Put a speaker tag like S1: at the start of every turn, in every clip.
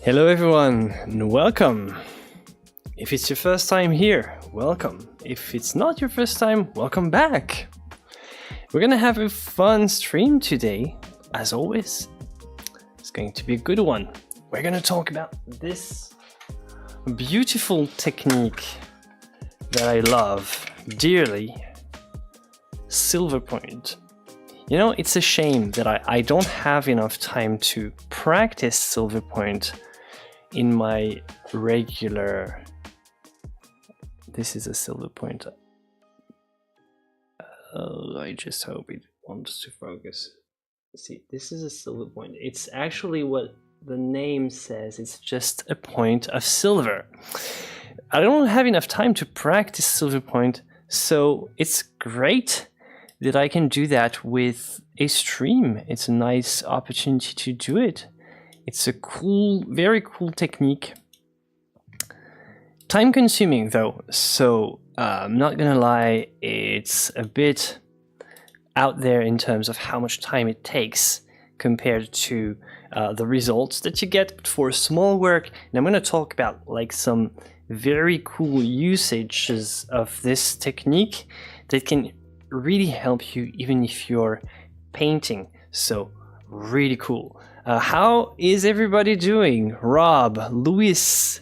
S1: Hello everyone and welcome. If it's your first time here, welcome. If it's not your first time, welcome back. We're gonna have a fun stream today, as always. It's going to be a good one. We're gonna talk about this beautiful technique that I love dearly, Silverpoint. You know, it's a shame that I don't have enough time to practice Silverpoint in my regular... This is a Silverpoint. I just hope it wants to focus. See, this is a Silverpoint. It's actually what the name says. It's just a point of silver. I don't have enough time to practice Silverpoint, so it's great that I can do that with a stream. It's a nice opportunity to do it. It's a cool, very cool technique. Time consuming though, so I'm not gonna lie, it's a bit out there in terms of how much time it takes compared to the results that you get. But for small work, and I'm gonna talk about like some very cool usages of this technique that can really help you even if you're painting. So really cool. How is everybody doing? Rob, Luis,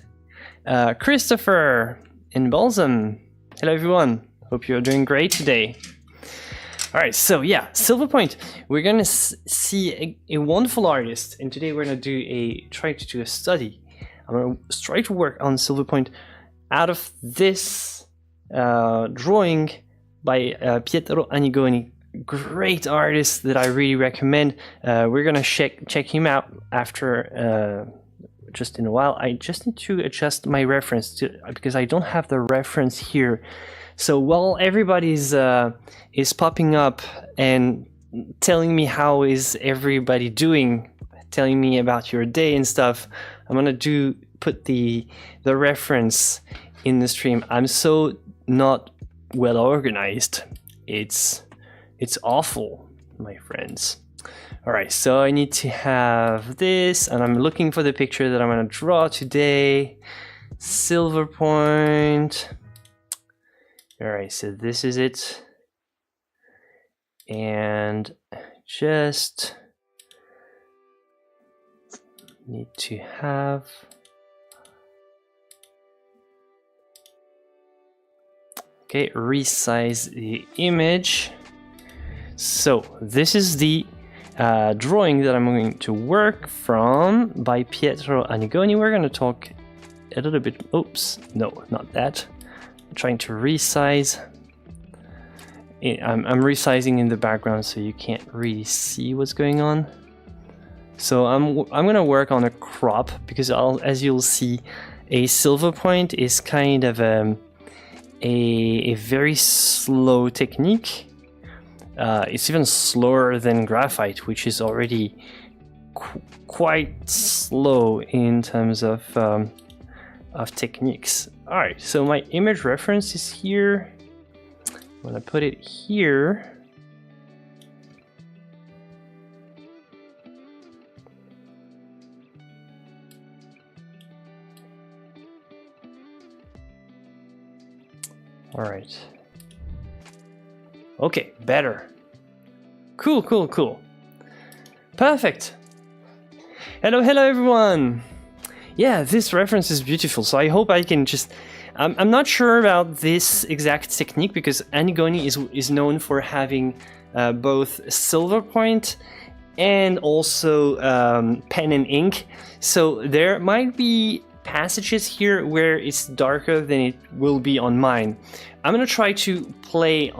S1: Christopher, and Balsam. Hello everyone. Hope you're doing great today. All right, so yeah, Silverpoint. We're gonna see a wonderful artist, and today we're gonna try to do a study. I'm gonna try to work on Silverpoint out of this drawing by Pietro Annigoni. Great artist that I really recommend. We're gonna check him out after just in a while. I just need to adjust my reference because I don't have the reference here. So while everybody's is popping up and telling me how is everybody doing, telling me about your day and stuff, I'm gonna put the reference in the stream. I'm so not well organized. It's awful, my friends. All right, so I need to have this, and I'm looking for the picture that I'm gonna draw today. Silverpoint. All right, so this is it. And just need to have... Okay, resize the image. So this is the drawing that I'm going to work from by Pietro Annigoni. We're going to talk a little bit. Oops, no, not that. I'm trying to resize. I'm resizing in the background so you can't really see what's going on. So I'm going to work on a crop because as you'll see, a Silverpoint is kind of a very slow technique. It's even slower than graphite, which is already quite slow in terms of techniques. All right, so my image reference is here. I'm gonna put it here. All right. Okay, better. Cool. Perfect. Hello everyone. Yeah, this reference is beautiful. So I hope I can just... I'm not sure about this exact technique because Annigoni is known for having both Silverpoint and also pen and ink. So there might be passages here where it's darker than it will be on mine. I'm gonna try to play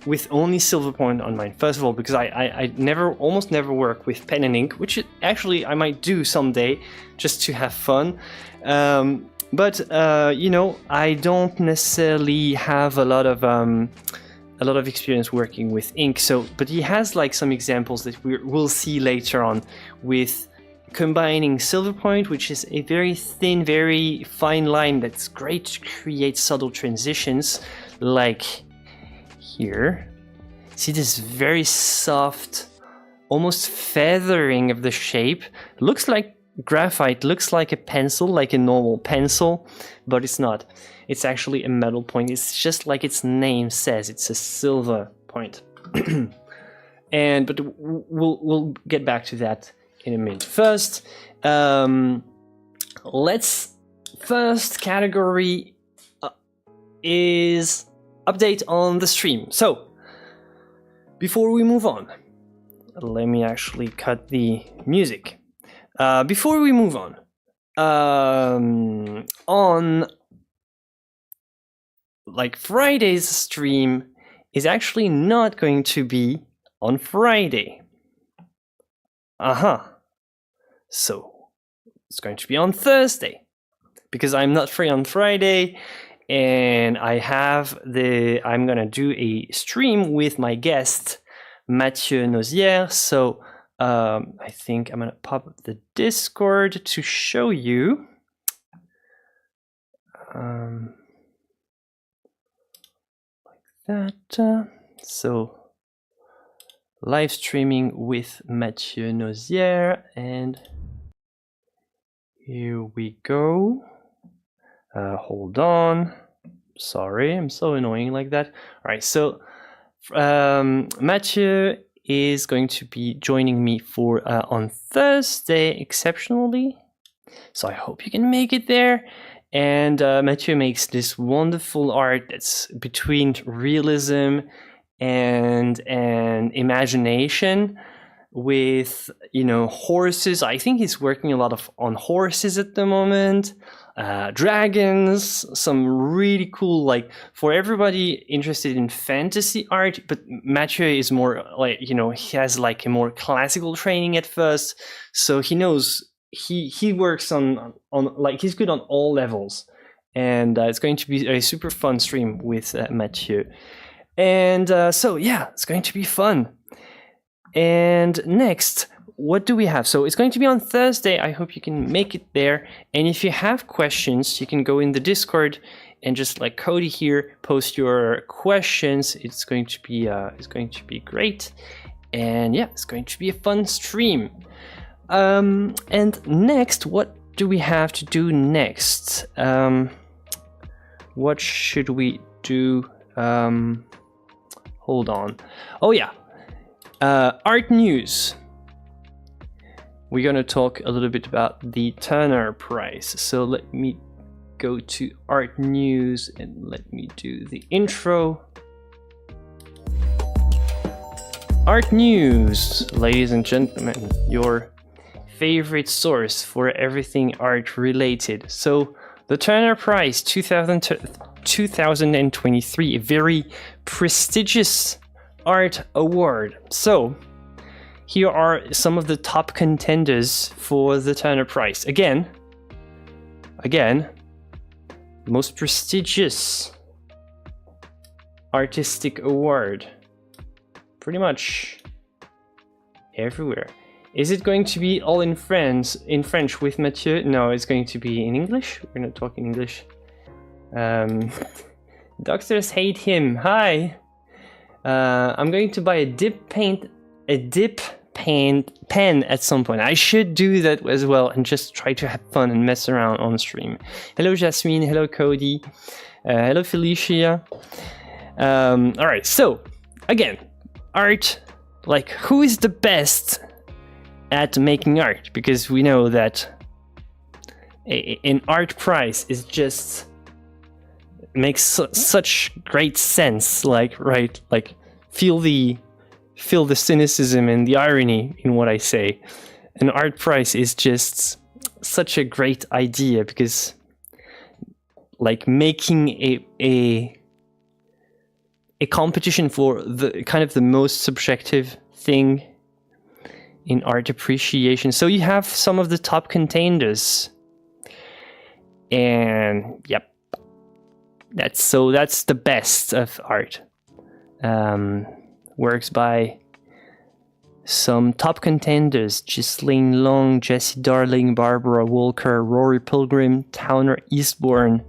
S1: with only Silverpoint on mine, first of all, because I almost never work with pen and ink, which actually I might do someday just to have fun. But you know, I don't necessarily have a lot of experience working with ink. So, but he has like some examples that we'll see later on with combining Silverpoint, which is a very thin, very fine line that's great to create subtle transitions, like here. See this very soft, almost feathering of the shape. Looks like graphite looks like a pencil, like a normal pencil, but it's not. It's actually a metal point. It's just like its name says. It's a silver point. But we'll get back to that in a minute. First, first category is update on the stream. So before we move on, let me actually cut the music. Before we move on like Friday's stream is actually not going to be on Friday. So it's going to be on Thursday because I'm not free on Friday, and I'm gonna do a stream with my guest Mathieu Nozière. So I think I'm gonna pop up the Discord to show you. Like that. So live streaming with Mathieu Nozière, and here we go. Hold on. Sorry, I'm so annoying like that. All right, so Mathieu is going to be joining me for on Thursday, exceptionally. So I hope you can make it there. And Mathieu makes this wonderful art that's between realism and imagination, with horses. I think he's working a lot on horses at the moment. Dragons, some really cool, like, for everybody interested in fantasy art, but Mathieu is more like, he has like a more classical training at first, so he knows, he works on like, he's good on all levels, and it's going to be a super fun stream with Mathieu. And so yeah, it's going to be fun. And next, what do we have? So it's going to be on Thursday. I hope you can make it there. And if you have questions, you can go in the Discord and just like Cody here, post your questions. It's going to be great. And yeah, it's going to be a fun stream. And next, what do we have to do next? What should we do? Hold on. Oh yeah. Art news. We're going to talk a little bit about the Turner Prize. So let me go to art news and let me do the intro. Art news, ladies and gentlemen, your favorite source for everything art related. So the Turner Prize 2023, a very prestigious art award. So here are some of the top contenders for the Turner Prize. Again, most prestigious artistic award, pretty much everywhere. Is it going to be all in French with Mathieu? No, it's going to be in English. We're not talking English. Doctors hate him. Hi. I'm going to buy a dip pen at some point. I should do that as well and just try to have fun and mess around on stream. Hello Jasmine, hello Cody, hello Felicia. All right, so again, art, like, who is the best at making art? Because we know that an art prize is just makes such great sense, like, right, like, feel the cynicism and the irony in what I say. An art prize is just such a great idea, because like making a competition for the kind of the most subjective thing in art appreciation. So you have some of the top contenders, and yep, that's the best of art. Works by some top contenders: Ghislaine Long, Jessie Darling, Barbara Walker, Rory Pilgrim, Towner Eastbourne.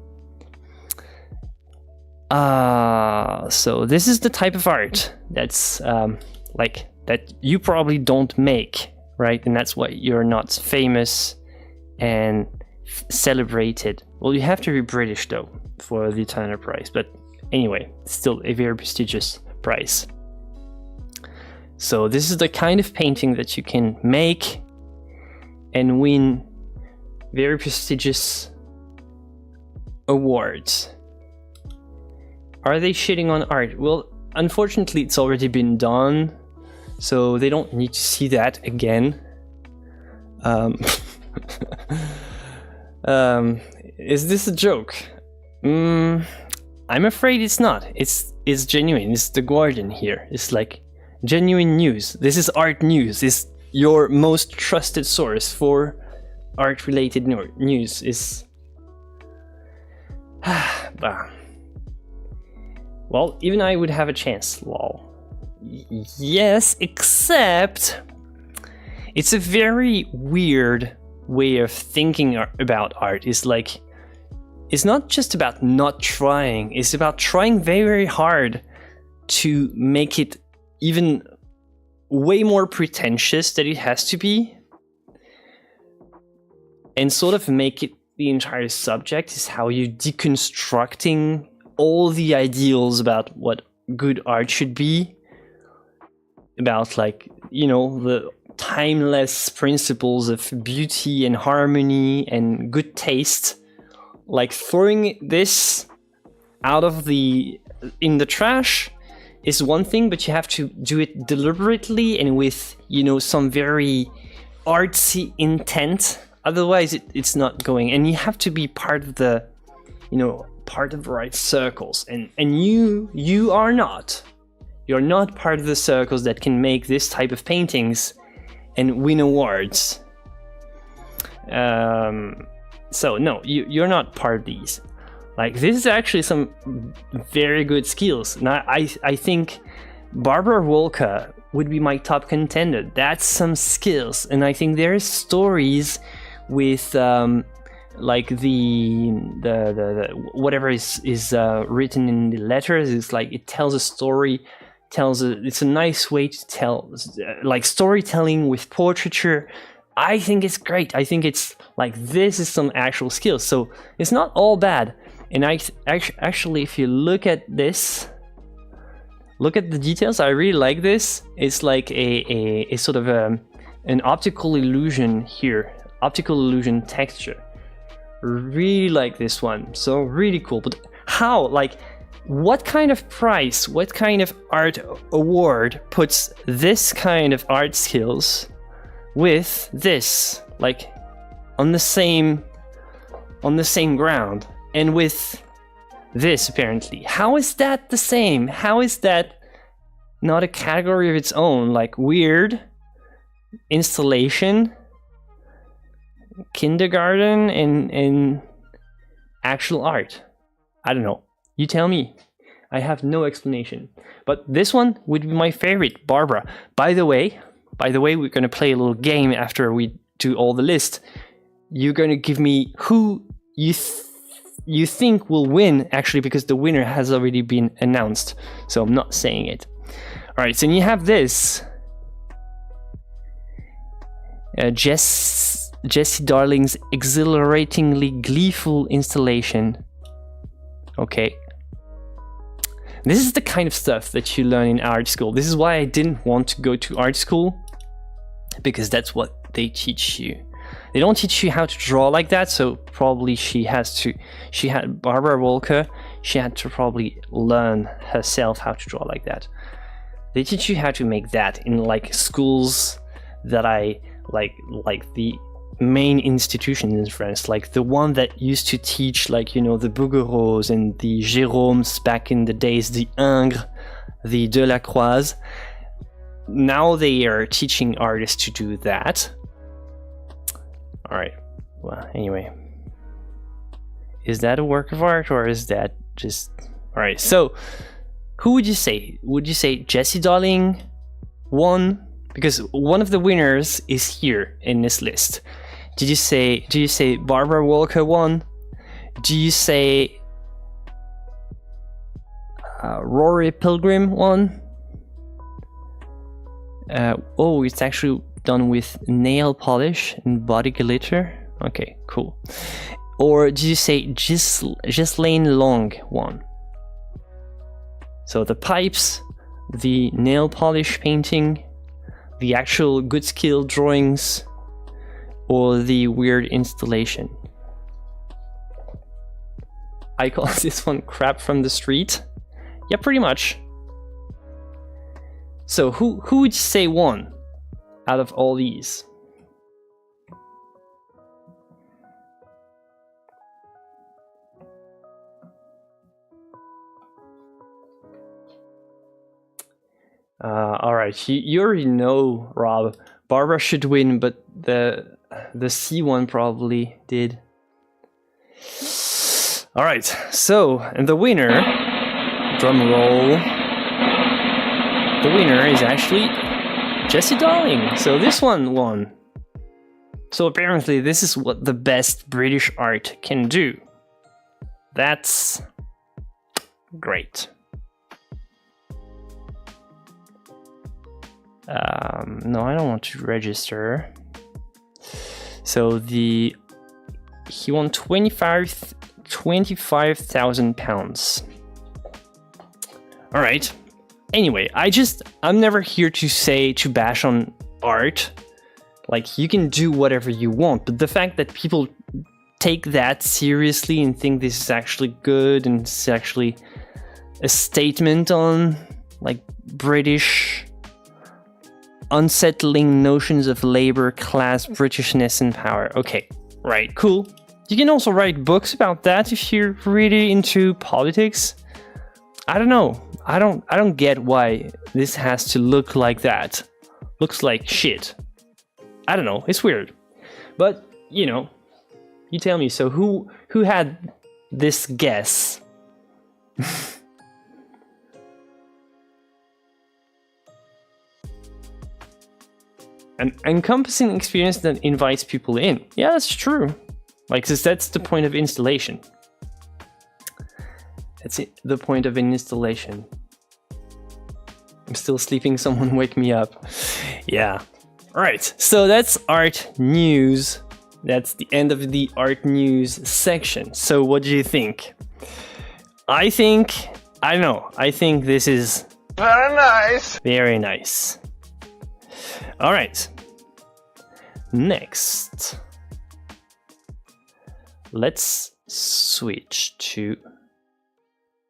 S1: So this is the type of art that's like that you probably don't make, right? And that's why you're not famous and celebrated. Well, you have to be British though for the Turner Prize, but anyway, still a very prestigious prize. So this is the kind of painting that you can make and win very prestigious awards. Are they shitting on art? Well, unfortunately, it's already been done, so they don't need to see that again. Is this a joke? I'm afraid it's not. It's genuine. It's The Guardian here. It's like genuine news. This is art news. It's your most trusted source for art-related news. Is well, even I would have a chance. Lol. Yes, except it's a very weird way of thinking about art. It's like, it's not just about not trying, it's about trying very, very hard to make it even way more pretentious than it has to be, and sort of make it the entire subject is how you're deconstructing all the ideals about what good art should be, about, like, you know, the timeless principles of beauty and harmony and good taste. Like, throwing this out of in the trash is one thing, but you have to do it deliberately and with, you know, some very artsy intent. Otherwise it's not going, and you have to be part of the, you know, part of the right circles, and you are not. You're not part of the circles that can make this type of paintings and win awards. So no, you're not part of these. Like, this is actually some very good skills, and I think Barbara Walker would be my top contender. That's some skills, and I think there's stories with like the whatever is written in the letters. It's like it tells a story. It's a nice way to tell, like, storytelling with portraiture. I think it's great. I think it's like, this is some actual skills. So it's not all bad. And actually, if you look at this, look at the details. I really like this. It's like a sort of an optical illusion here, optical illusion texture. Really like this one. So really cool. But how? Like, what kind of prize, what kind of art award puts this kind of art skills with this, like, on the same ground, and with this apparently? How is that the same? How is that not a category of its own? Like, weird, installation, kindergarten, and actual art. I don't know. You tell me. I have no explanation. But this one would be my favorite, Barbara. By the way, we're going to play a little game after we do all the list. You're going to give me who you think will win, actually, because the winner has already been announced. So I'm not saying it. All right, so you have this. Jessie Darling's exhilaratingly gleeful installation. Okay. This is the kind of stuff that you learn in art school. This is why I didn't want to go to art school, because that's what they teach you. They don't teach you how to draw like that, so probably Barbara Walker, she had to probably learn herself how to draw like that. They teach you how to make that in, like, schools that I like the main institutions in France, like the one that used to teach, like, you know, the Bouguereaus and the Jérômes back in the days, the Ingres, the Delacroix. Now they are teaching artists to do that. All right. Well, anyway, is that a work of art, or is that just... All right. So, who would you say? Would you say Jessie Darling won? Because one of the winners is here in this list. Do you say Barbara Walker won? Do you say Rory Pilgrim won? Oh, it's actually done with nail polish and body glitter. Okay, cool. Or did you say Ghislaine Long won? So the pipes, the nail polish painting, the actual good skill drawings, or the weird installation? I call this one crap from the street. Yeah, pretty much. So who would you say won out of all these? All right, you already know, Rob. Barbara should win, but the C one probably did. All right, so and the winner, drum roll. The winner is actually Jessie Darling. So this one won. So apparently this is what the best British art can do. That's great. No, I don't want to register. So he won £25,000. All right. Anyway, I'm never here to bash on art. Like, you can do whatever you want, but the fact that people take that seriously and think this is actually good and it's actually a statement on like British unsettling notions of labor, class, Britishness and power. Okay, right, cool. You can also write books about that if you're really into politics. I don't know. I don't get why this has to look like that. Looks like shit. I don't know. It's weird. But, you know, you tell me. So who had this guess? An encompassing experience that invites people in. Yeah, that's true. Like, 'cause that's the point of installation. That's it, the point of an installation. I'm still sleeping, someone wake me up. Yeah. Alright, so that's art news. That's the end of the art news section. So what do you think? I don't know. I think this is
S2: very nice.
S1: Very nice. Alright. Next. Let's switch to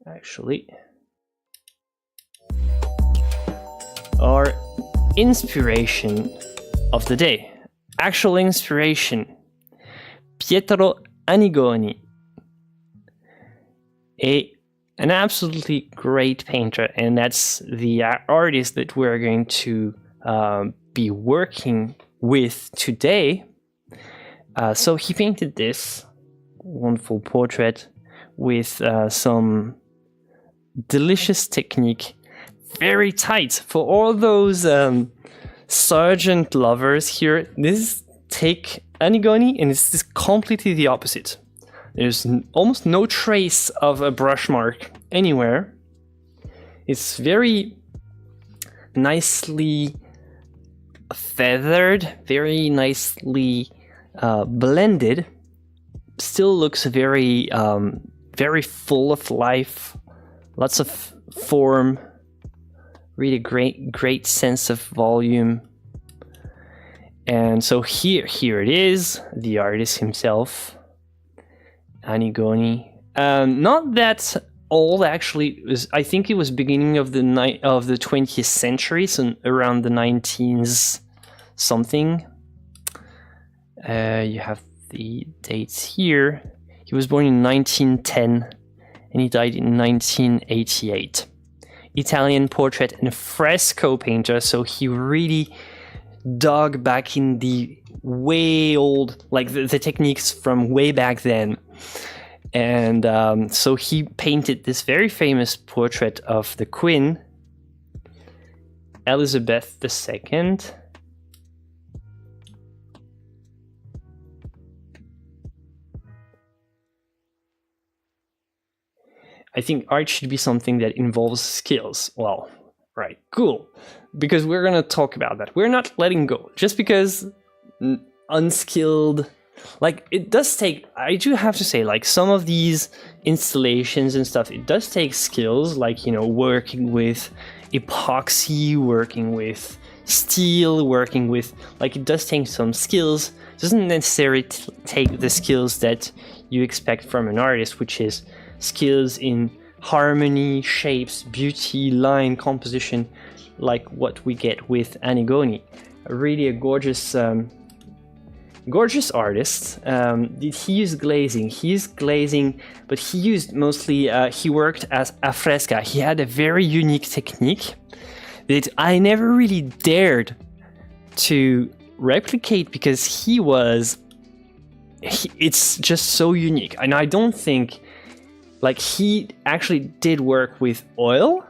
S1: actually our inspiration of the day. Actual inspiration. Pietro Annigoni. An absolutely great painter, and that's the artist that we're going to be working with today. So he painted this wonderful portrait with some delicious technique, very tight for all those sergeant lovers here. This take Annigoni, and it's just completely the opposite. There's almost no trace of a brush mark anywhere. It's very nicely feathered, very nicely blended. Still looks very very full of life, lots of form, really great sense of volume. And so here it is, the artist himself, Annigoni. Not that old, actually. I think it was beginning of the 20th century, so around the 19s something. You have the dates here. He was born in 1910 and he died in 1988. Italian portrait and fresco painter, so he really dug back in the way old, like the techniques from way back then. And so he painted this very famous portrait of the Queen, Elizabeth II. I think art should be something that involves skills. Well, right, cool. Because we're going to talk about that. We're not letting go. Just because unskilled like it does take, I do have to say, like some of these installations and stuff, it does take skills, like, you know, working with epoxy, working with steel, working with, like, it does take some skills. It doesn't necessarily take the skills that you expect from an artist, which is skills in harmony, shapes, beauty, line, composition, like what we get with Annigoni. Really a gorgeous gorgeous artist. Did he use glazing? He used glazing, but he used mostly, he worked as a fresca. He had a very unique technique that I never really dared to replicate because it's just so unique. And I don't think, like, he actually did work with oil,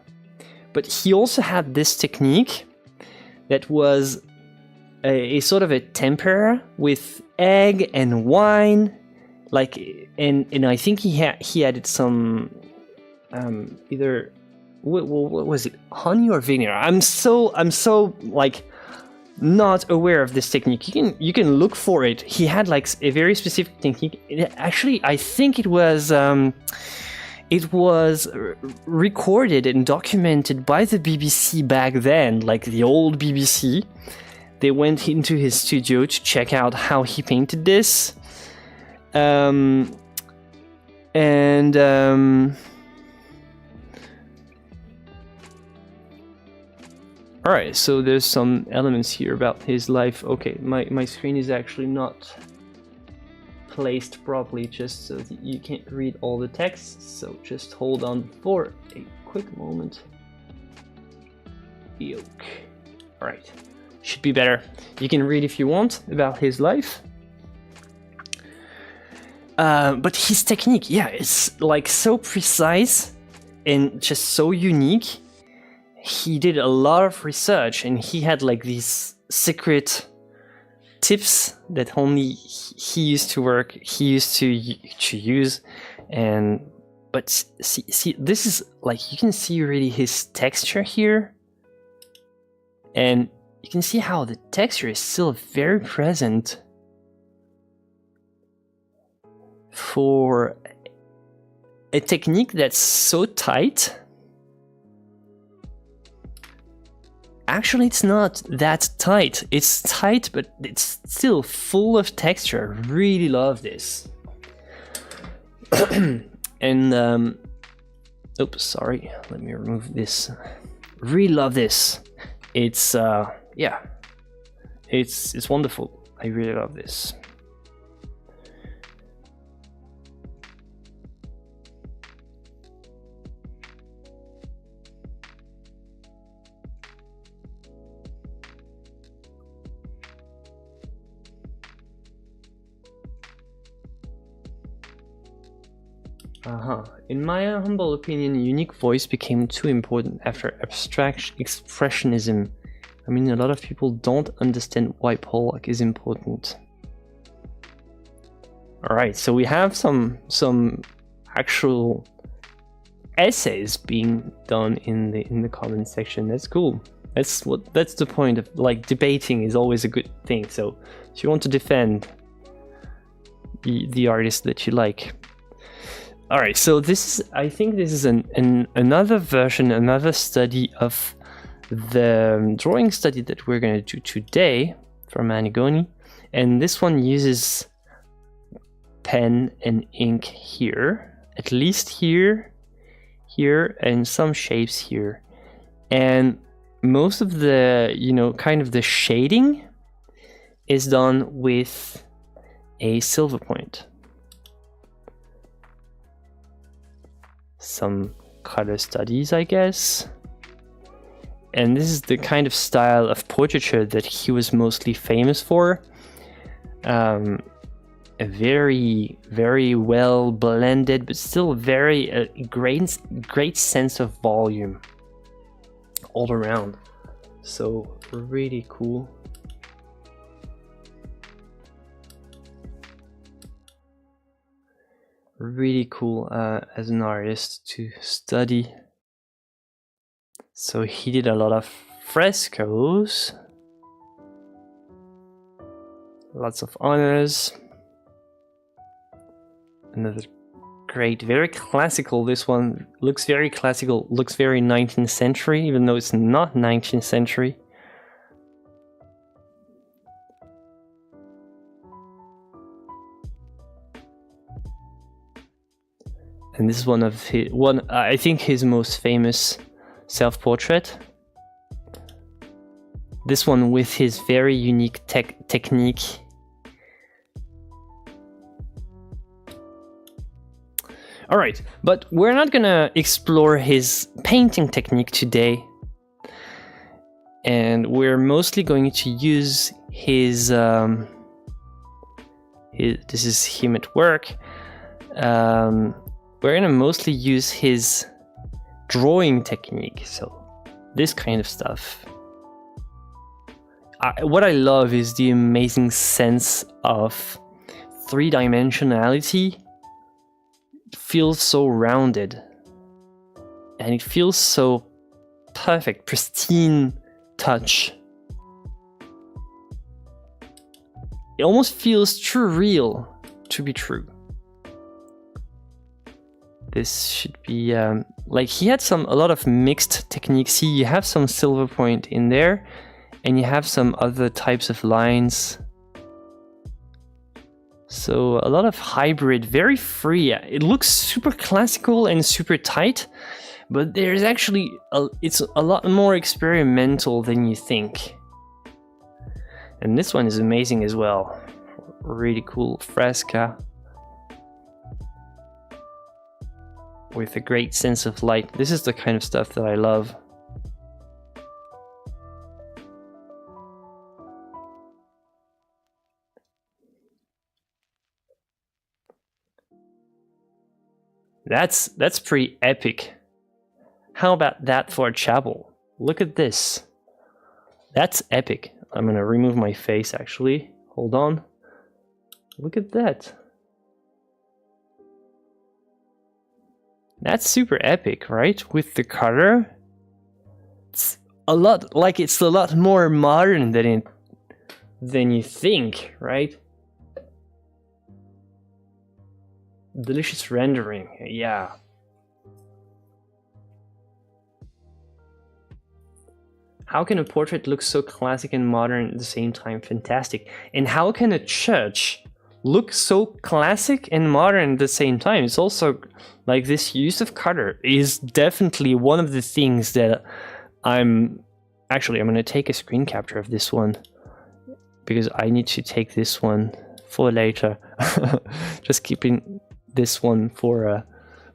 S1: but he also had this technique that was a sort of a tempera with egg and wine, like, and I think he added some either what was it, honey or vinegar? I'm so like not aware of this technique. You can look for it. He had like a very specific technique. Actually, I think it was recorded and documented by the BBC back then, like the old BBC. They went into his studio to check out how he painted this. Alright, so there's some elements here about his life. Okay, my screen is actually not placed properly, just so that you can't read all the text, so just hold on for a quick moment. Yoke. Alright. Should be better. You can read if you want about his life. But his technique, yeah, it's like so precise and just so unique. He did a lot of research and he had like these secret tips that only he used to use. But see, this is like, you can see really his texture here. And you can see how the texture is still very present for a technique that's so tight. Actually, it's not that tight. It's tight, but it's still full of texture. I really love this. And, oops, sorry. Let me remove this. Really love this. It's, yeah, it's wonderful. I really love this. In my humble opinion, unique voice became too important after abstract expressionism. I mean, a lot of people don't understand why Pollock is important. Alright, so we have some actual essays being done in the comment section. That's cool. That's the point of, like, debating is always a good thing. So if you want to defend the artist that you like. Alright, so I think this is another version, another study of the drawing study that we're going to do today from Annigoni. And this one uses pen and ink here, at least here, and some shapes here. And most of the, kind of the shading is done with a Silverpoint. Some color studies, I guess. And this is the kind of style of portraiture that he was mostly famous for. A very, very well blended, but still very great sense of volume all around. So really cool. Really cool as an artist to study. So he did a lot of frescoes, lots of honors. Another great, very classical. This one looks very classical, looks very 19th century, even though it's not 19th century. And this is one of his, I think his most famous self-portrait. This one with his very unique technique. All right, but we're not gonna explore his painting technique today. And we're mostly going to use his this is him at work. We're gonna mostly use his drawing technique, so this kind of stuff. What I love is the amazing sense of three-dimensionality. It feels so rounded, and it feels so perfect, pristine touch. It almost feels too real to be true. This should be like he had a lot of mixed techniques. See, you have some Silverpoint in there, and you have some other types of lines. So a lot of hybrid, very free. It looks super classical and super tight, but there's actually it's a lot more experimental than you think. And this one is amazing as well. Really cool fresca with a great sense of light. This is the kind of stuff that I love. That's pretty epic. How about that for a chapel? Look at this. That's epic. I'm gonna remove my face actually. Hold on. Look at that. That's super epic, right? With the color. It's a lot more modern than you think, right? Delicious rendering, yeah. How can a portrait look so classic and modern at the same time? Fantastic. And how can a church look so classic and modern at the same time? It's also like this use of color is definitely one of the things that I'm going to take a screen capture of this one because I need to take this one for later. Just keeping this one for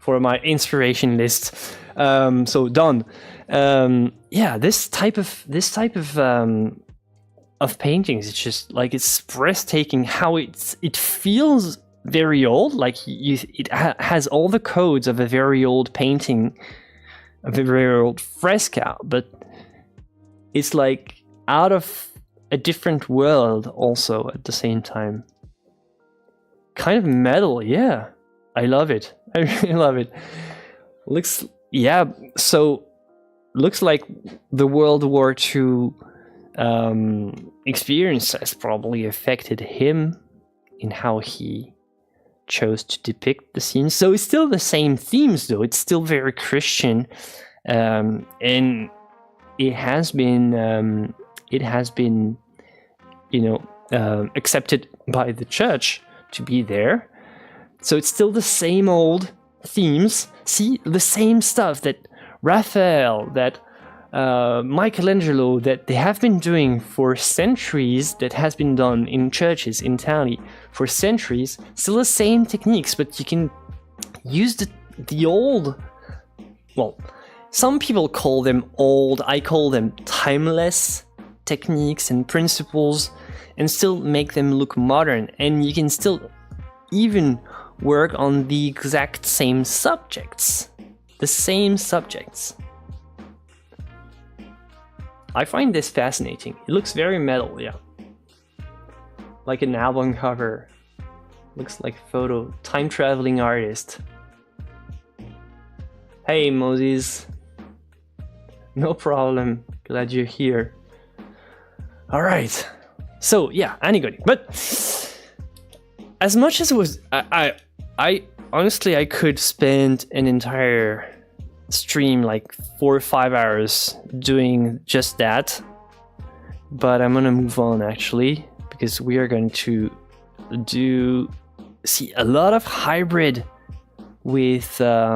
S1: my inspiration list. So done. Yeah, this type of paintings, it's just like it's breathtaking how it feels very old. Like it has all the codes of a very old painting, of a very old fresco, but it's like out of a different world also at the same time. Kind of metal, yeah. I love it. I really love it. Looks like the World War II experience has probably affected him in how he chose to depict the scenes. So it's still the same themes, though. It's still very Christian, and it has been accepted by the church to be there. So it's still the same old themes. See, the same stuff that Raphael, that Michelangelo, that they have been doing for centuries, that has been done in churches in Italy for centuries. Still the same techniques, but you can use the old, well, some people call them old, I call them timeless techniques and principles, and still make them look modern. And you can still even work on the exact same subjects. The same subjects. I find this fascinating. It looks very metal, yeah. Like an album cover. Looks like a photo. Time-traveling artist. Hey, Moses. No problem. Glad you're here. Alright. So, yeah, Annigoni. But as much as it was... I could spend an entire stream, like 4 or 5 hours, doing just that. But I'm gonna move on actually, because we are going to see a lot of hybrid with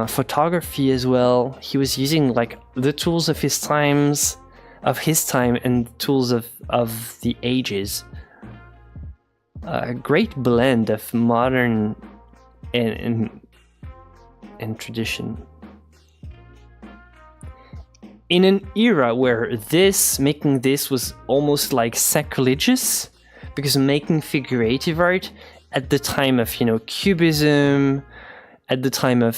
S1: photography as well. He was using like the tools of his time and tools of the ages. A great blend of modern and tradition. In an era where making this was almost like sacrilegious, because making figurative art at the time of, Cubism, at the time of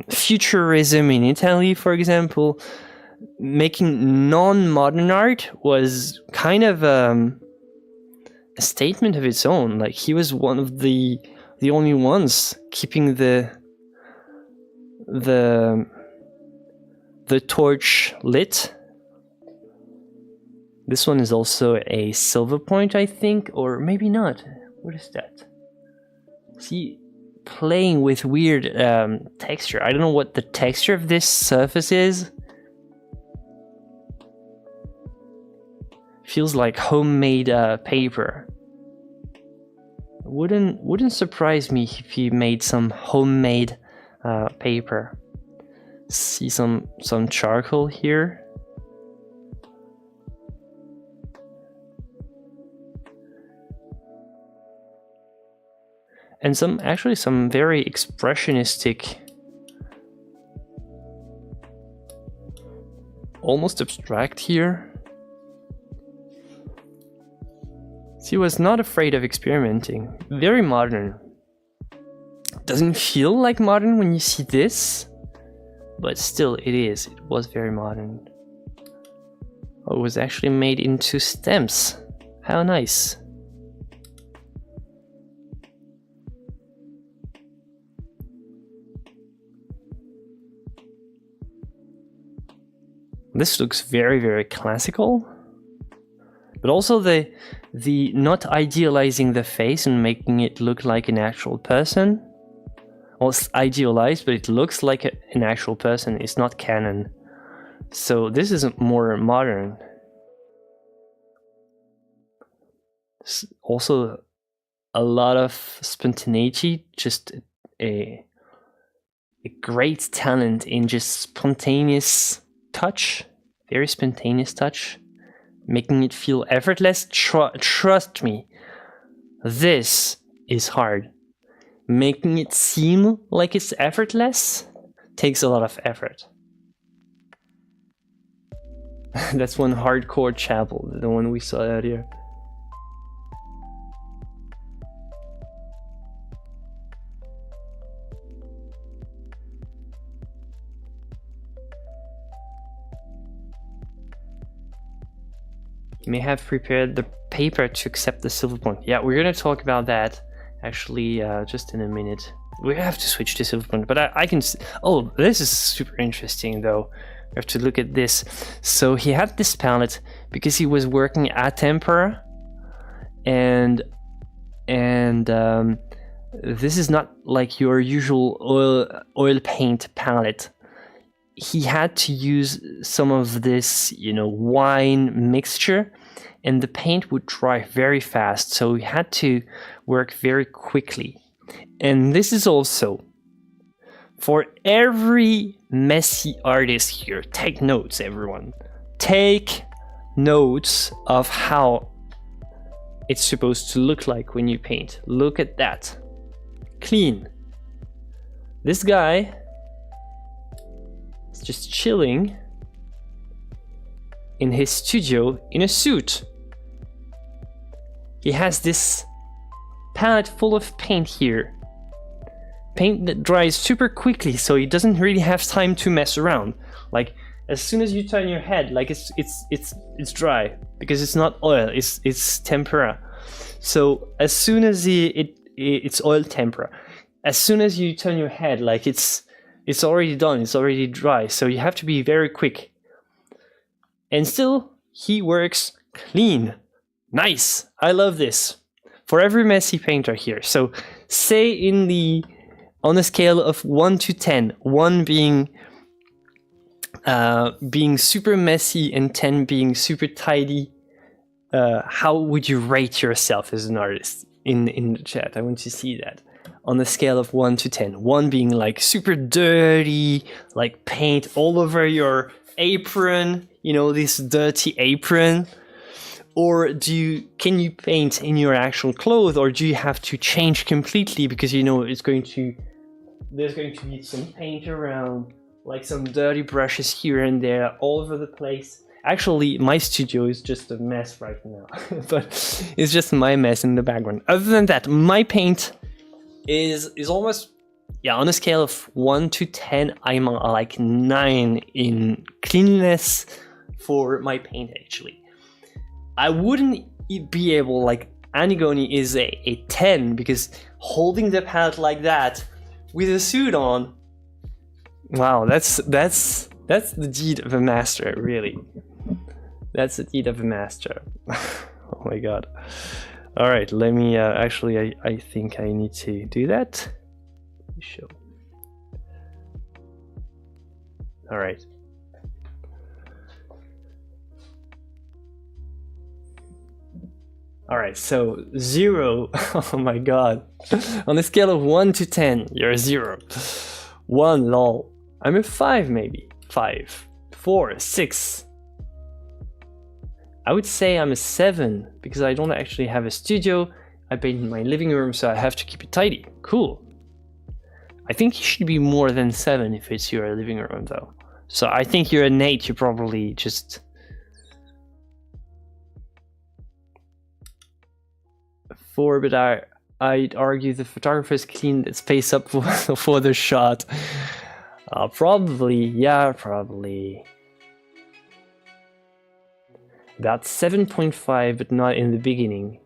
S1: Futurism in Italy, for example, making non-modern art was kind of a statement of its own. Like, he was one of the only ones keeping the torch lit. This one is also a Silverpoint, I think, or maybe not. What is that? See, playing with weird texture. I don't know what the texture of this surface is. Feels like homemade paper. Wouldn't surprise me if he made some homemade paper. See some charcoal here. And some very expressionistic, almost abstract here. He was not afraid of experimenting. Very modern. Doesn't feel like modern when you see this, but still it is. It was very modern. Oh, it was actually made into stems. How nice. This looks very, very classical, but also the not idealizing the face and making it look like an actual person. Well, it's idealized, but it looks like an actual person. It's not canon. So this is more modern. It's also a lot of spontaneity, just a great talent in just spontaneous touch, very spontaneous touch, making it feel effortless. Trust me, this is hard. Making it seem like it's effortless takes a lot of effort. That's one hardcore chapel, the one we saw earlier. You may have prepared the paper to accept the Silverpoint. Yeah, we're gonna talk about that actually just in a minute. We have to switch to Silverpoint, but I can. Oh, this is super interesting though. We have to look at this. So he had this palette because he was working at tempera, and this is not like your usual oil paint palette. He had to use some of this, wine mixture, and the paint would dry very fast. So he had to work very quickly. And this is also for every messy artist here. Take notes, everyone. Take notes of how it's supposed to look like when you paint. Look at that. Clean. This guy is just chilling in his studio in a suit. He has this palette full of paint here. Paint that dries super quickly, so he doesn't really have time to mess around. Like, as soon as you turn your head, like it's dry because it's not oil, it's tempera. So as soon as it's oil tempera, as soon as you turn your head, like it's already done, it's already dry. So you have to be very quick. And still, he works clean. Nice. I love this. For every messy painter here. So say on a scale of 1 to 10, 1 being super messy and 10 being super tidy, how would you rate yourself as an artist in the chat? I want to see that. On a scale of 1 to 10, 1 being like super dirty, like paint all over your apron, you know, this dirty apron. Or can you paint in your actual clothes, or do you have to change completely because you know there's going to be some paint around, like some dirty brushes here and there all over the place. Actually, my studio is just a mess right now, but it's just my mess in the background. Other than that, my paint is almost, yeah, on a scale of 1 to 10, I'm like 9 in cleanliness for my paint, actually. I wouldn't be able, like, Annigoni is a 10, because holding the palette like that with a suit on, wow, that's the deed of a master, really. That's the deed of a master. Oh my god. All right, let me actually I think I need to do that. Show. All right. All right, so 0. Oh my god. On a scale of 1 to 10, you're a 0. 1, lol. I'm a 5 maybe. 5. 4, 6. I would say I'm a 7 because I don't actually have a studio. I paint in my living room, so I have to keep it tidy. Cool. I think you should be more than 7 if it's your living room though. So I think you're an 8, you're probably just... 4, but I'd argue the photographer's cleaned the space up for the shot. Probably, yeah, probably. About 7.5, but not in the beginning.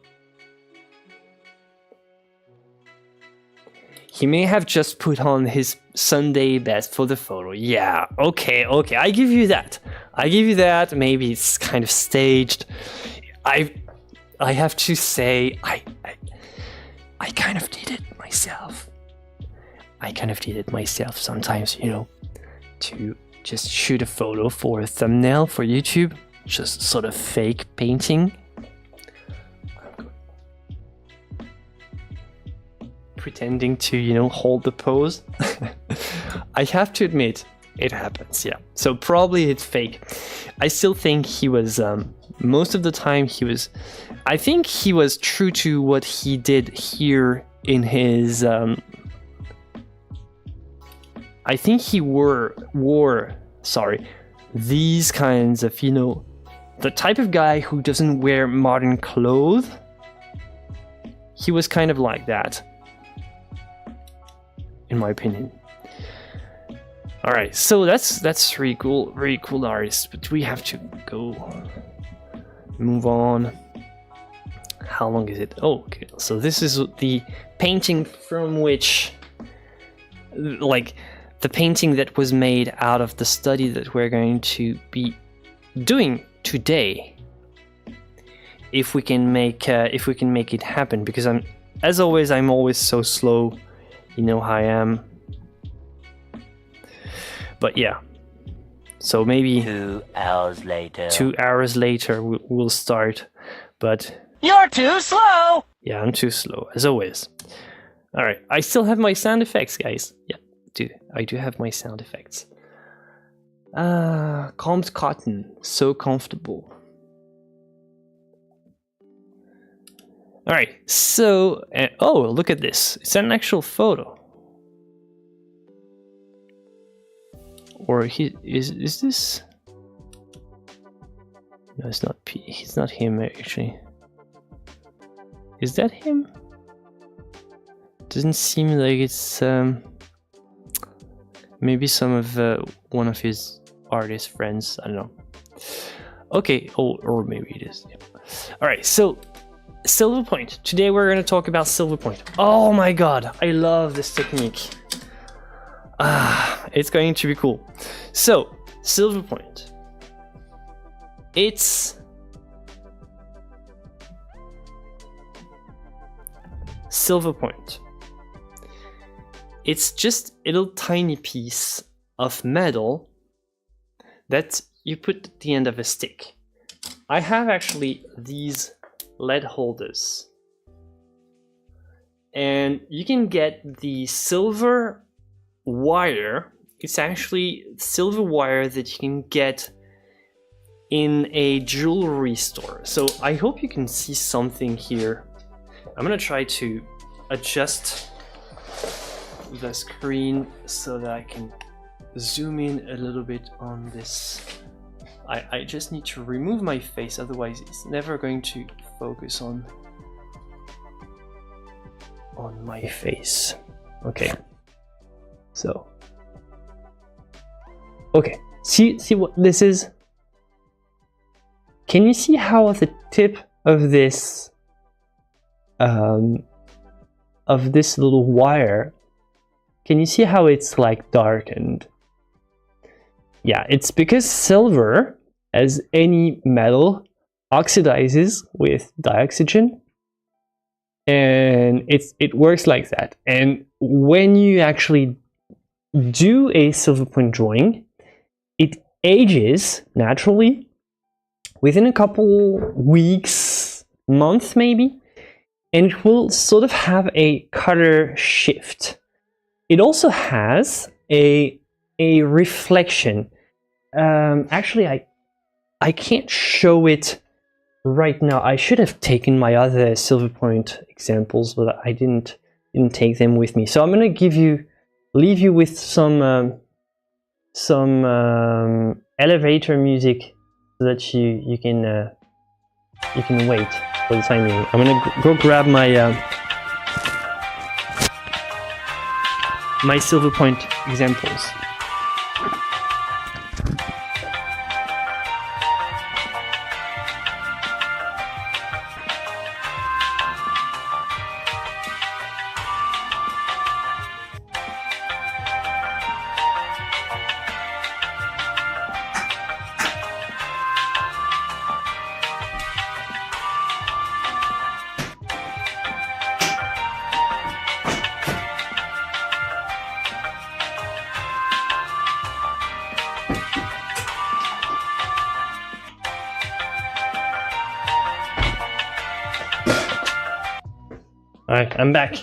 S1: He may have just put on his Sunday best for the photo. Yeah, okay, I give you that. Maybe it's kind of staged. I have to say, I kind of did it myself. Sometimes, you know, to just shoot a photo for a thumbnail for YouTube, just sort of fake painting. Pretending to, you know, hold the pose. I have to admit, it happens, yeah. So probably it's fake. I still think he was, most of the time I think he was true to what he did here in his, I think he wore these kinds of, you know, the type of guy who doesn't wear modern clothes. He was kind of like that, in my opinion. All right, so that's really cool artist, but we have to go move on. How long is it? Oh, okay. So this is the painting from which, like, the painting that was made out of the study that we're going to be doing today. If we can make it happen, because I'm always so slow. You know how I am. But yeah. So maybe
S2: 2 hours later.
S1: 2 hours later we'll start. But
S2: you're too slow.
S1: Yeah, I'm too slow as always. All right, I still have my sound effects, guys. Yeah, I do have my sound effects. Combed cotton, so comfortable. All right, so oh, look at this. It's an actual photo. Or is this? No, it's not. It's not him actually. Is that him? Doesn't seem like it's maybe some of one of his artist friends. I don't know. Okay, or maybe it is. Yeah. All right, so Silverpoint. Today we're going to talk about Silverpoint. Oh my god, I love this technique. It's going to be cool. So, Silverpoint. It's Silverpoint it's just a little tiny piece of metal that you put at the end of a stick. I have actually these LED holders, and you can get the silver wire. It's actually silver wire that you can get in a jewelry store. So I hope you can see something here. I'm gonna try to adjust the screen so that I can zoom in a little bit on this. I just need to remove my face, otherwise it's never going to focus on my face. Okay, so okay, see what this is? Can you see how the tip of this little wire, can you see how it's like darkened? Yeah, it's because silver, as any metal, oxidizes with dioxygen, and it works like that. And when you actually do a Silverpoint drawing, it ages naturally within a couple weeks, months maybe, and it will sort of have a color shift. It also has a reflection. Actually, I can't show it right now. I should have taken my other Silverpoint examples, but I didn't take them with me. So I'm gonna leave you with some elevator music so that you can wait for the time being. I'm gonna go grab my my Silverpoint examples. All right, I'm back.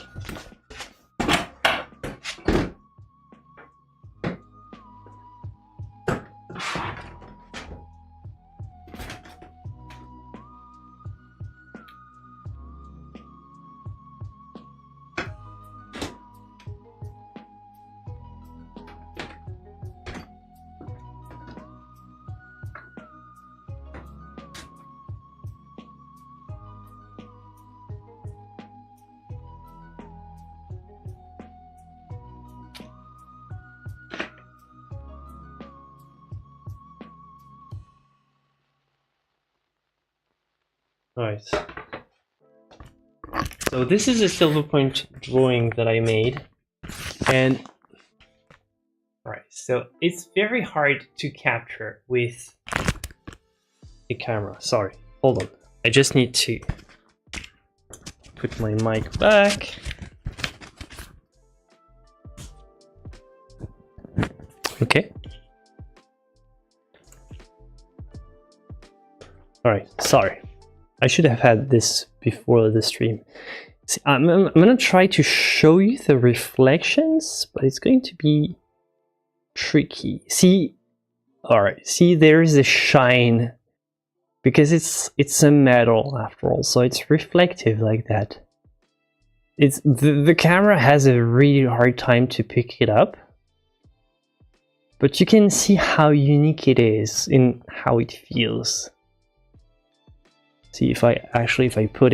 S1: Alright, so this is a Silverpoint drawing that I made, and alright, so it's very hard to capture with a camera. Sorry, hold on, I just need to put my mic back. Okay. Alright, sorry. I should have had this before the stream. See, I'm gonna try to show you the reflections, but it's going to be tricky. See, all right. See, there is a shine because it's a metal after all, so it's reflective like that. It's the camera has a really hard time to pick it up, but you can see how unique it is in how it feels. See, if I put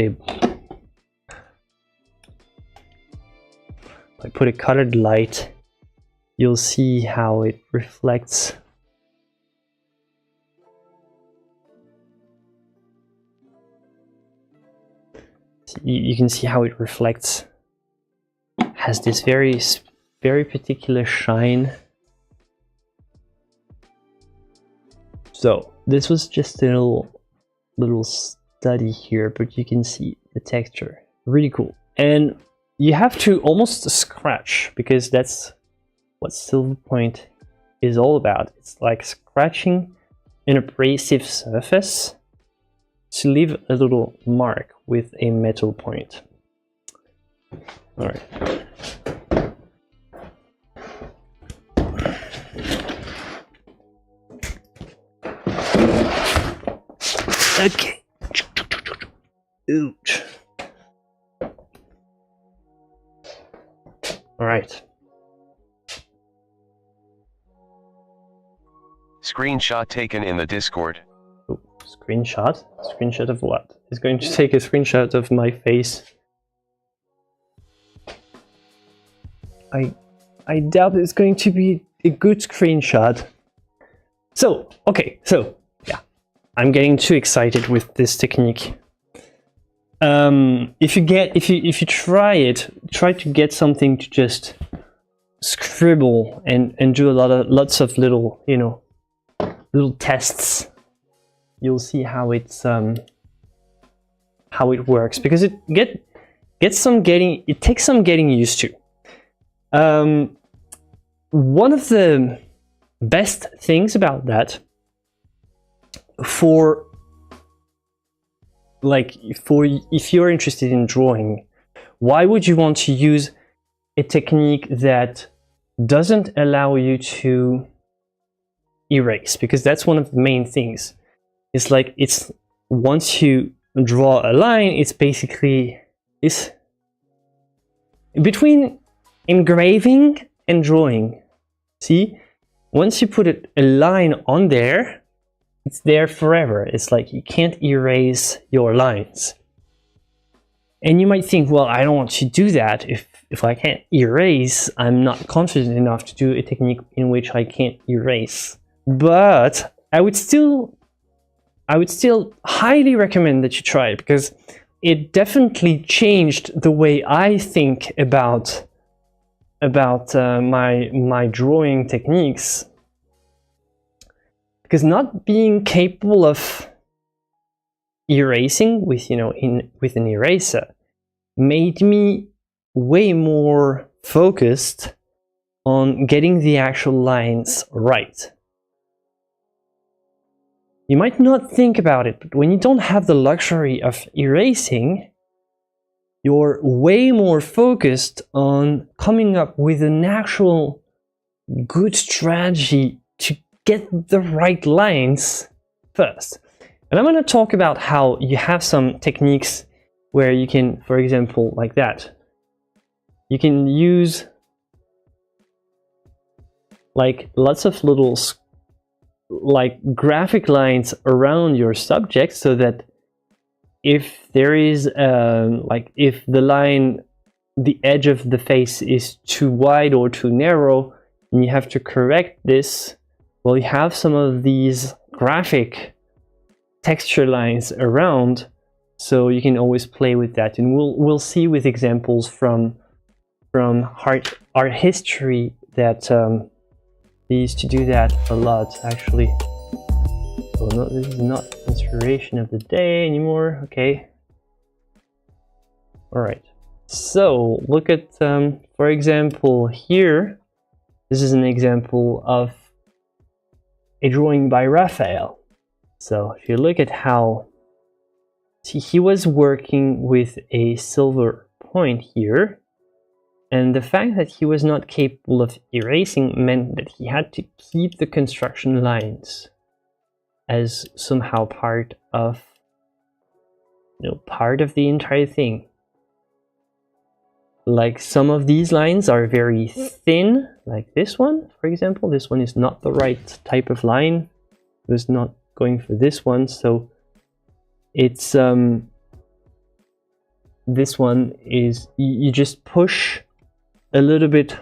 S1: a colored light, you'll see how it reflects. You can see how it reflects. Has this very particular shine. So this was just a little study here, but you can see the texture. Really cool. And you have to almost scratch, because that's what Silverpoint is all about. It's like scratching an abrasive surface to leave a little mark with a metal point. All right. Okay. Ouch. All right.
S3: Screenshot taken in the Discord.
S1: Oh, screenshot? Screenshot of what? It's going to take a screenshot of my face. I doubt it's going to be a good screenshot. So, okay, so yeah, I'm getting too excited with this technique. If you try to get something to just scribble and do lots of little, you know, little tests. You'll see how it's how it works, because it takes some getting used to. One of the best things about that for if you're interested in drawing, why would you want to use a technique that doesn't allow you to erase? Because that's one of the main things. It's like, it's once you draw a line, it's basically between engraving and drawing. See, once you put a line on there, it's there forever. It's like you can't erase your lines. And you might think, well, I don't want to do that. If I can't erase, I'm not confident enough to do a technique in which I can't erase. But I would still highly recommend that you try it, because it definitely changed the way I think about my drawing techniques. Because not being capable of erasing with with an eraser made me way more focused on getting the actual lines right. You might not think about it, but when you don't have the luxury of erasing, you're way more focused on coming up with an actual good strategy to get the right lines first. And I'm going to talk about how you have some techniques where you can, for example, like that, you can use like lots of little like graphic lines around your subject, so that if there is if the edge of the face is too wide or too narrow and you have to correct this, well, you have some of these graphic texture lines around, so you can always play with that. And we'll see with examples from art history that they used to do that a lot, actually. So no, this is not inspiration of the day anymore. Okay. All right. So look at, for example, here. This is an example of a drawing by Raphael. So if you look at how he was working with a silver point here, and the fact that he was not capable of erasing meant that he had to keep the construction lines as somehow part of the entire thing. Like some of these lines are very thin, like this one, for example. This one is not the right type of line. It was not going for this one, so it's this one is, you just push a little bit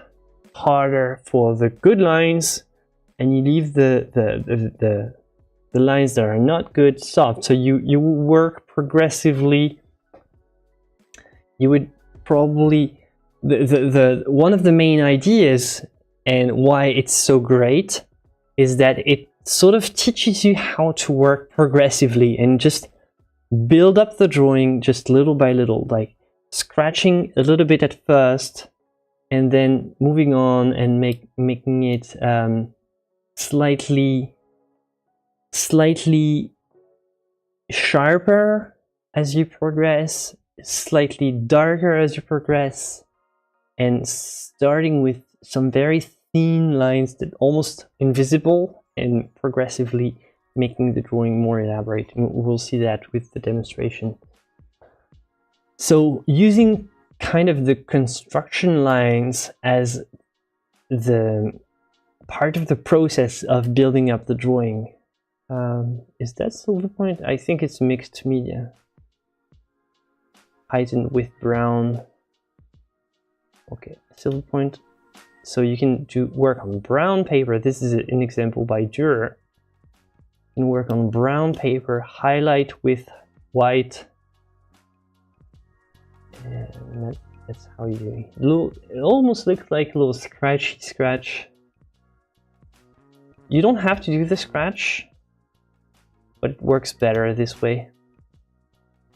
S1: harder for the good lines, and you leave the lines that are not good soft. So you work progressively. You would probably, the one of the main ideas and why it's so great is that it sort of teaches you how to work progressively and just build up the drawing just little by little. Like scratching a little bit at first, and then moving on and making it slightly sharper as you progress, slightly darker as you progress, and starting with some very thin lines that almost invisible, and progressively making the drawing more elaborate. We'll see that with the demonstration. So using kind of the construction lines as the part of the process of building up the drawing. Is that Silverpoint? I think it's mixed media. Heightened with brown. Okay, Silverpoint. So you can work on brown paper. This is an example by Dürer. You can work on brown paper, highlight with white. And that's how you do it. It almost looks like a little scratchy scratch. You don't have to do the scratch, but it works better this way.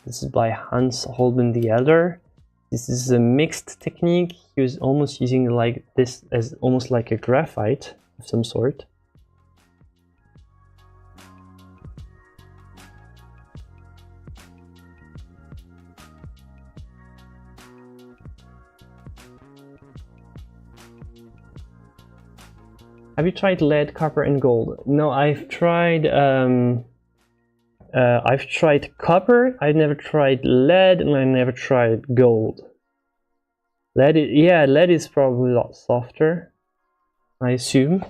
S1: This is by Hans Holbein the Elder. This is a mixed technique. He was almost using like this as almost like a graphite of some sort. Have you tried lead, copper, and gold? No, I've tried copper. I've never tried lead, and I never tried gold. Lead is probably a lot softer, I assume.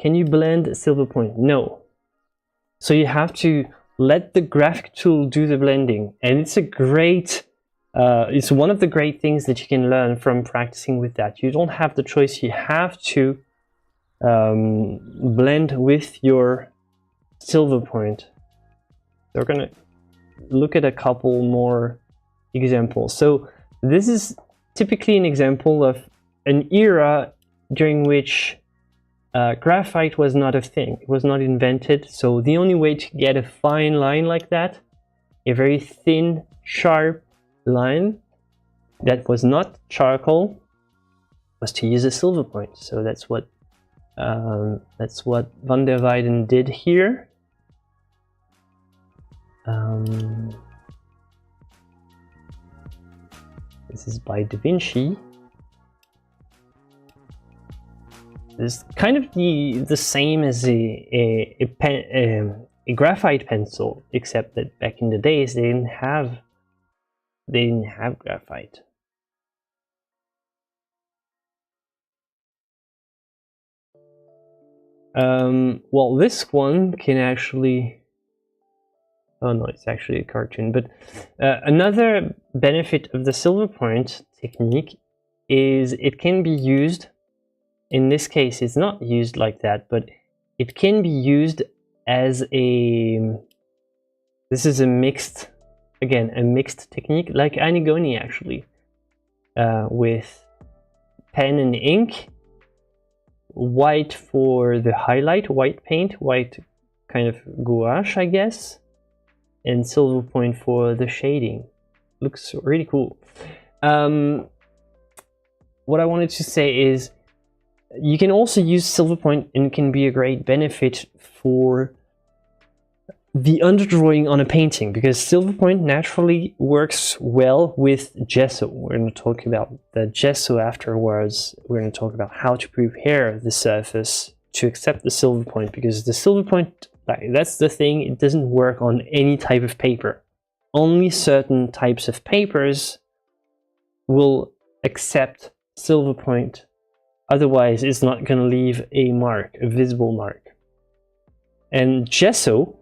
S1: Can you blend Silverpoint? No. So you have to let the graphic tool do the blending, and it's a great. It's one of the great things that you can learn from practicing with that. You don't have the choice. You have to blend with your Silverpoint. We're gonna look at a couple more examples. So this is typically an example of an era during which graphite was not a thing. It was not invented. So the only way to get a fine line like that, a very thin, sharp line that was not charcoal, was to use a Silverpoint. So that's what Van der Weyden did here. This is by Da Vinci. This is kind of the same as a graphite pencil, except that back in the days they didn't have graphite. Well, this one can actually. Oh no, it's actually a cartoon. But another benefit of the Silverpoint technique is it can be used. In this case, it's not used like that, but it can be used as a. This is a mixed technique, like Annigoni actually, with pen and ink, white for the highlight, white paint, white kind of gouache, I guess. And Silverpoint for the shading. Looks really cool. What I wanted to say is you can also use Silverpoint, and it can be a great benefit for the underdrawing on a painting, because Silverpoint naturally works well with gesso. We're going to talk about the gesso afterwards. We're going to talk about how to prepare the surface to accept the Silverpoint, because the Silverpoint, that's the thing, it doesn't work on any type of paper. Only certain types of papers will accept Silverpoint. Otherwise, it's not going to leave a mark, a visible mark. And gesso,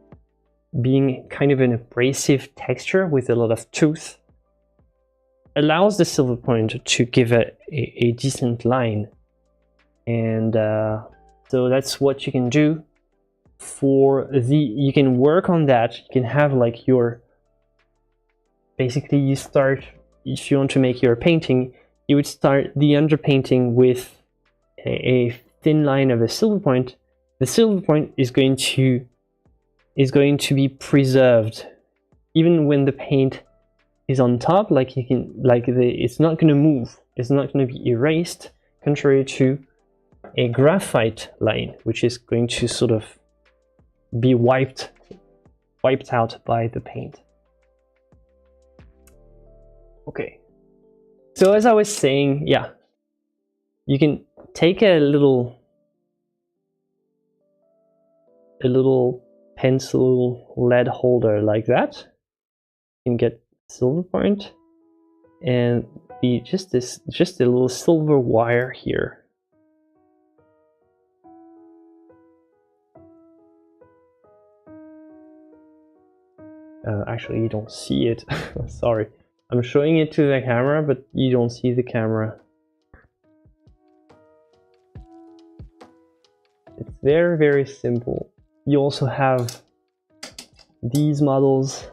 S1: being kind of an abrasive texture with a lot of tooth, allows the Silverpoint to give a decent line. And so that's what you can do. You can work on that. You can have like your, basically you start, if you want to make your painting, you would start the underpainting with a thin line of a Silverpoint. The Silverpoint is going to be preserved even when the paint is on top, like you can, it's not going to move. It's not going to be erased, contrary to a graphite line, which is going to sort of be wiped out by the paint. Okay. So as I was saying, yeah, you can take a little pencil lead holder like that. You can get Silverpoint and just a little silver wire here. Actually, you don't see it. Sorry, I'm showing it to the camera, but you don't see the camera. It's very, very simple. You also have these models.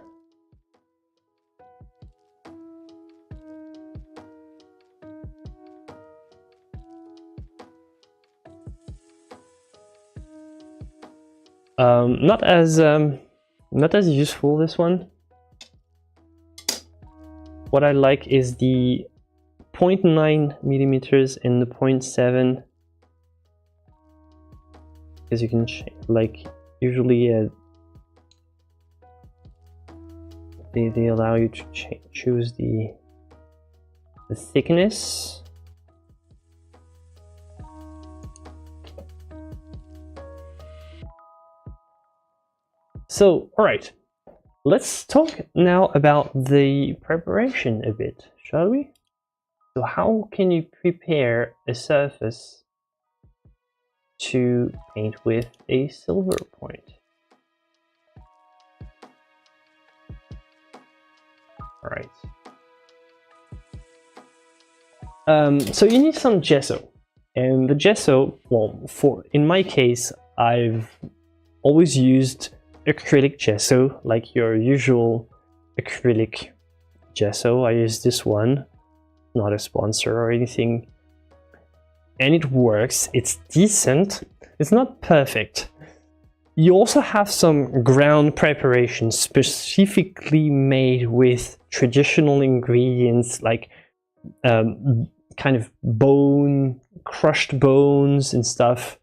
S1: Not as useful, this one. What I like is the 0.9 millimeters and the 0.7, because you can like usually they allow you to choose the thickness. So, all right, let's talk now about the preparation a bit, shall we? So how can you prepare a surface to paint with a Silverpoint? All right. So you need some gesso, and the gesso, well, in my case, I've always used acrylic gesso, like your usual acrylic gesso. I use this one, not a sponsor or anything, and it works. It's decent. It's not perfect. You also have some ground preparation specifically made with traditional ingredients, like kind of crushed bones and stuff,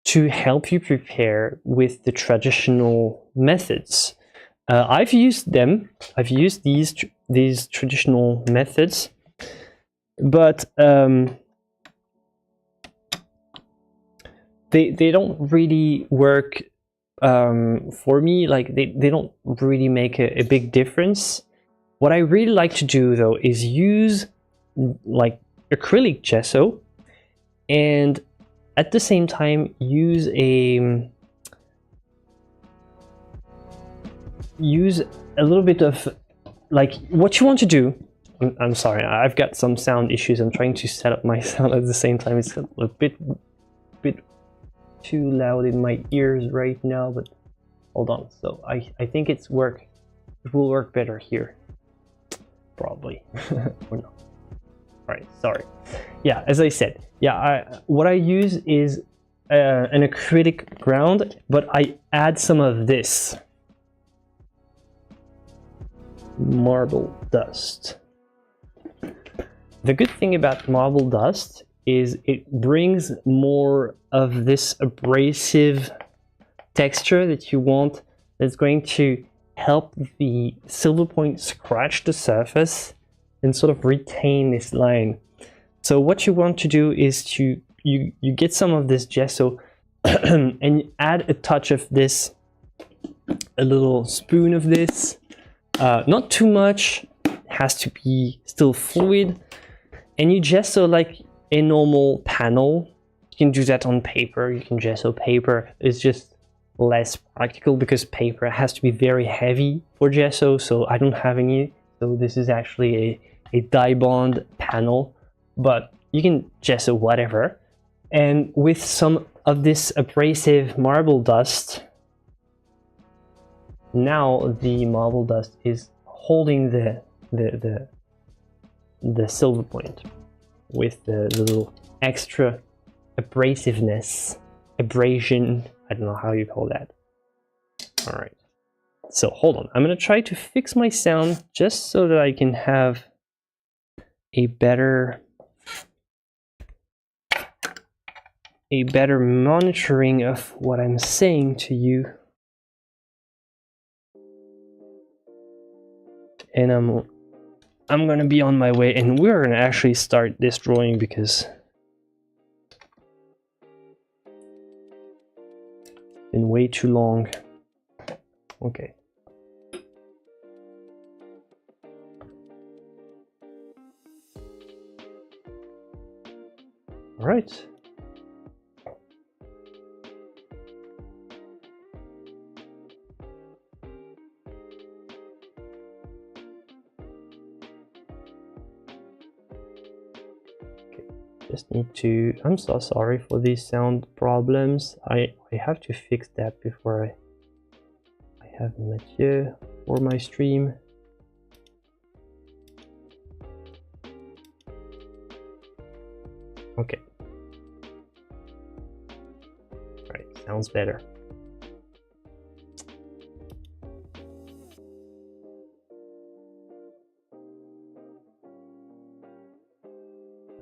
S1: to help you prepare with the traditional methods. I've used them. I've used these traditional methods, but they don't really work for me. Like they don't really make a big difference. What I really like to do though is use like acrylic gesso, and at the same time use a little bit of, like, what you want to do. I'm sorry, I've got some sound issues. I'm trying to set up my sound at the same time. It's a bit too loud in my ears right now, but hold on. So I think it will work better here, probably. Or not. All right, sorry. Yeah, as I said, yeah, what I use is an acrylic ground, but I add some of this marble dust. The good thing about marble dust is it brings more of this abrasive texture that you want, that's going to help the Silverpoint scratch the surface and sort of retain this line. So what you want to do is you get some of this gesso and you add a touch of this, a little spoon of this, not too much, has to be still fluid, and you gesso like a normal panel. You can do that on paper. You can gesso paper. It's just less practical because paper has to be very heavy for gesso, so I don't have any. So this is actually a dye bond panel, but you can gesso whatever. And with some of this abrasive marble dust, now the marble dust is holding the Silverpoint with the little extra abrasiveness, abrasion, I don't know how you call that. All right, So hold on, I'm gonna try to fix my sound just so that I can have a better monitoring of what I'm saying to you. And I'm gonna be on my way, and we're gonna actually start this drawing because it's been way too long. Okay. All right. Just need to, I'm so sorry for these sound problems. I have to fix that before I have Mathieu for my stream. Okay. Right, sounds better.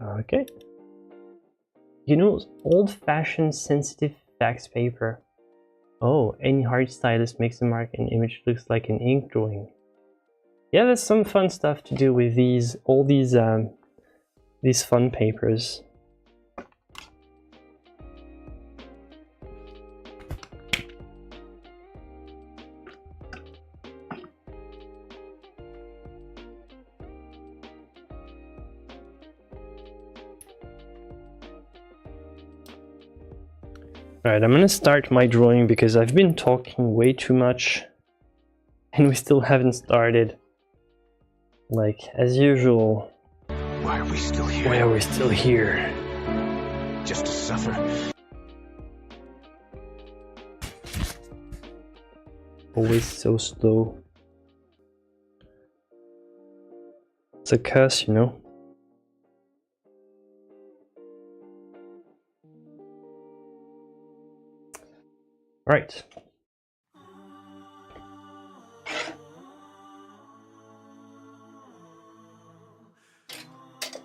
S1: Okay. You know, old-fashioned sensitive fax paper. Oh, any hard stylus makes a mark and image looks like an ink drawing. Yeah, there's some fun stuff to do with all these fun papers. Alright, I'm gonna start my drawing because I've been talking way too much and we still haven't started. Like, as usual.
S4: Why are we still here?
S1: Why are we still here?
S4: Just to suffer.
S1: Always so slow. It's a curse, you know? Right.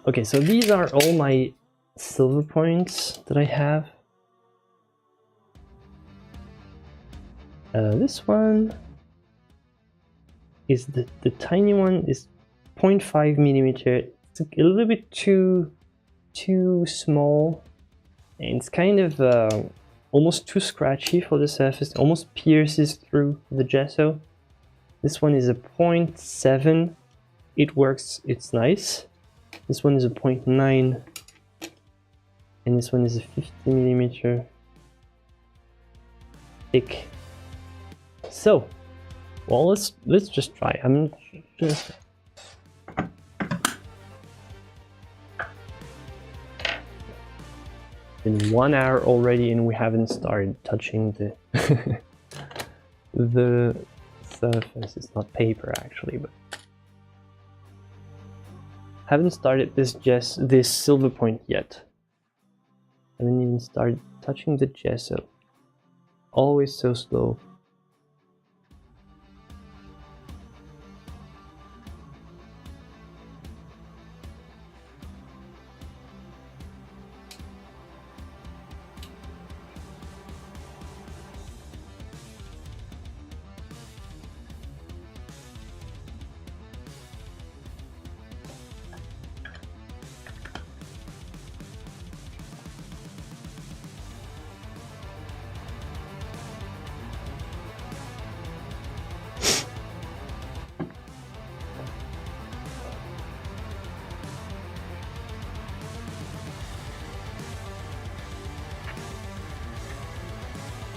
S1: Okay, so these are all my Silverpoints that I have. This one is the tiny one is 0.5 millimeter. It's a little bit too small, and it's kind of almost too scratchy for the surface. It almost pierces through the gesso. This one is a 0.7. It works, it's nice. This one is a 0.9, and this one is a 50 millimeter thick. So, well, let's just try. I'm just been 1 hour already, and we haven't started touching the the surface. It's not paper actually, but haven't started this Silverpoint yet. Haven't even started touching the gesso. Always so slow.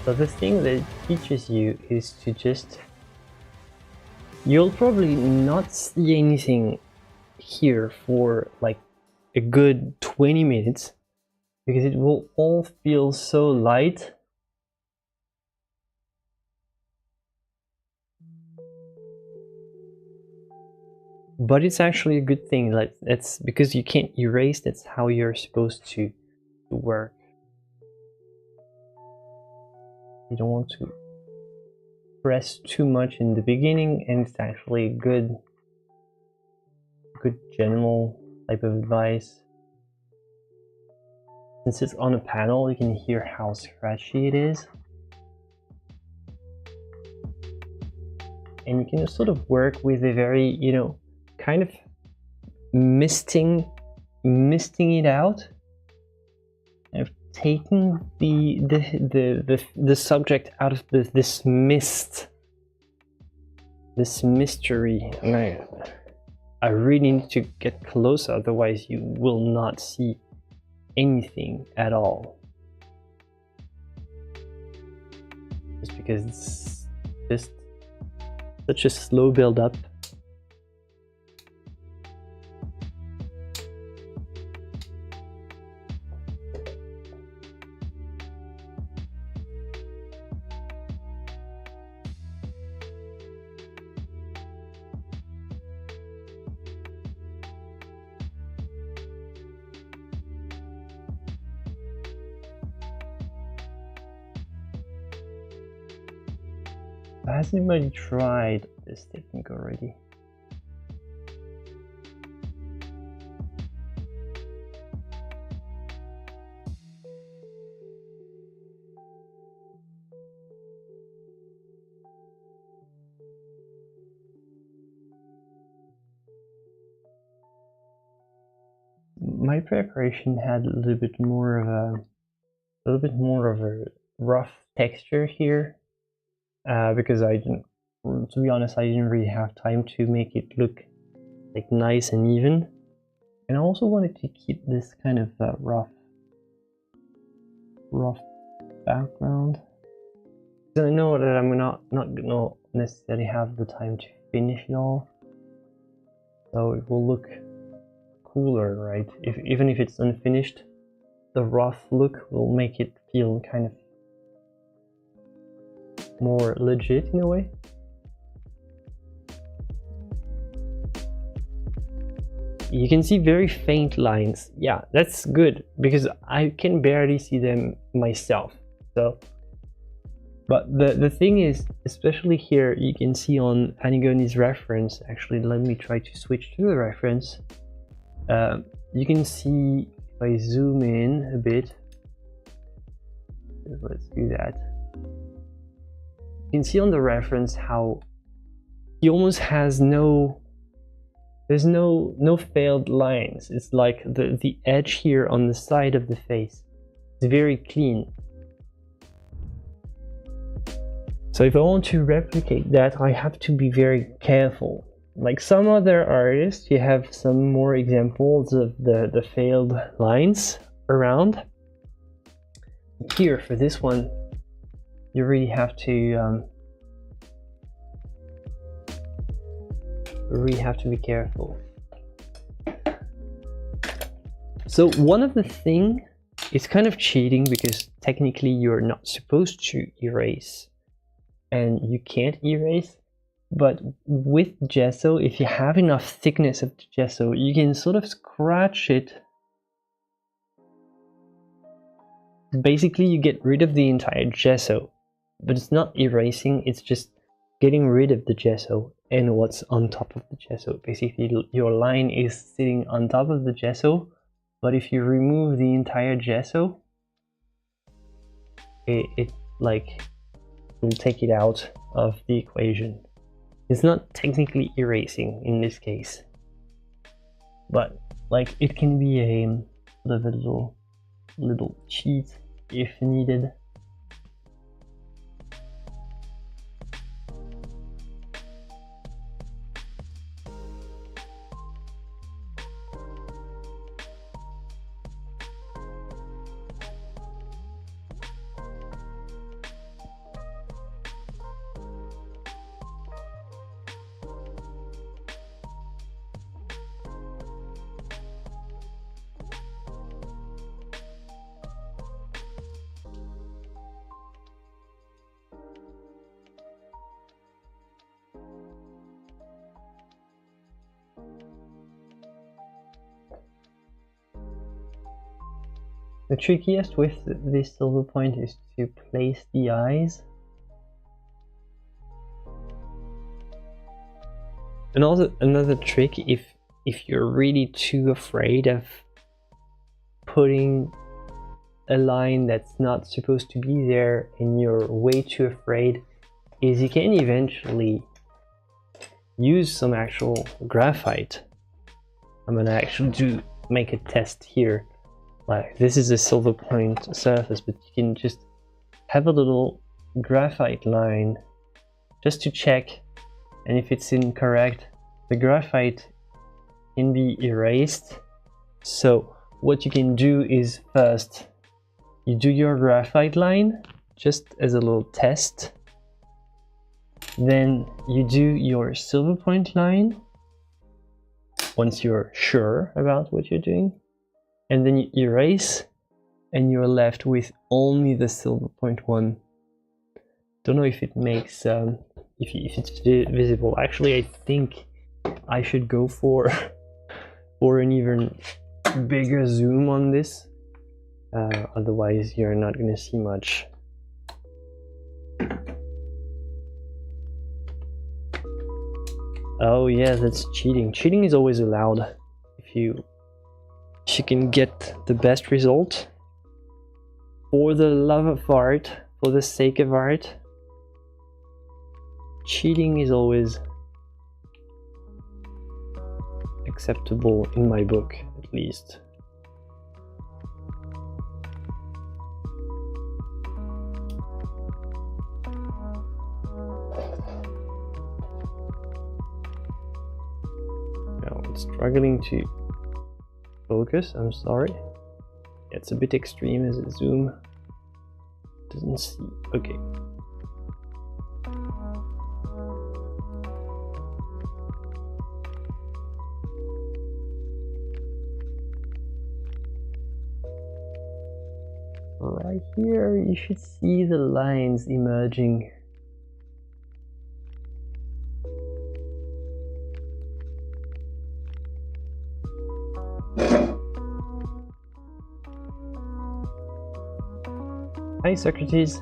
S1: So the thing that it teaches you is to just... You'll probably not see anything here for like a good 20 minutes because it will all feel so light. But it's actually a good thing. Like, that's because you can't erase, that's how you're supposed to work. You don't want to press too much in the beginning, and it's actually a good general type of advice. Since it's on a panel, you can hear how scratchy it is. And you can just sort of work with a very, you know, kind of misting it out, and taking the subject out of this mystery. And I really need to get closer, otherwise you will not see anything at all. Just because it's just such a slow build up. Has anybody tried this technique already? My preparation had a little bit more of a rough texture here. Because to be honest, I didn't really have time to make it look like nice and even, and I also wanted to keep this kind of rough background. So I know that I'm not gonna necessarily have the time to finish it all, so it will look cooler, right? Even if it's unfinished, the rough look will make it feel kind of more legit in a way. You can see very faint lines. Yeah, that's good because I can barely see them myself. So, but the thing is, especially here, you can see on Annigoni's reference. Actually, let me try to switch to the reference. You can see if I zoom in a bit. Let's do that. You can see on the reference how he almost has there's no failed lines. It's like the edge here on the side of the face is very clean. So if I want to replicate that, I have to be very careful. Like some other artists, you have some more examples of the failed lines around. Here, for this one, you really have to be careful. So one of the things, it's kind of cheating because technically you're not supposed to erase and you can't erase, but with gesso, if you have enough thickness of the gesso, you can sort of scratch it. Basically you get rid of the entire gesso, but it's not erasing, it's just getting rid of the gesso and what's on top of the gesso. Basically your line is sitting on top of the gesso, but if you remove the entire gesso, it like will take it out of the equation. It's not technically erasing in this case, but like it can be a sort of a little cheat if needed. The trickiest with this Silverpoint is to place the eyes. Another trick, if you're really too afraid of putting a line that's not supposed to be there and you're way too afraid, is you can eventually use some actual graphite. I'm gonna actually make a test here. Like, this is a Silverpoint surface, but you can just have a little graphite line just to check, and if it's incorrect, the graphite can be erased. So what you can do is, first you do your graphite line just as a little test, then you do your Silverpoint line once you're sure about what you're doing, and then you erase, and you're left with only the Silverpoint one. Don't know if it makes if it's visible. Actually, I think I should go for an even bigger zoom on this, otherwise you're not gonna see much. Oh yeah, that's cheating. Cheating is always allowed. If you can get the best result for the love of art, for the sake of art, cheating is always acceptable in my book, at least. Now it's struggling to focus, I'm sorry. It's a bit extreme as a zoom. Doesn't see. Okay. Right here, you should see the lines emerging. Hi, Socrates.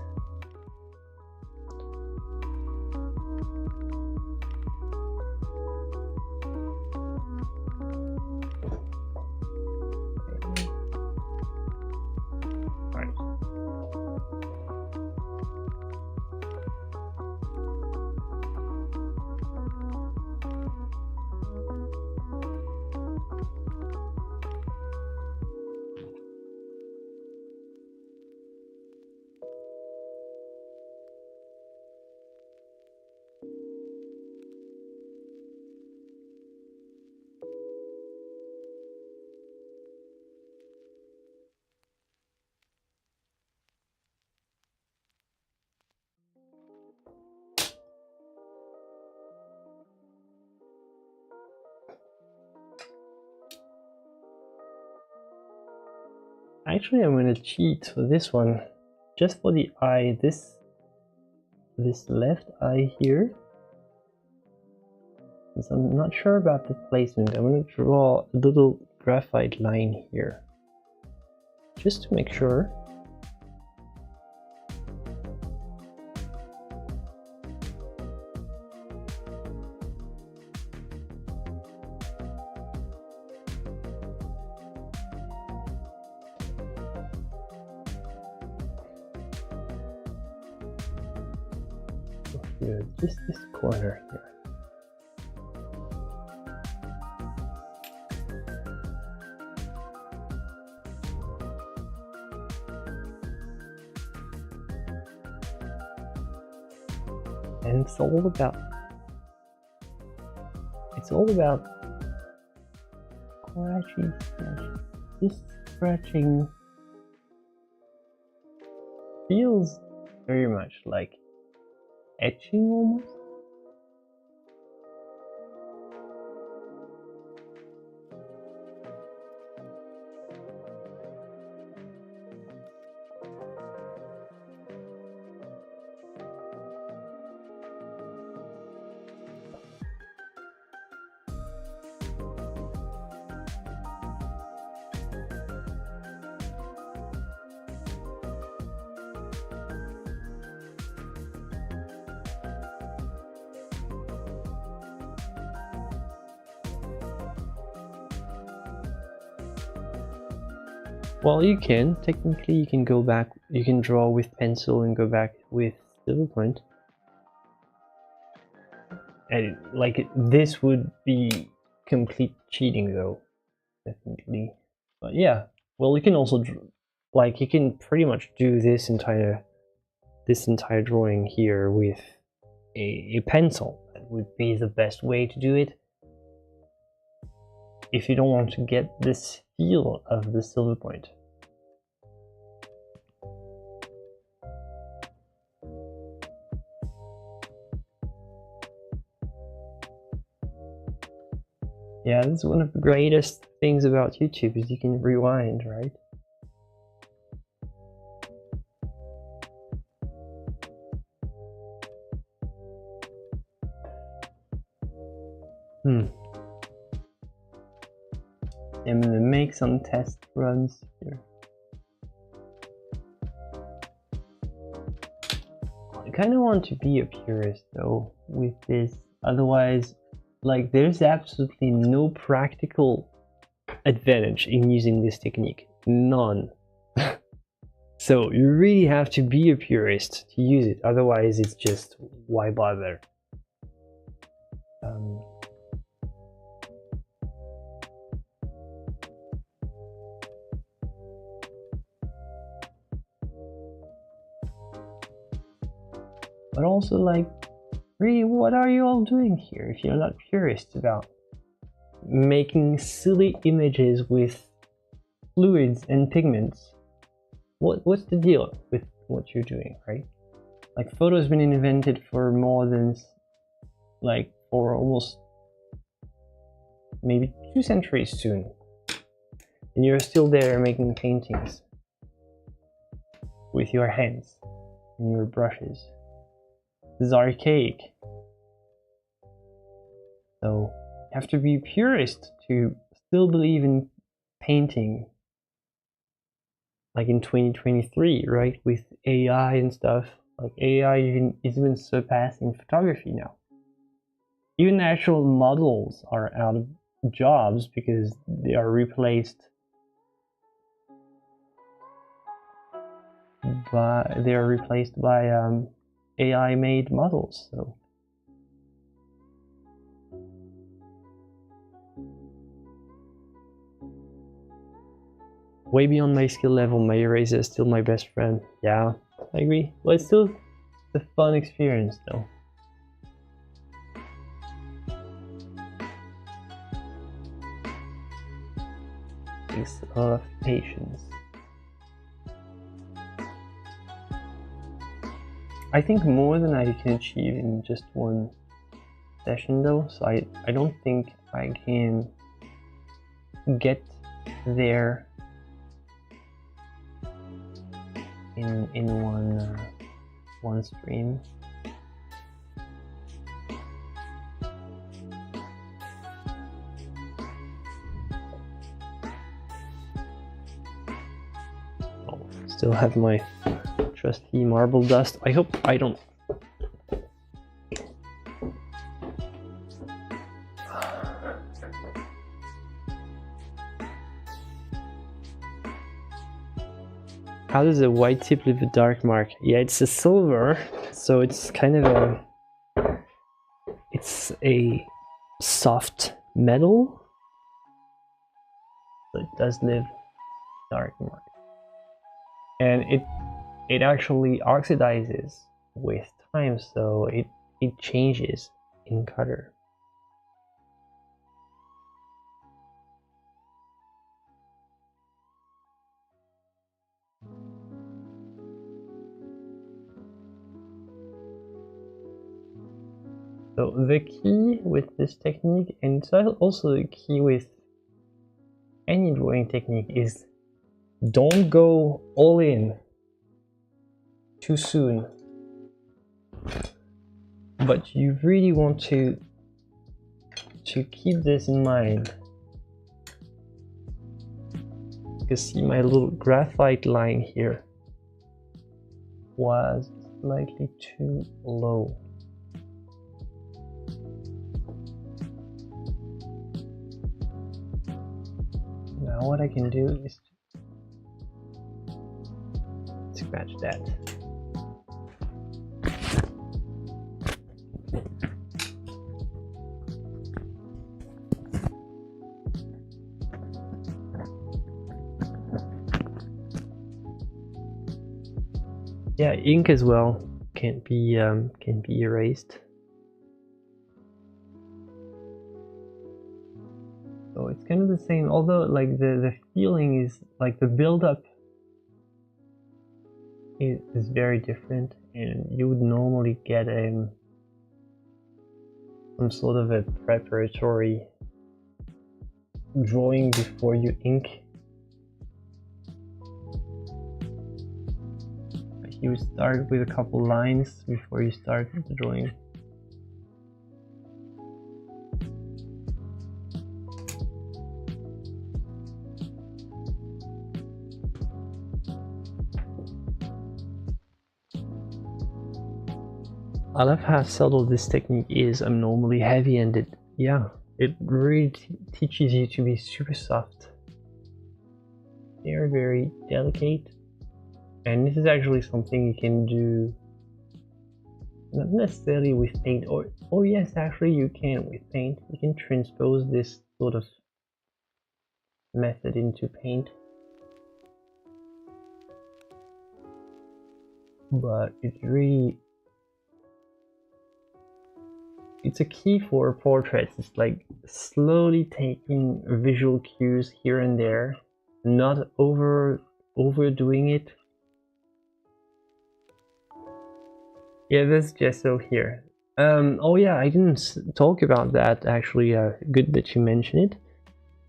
S1: Actually, I'm gonna cheat for this one, just for the eye. This left eye here, since I'm not sure about the placement, I'm gonna draw a little graphite line here, just to make sure. Here, just this corner here. And it's all about scratching. This scratching feels very much like etching almost. Well, you can. Technically, you can go back, you can draw with pencil and go back with Silverpoint. And like, this would be complete cheating though, definitely. But yeah, well, you can also, like, you can pretty much do this entire drawing here with a pencil. That would be the best way to do it. If you don't want to get this feel of the Silverpoint. Yeah, this is one of the greatest things about YouTube, is you can rewind, right? I'm gonna make some test runs here. I kind of want to be a purist though with this, otherwise, like, there's absolutely no practical advantage in using this technique. None. So you really have to be a purist to use it, otherwise it's just, why bother? But also, like, really, what are you all doing here if you're not purists about making silly images with fluids and pigments? What's the deal with what you're doing, right? Like, photo's been invented for more than, like, for almost maybe 2 centuries soon, and you're still there making paintings with your hands and your brushes. This is archaic. So you have to be purist to still believe in painting, like in 2023, right? With AI and stuff. Like, AI is even surpassing photography now. Even actual models are out of jobs because they are replaced by AI-made models. So way beyond my skill level, my eraser is still my best friend. Yeah, I agree. Well, it's still a fun experience though. Takes a lot of patience. I think more than I can achieve in just one session though, so I don't think I can get there in one stream. Oh, still have my trusty marble dust. I hope I don't. How does a white tip leave a dark mark? Yeah, it's a silver, so it's kind of it's a soft metal, but it does leave dark mark. And it actually oxidizes with time, so it changes in color. So the key with this technique, and it's also the key with any drawing technique, is don't go all in too soon. But you really want to keep this in mind. You can see my little graphite line here was slightly too low. Now what I can do is scratch that. Yeah, ink as well can be erased. So it's kind of the same, although like the feeling is like the build-up is very different, and you would normally get some sort of a preparatory drawing before you ink. You would start with a couple lines before you start the drawing. I love how subtle this technique is. I'm normally heavy-handed. Yeah, it really teaches you to be super soft. They're very delicate. And this is actually something you can do not necessarily with paint, or oh yes, actually you can with paint. You can transpose this sort of method into paint. But it's a key for portraits. It's like slowly taking visual cues here and there, not overdoing it. Yeah, there's gesso here. Oh yeah, I didn't talk about that actually. Good that you mentioned it.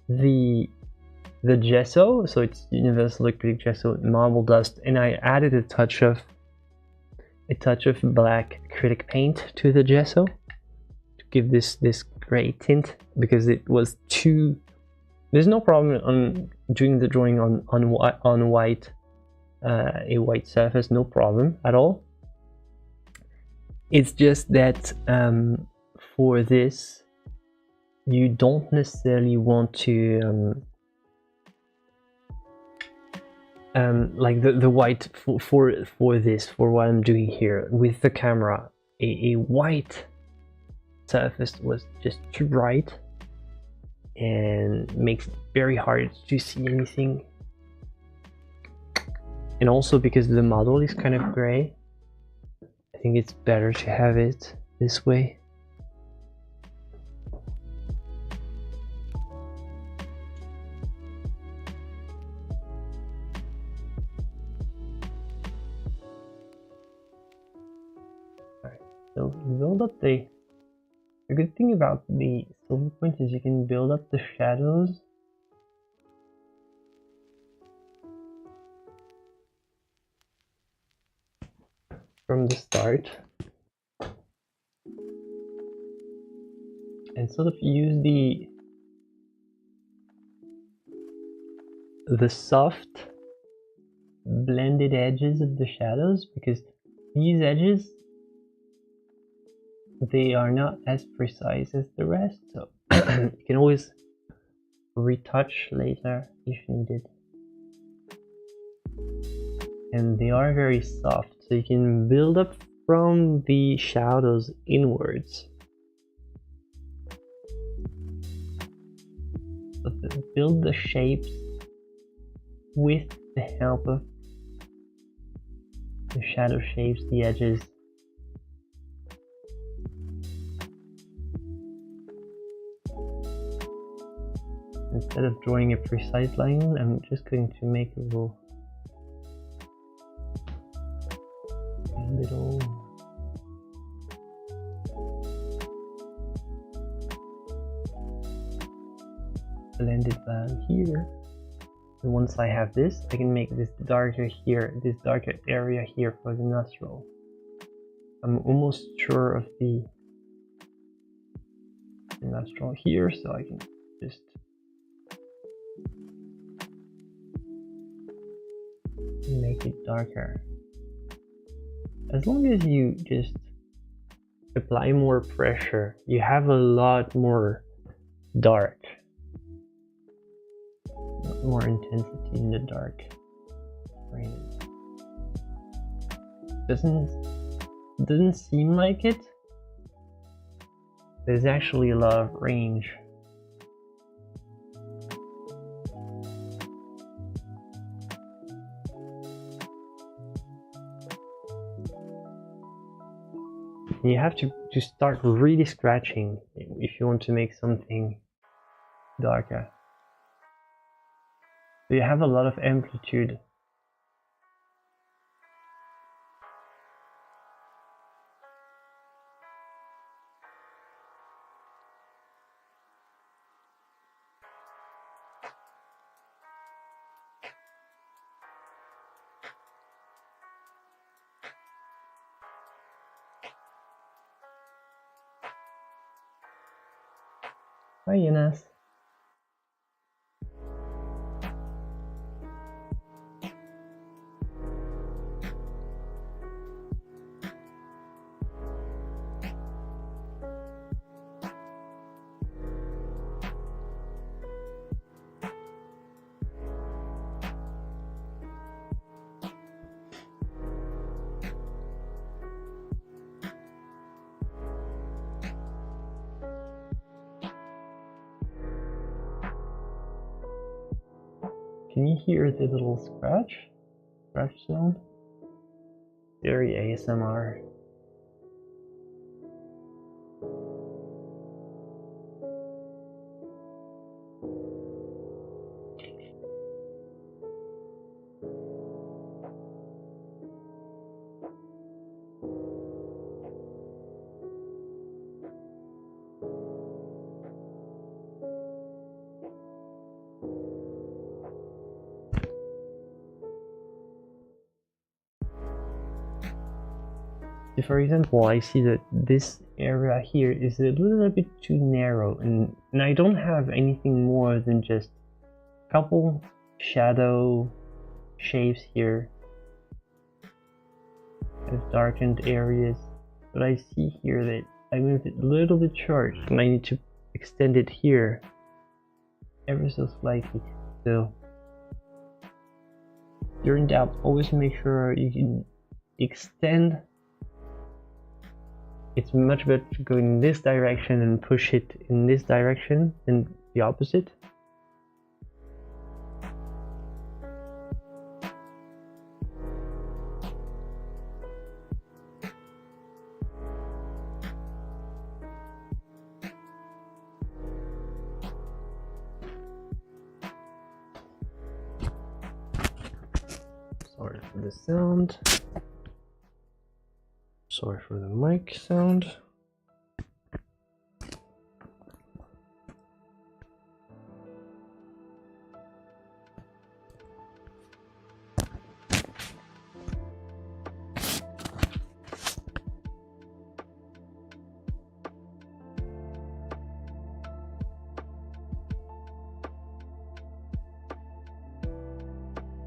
S1: The gesso, so it's universal acrylic gesso, marble dust, and I added a touch of black acrylic paint to the gesso to give this gray tint, because it was too. There's no problem on doing the drawing on white, a white surface, no problem at all. It's just that for this, you don't necessarily want to like the white for this, for what I'm doing here with the camera. A white surface was just too bright and makes it very hard to see anything. And also because the model is kind of gray, I think it's better to have it this way. Alright, so build up the good thing about the Silverpoint is you can build up the shadows from the start and sort of use the soft blended edges of the shadows, because these edges, they are not as precise as the rest, so you can always retouch later if needed. And they are very soft, so you can build up from the shadows inwards. So build the shapes with the help of the shadow shapes, the edges. Instead of drawing a precise line, I'm just going to make a little blended line here. And once I have this, I can make this darker here, this darker area here for the nostril. I'm almost sure of the nostril here, so I can just make it darker. As long as you just apply more pressure, you have a lot more dark, more intensity in the dark. Doesn't seem like it. There's actually a lot of range. You have to start really scratching if you want to make something darker. So you have a lot of amplitude. Hi, Ines. Can you hear the little scratch sound? Very ASMR. For example, I see that this area here is a little bit too narrow, and I don't have anything more than just a couple shadow shapes here of darkened areas, but I see here that I moved it a little bit short and I need to extend it here ever so slightly. So if you're in doubt, always make sure you can extend. It's much better to go in this direction and push it in this direction than the opposite. Sorry for the sound. Sorry for the mic sound.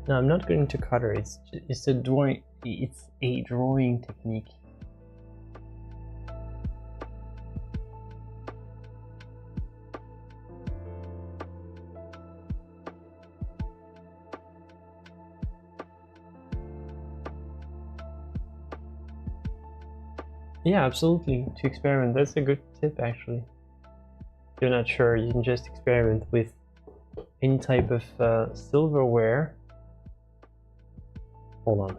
S1: No, I'm not going to color. It's a drawing. It's a drawing technique. Yeah, absolutely. To experiment, that's a good tip actually. If you're not sure, you can just experiment with any type of silverware. Hold on.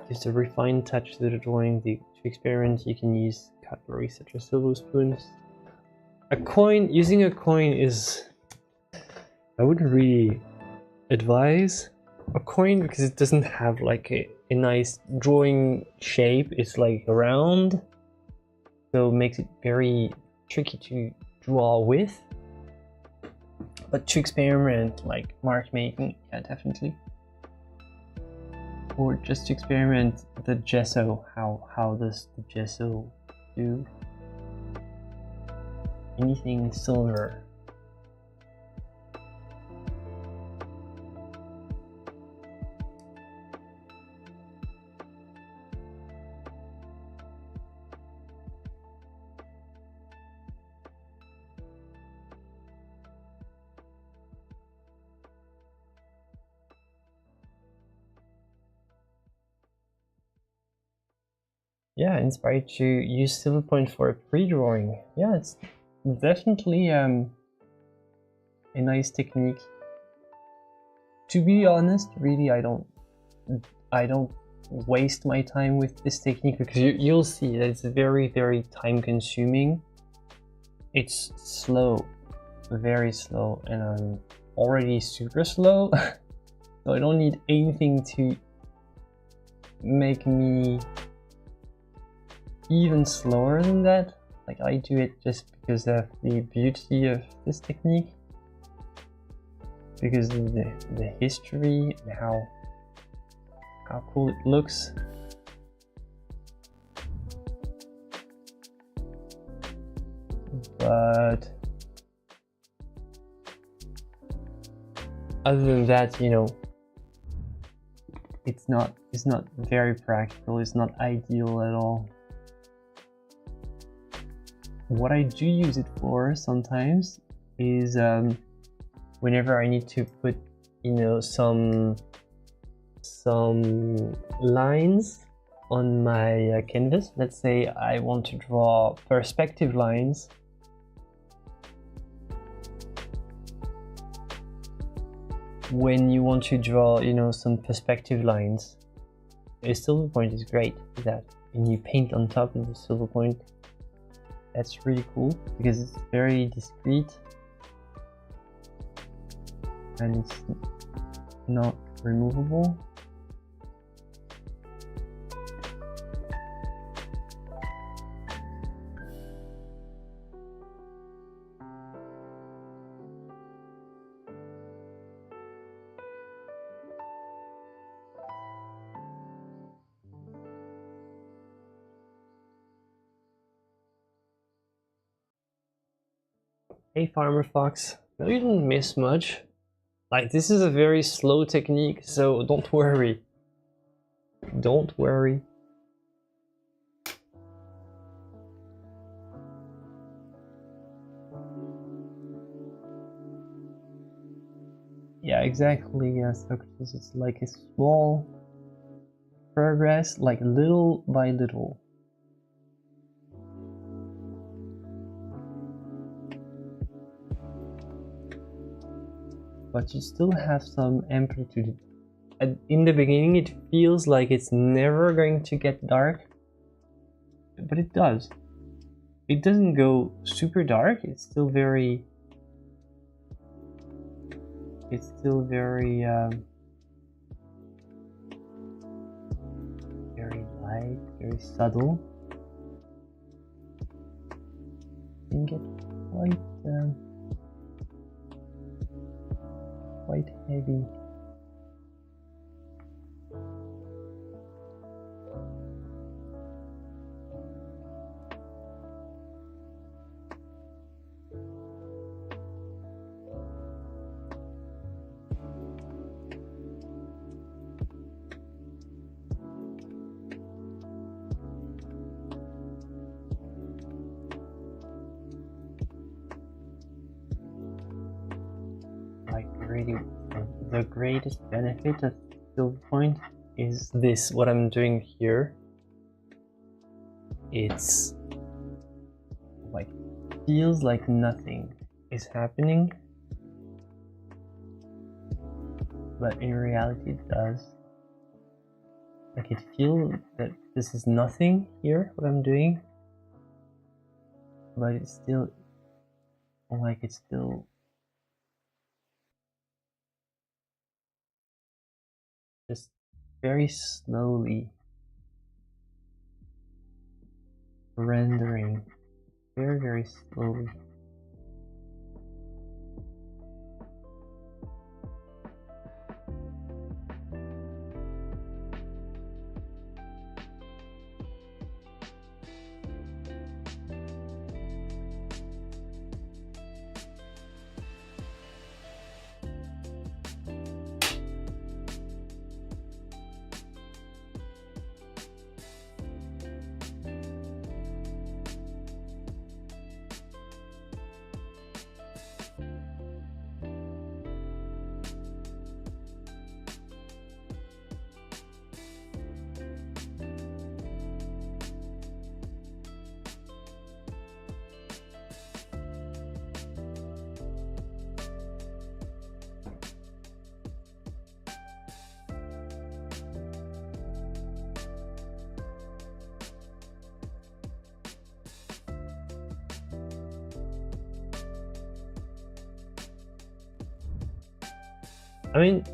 S1: Gives a refined touch to the drawing. To experiment, you can use cutlery such as silver spoons. Using a coin is... I wouldn't really advise a coin because it doesn't have like a nice drawing shape. It's like round, so it makes it very tricky to draw with. But to experiment, like mark making, yeah, definitely. Or just to experiment the gesso. How does the gesso do? Anything silver. yeah, inspired to use Silverpoint for a pre-drawing. Yeah, it's definitely a nice technique. To be honest, really, I don't waste my time with this technique, because you'll see that it's very, very time consuming. It's slow, very slow, and I'm already super slow. So I don't need anything to make me even slower than that. Like, I do it just because of the beauty of this technique, because of the history and how cool it looks. But other than that, you know, it's not very practical. It's not ideal at all. What I do use it for sometimes is whenever I need to put, you know, some lines on my canvas. Let's say I want to draw perspective lines. When you want to draw, you know, some perspective lines, a Silverpoint is great for that. And you paint on top of the Silverpoint. That's really cool because it's very discreet and it's not removable. Hey Farmer Fox, no, you didn't miss much. Like, this is a very slow technique, so don't worry. Don't worry. Yeah, exactly, Socrates. It's like a small progress, like little by little. But you still have some amplitude. In the beginning it feels like it's never going to get dark, but it does. It doesn't go super dark, it's still very very light, very subtle. It can get quite heavy. Like, really, the greatest benefit of Silverpoint is this, what I'm doing here. It's like, feels like nothing is happening, but in reality it does. Like, it feels that this is nothing here, what I'm doing, but it's still like, it's still just very slowly rendering, very, very slowly. I mean,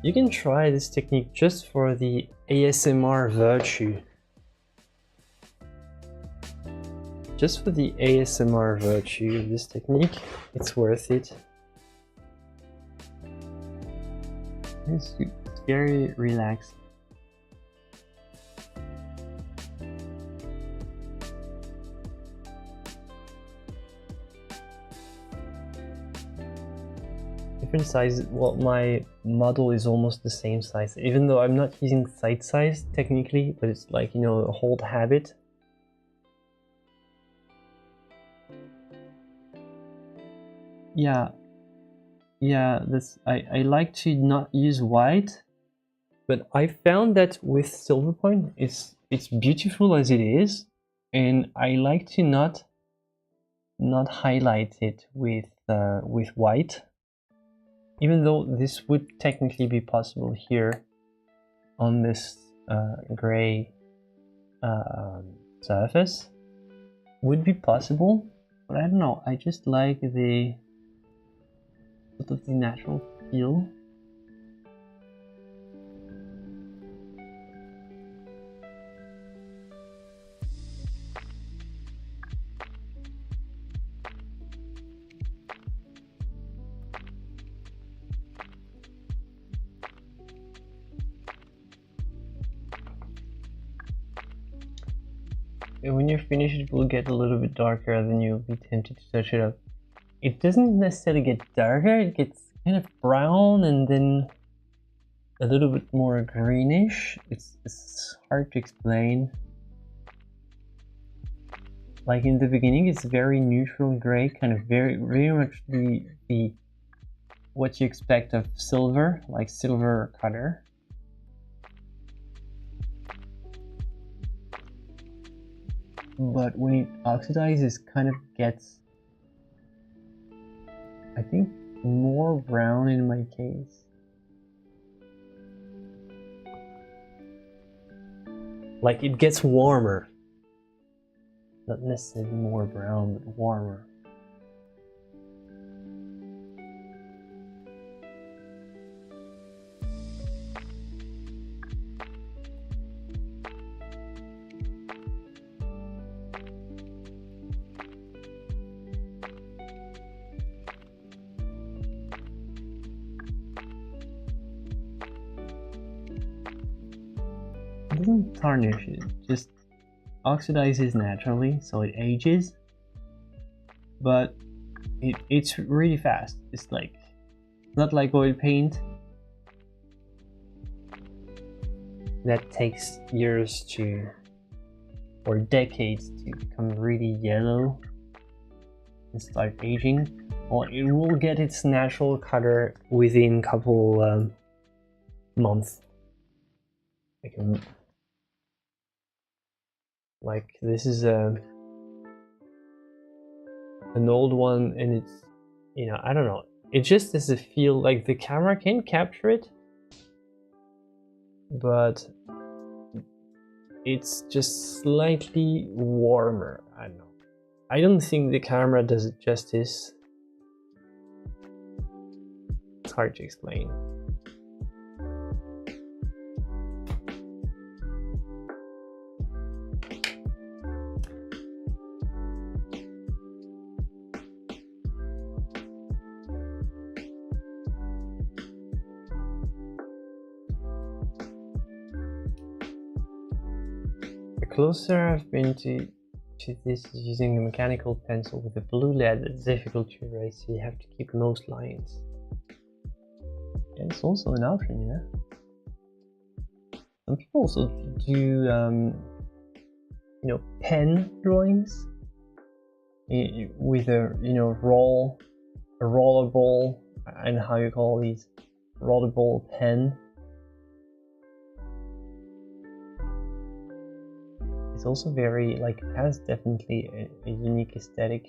S1: you can try this technique just for the ASMR virtue. Just for the ASMR virtue of this technique, it's worth it. It's very relaxing. Different sizes. Well, my model is almost the same size, even though I'm not using side size technically, but it's like, you know, a hold habit. Yeah, that's I like to not use white, but I found that with Silverpoint it's beautiful as it is, and I like to not highlight it with white, even though this would technically be possible here on this gray surface. Would be possible, but I don't know, I just like the sort of the natural feel. And when you're finished, it will get a little bit darker, then you'll be tempted to touch it up. It doesn't necessarily get darker, it gets kind of brown and then a little bit more greenish. It's hard to explain. Like in the beginning, it's very neutral gray, kind of very much the what you expect of silver, like silver color. But when it oxidizes, kind of gets, I think, more brown in my case. Like it gets warmer. Not necessarily more brown, but warmer. It doesn't tarnish, it just oxidizes naturally, so it ages, but it's really fast. It's like, not like oil paint that takes years to, or decades to become really yellow and start aging. Well, it will get its natural color within a couple months. Like this is an old one, and it's, you know, I don't know, it just has a feel like the camera can capture it, but it's just slightly warmer. I don't know, I don't think the camera does it justice. It's hard to explain. The closer I've been to this is using a mechanical pencil with a blue lead that's difficult to erase, so you have to keep most lines. And it's also an option, you know. Some people also do, you know, pen drawings with a, you know, rollable, I don't know how you call these, rollable pen. It's also very, like, it has definitely a unique aesthetic.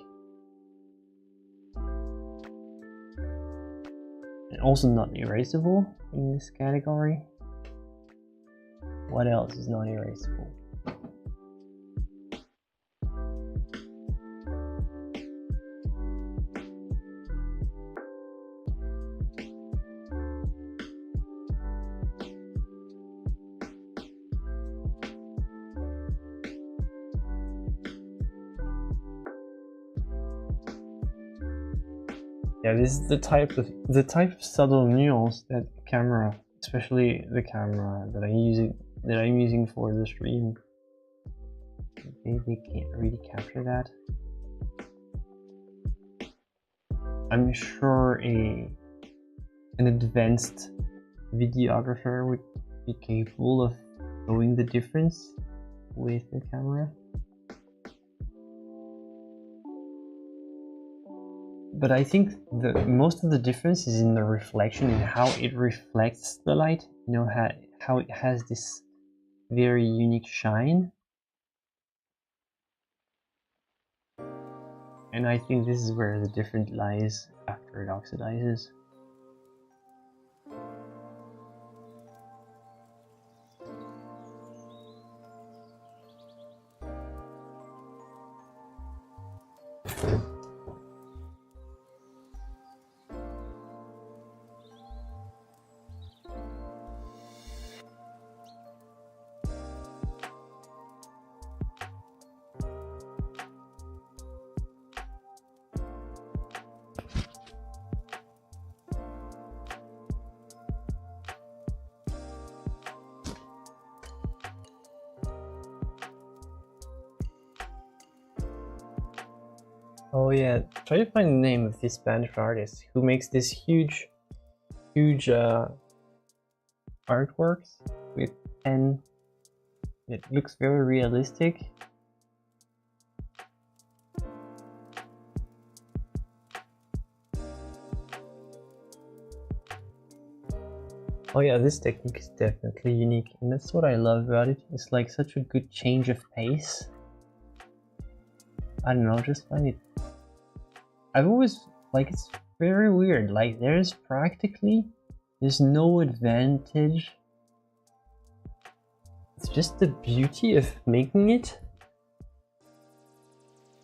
S1: And also not erasable in this category. What else is not erasable? Yeah, this is the type of subtle nuance that the camera, especially the camera that I'm using for the stream, they can't really capture that. I'm sure an advanced videographer would be capable of showing the difference with the camera. But I think most of the difference is in the reflection and how it reflects the light. You know, how it has this very unique shine. And I think this is where the difference lies after it oxidizes. Oh yeah, try to find the name of this Spanish artist who makes this huge artworks with pen. It looks very realistic. Oh yeah, this technique is definitely unique, and that's what I love about it. It's like such a good change of pace. I don't know, just find it. I've always, like, it's very weird. Like, there's no advantage. It's just the beauty of making it.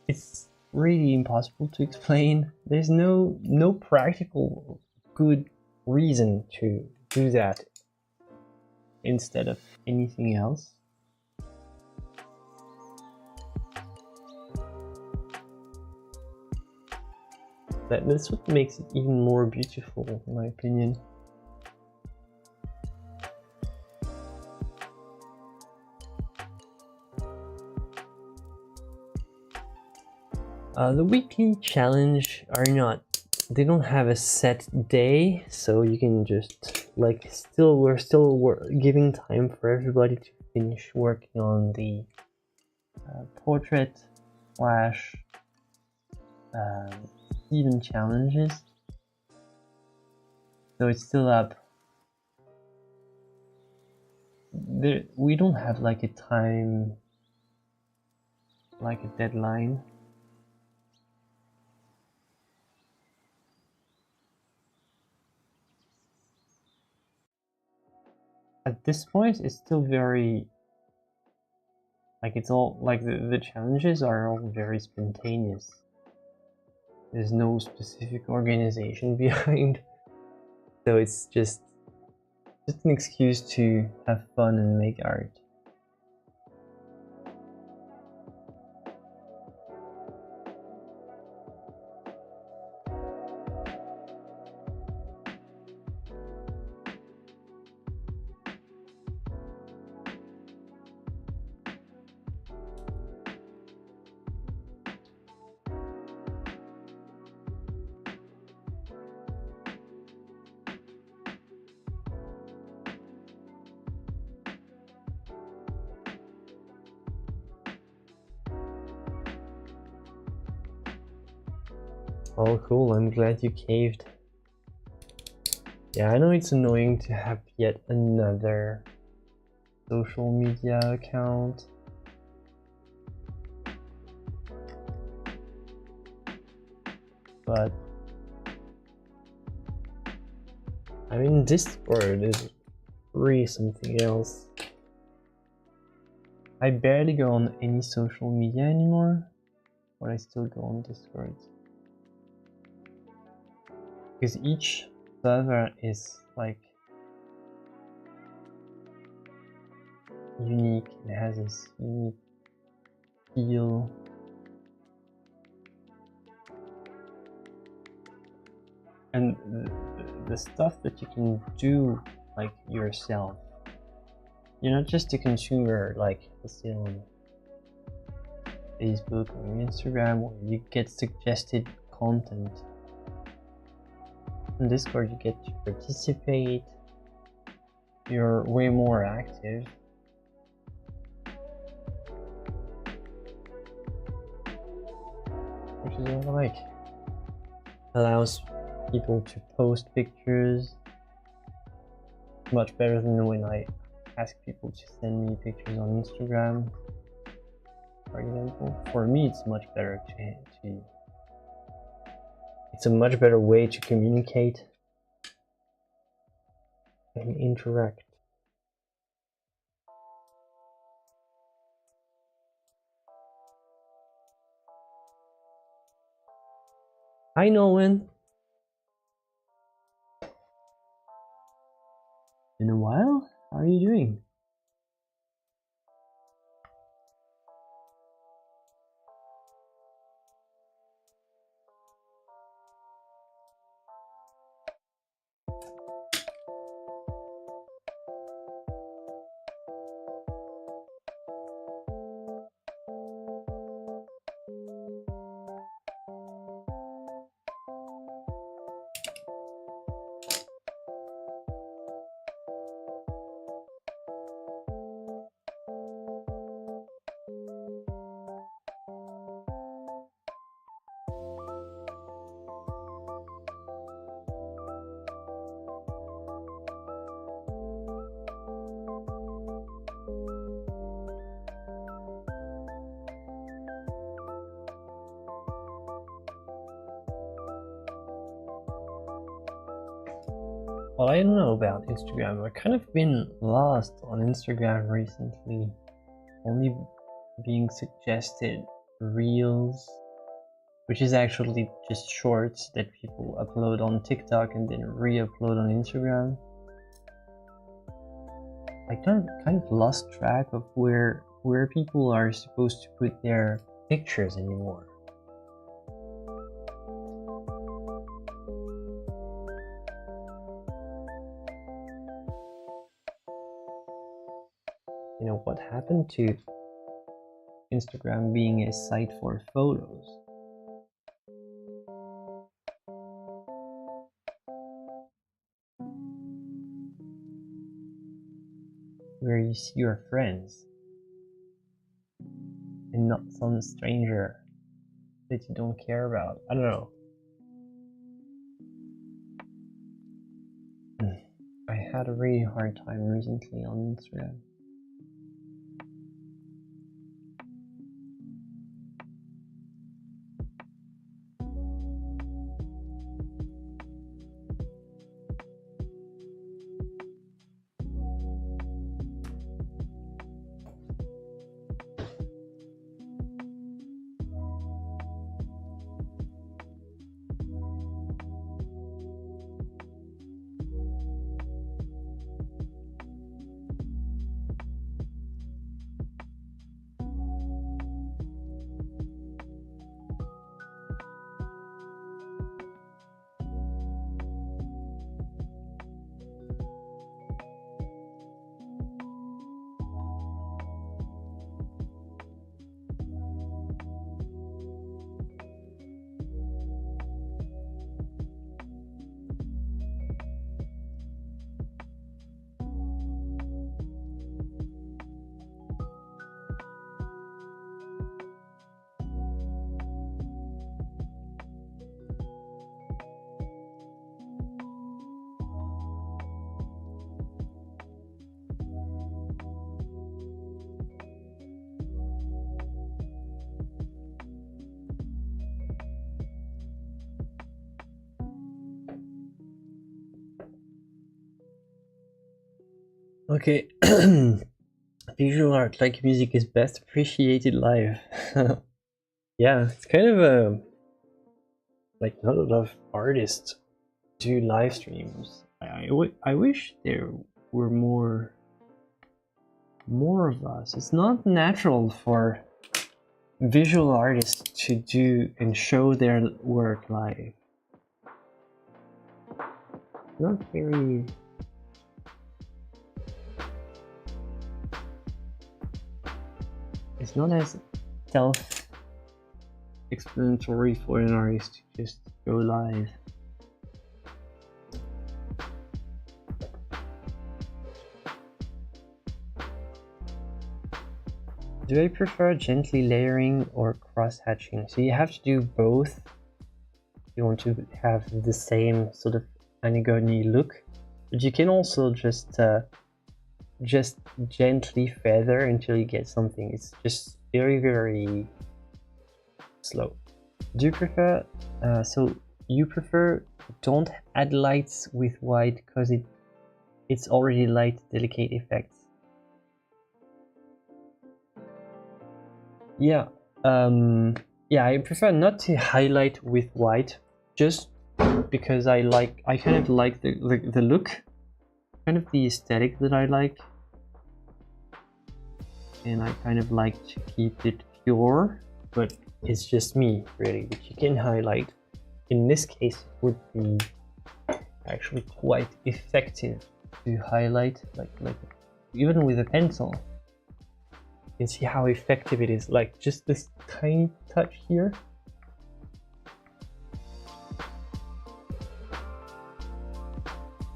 S1: It's really impossible to explain. There's no practical good reason to do that instead of anything else. That's what makes it even more beautiful, in my opinion. The weekly challenge they don't have a set day, so you can just, like, we're still giving time for everybody to finish working on the portrait slash even challenges. So it's still up. We don't have like a time, like a deadline. At this point, it's still very, like, it's all, like, the challenges are all very spontaneous. There's no specific organization behind. So it's just an excuse to have fun and make art. Oh cool, I'm glad you caved. Yeah, I know it's annoying to have yet another social media account. But I mean, Discord is really something else. I barely go on any social media anymore, but I still go on Discord. Because each server is, like, unique. It has this unique feel. And the stuff that you can do like yourself, you're not just a consumer like still on Facebook or Instagram, or you get suggested content. On Discord you get to participate, you're way more active. Which is what I like. Allows people to post pictures much better than when I ask people to send me pictures on Instagram, for example. For me it's much better to it's a much better way to communicate and interact. Hi Nolan. Been a while? How are you doing? Well, I don't know about Instagram. I've kind of been lost on Instagram recently. Only being suggested reels, which is actually just shorts that people upload on TikTok and then re-upload on Instagram. I kind of lost track of where people are supposed to put their pictures anymore. You know, what happened to Instagram being a site for photos? Where you see your friends and not some stranger that you don't care about. I don't know. I had a really hard time recently on Instagram. Okay, visual art, like music, is best appreciated live. Yeah, it's kind of a like not a lot of artists do live streams. I wish there were more of us. It's not natural for visual artists to do and show their work live. not very... It's not as self-explanatory for an artist to just go live. Do I prefer gently layering or cross-hatching? So you have to do both. You want to have the same sort of Annigoni look, but you can also just gently feather until you get something. It's just very, very slow. Do you prefer, so you prefer don't add lights with white because it's already light, delicate effects? Yeah, yeah, I prefer not to highlight with white, just because I kind of like the look, kind of the aesthetic that I like, and I kind of like to keep it pure, but it's just me, really, which you can highlight. In this case, it would be actually quite effective to highlight, like even with a pencil. You can see how effective it is, like just this tiny touch here.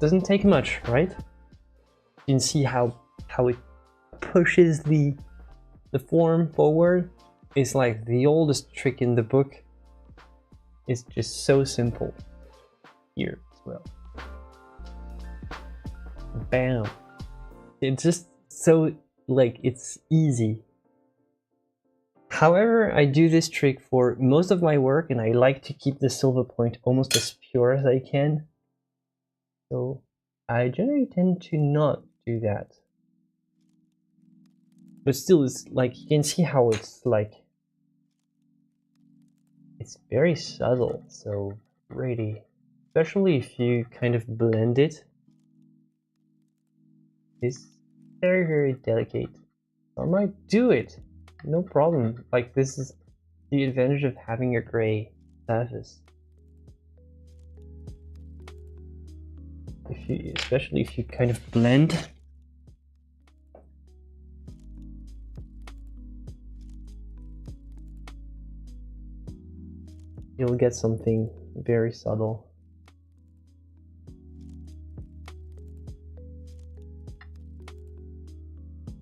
S1: Doesn't take much, right? You can see how it pushes the form forward. It's like the oldest trick in the book. It's just so simple here as well. Bam! It's just so, like, it's easy. However, I do this trick for most of my work, and I like to keep the Silverpoint almost as pure as I can. So I generally tend to not do that. But still, it's like, you can see how it's like, it's very subtle, so really, especially if you kind of blend it, it's very, very delicate. I might do it, no problem. Like, this is the advantage of having a gray surface. Especially if you kind of blend. You'll get something very subtle.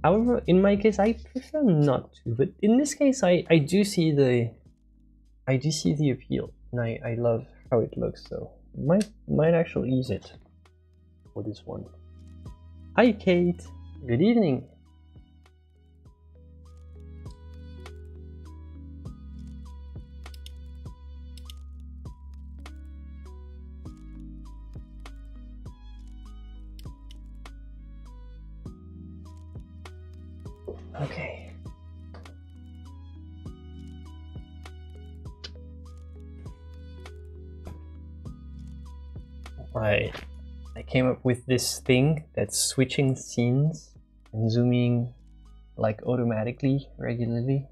S1: However, in my case, I prefer not to. But in this case, I do see the appeal, and I love how it looks. So might actually use it for this one. Hi, Kate. Good evening. Okay. I came up with this thing that's switching scenes and zooming like automatically, regularly.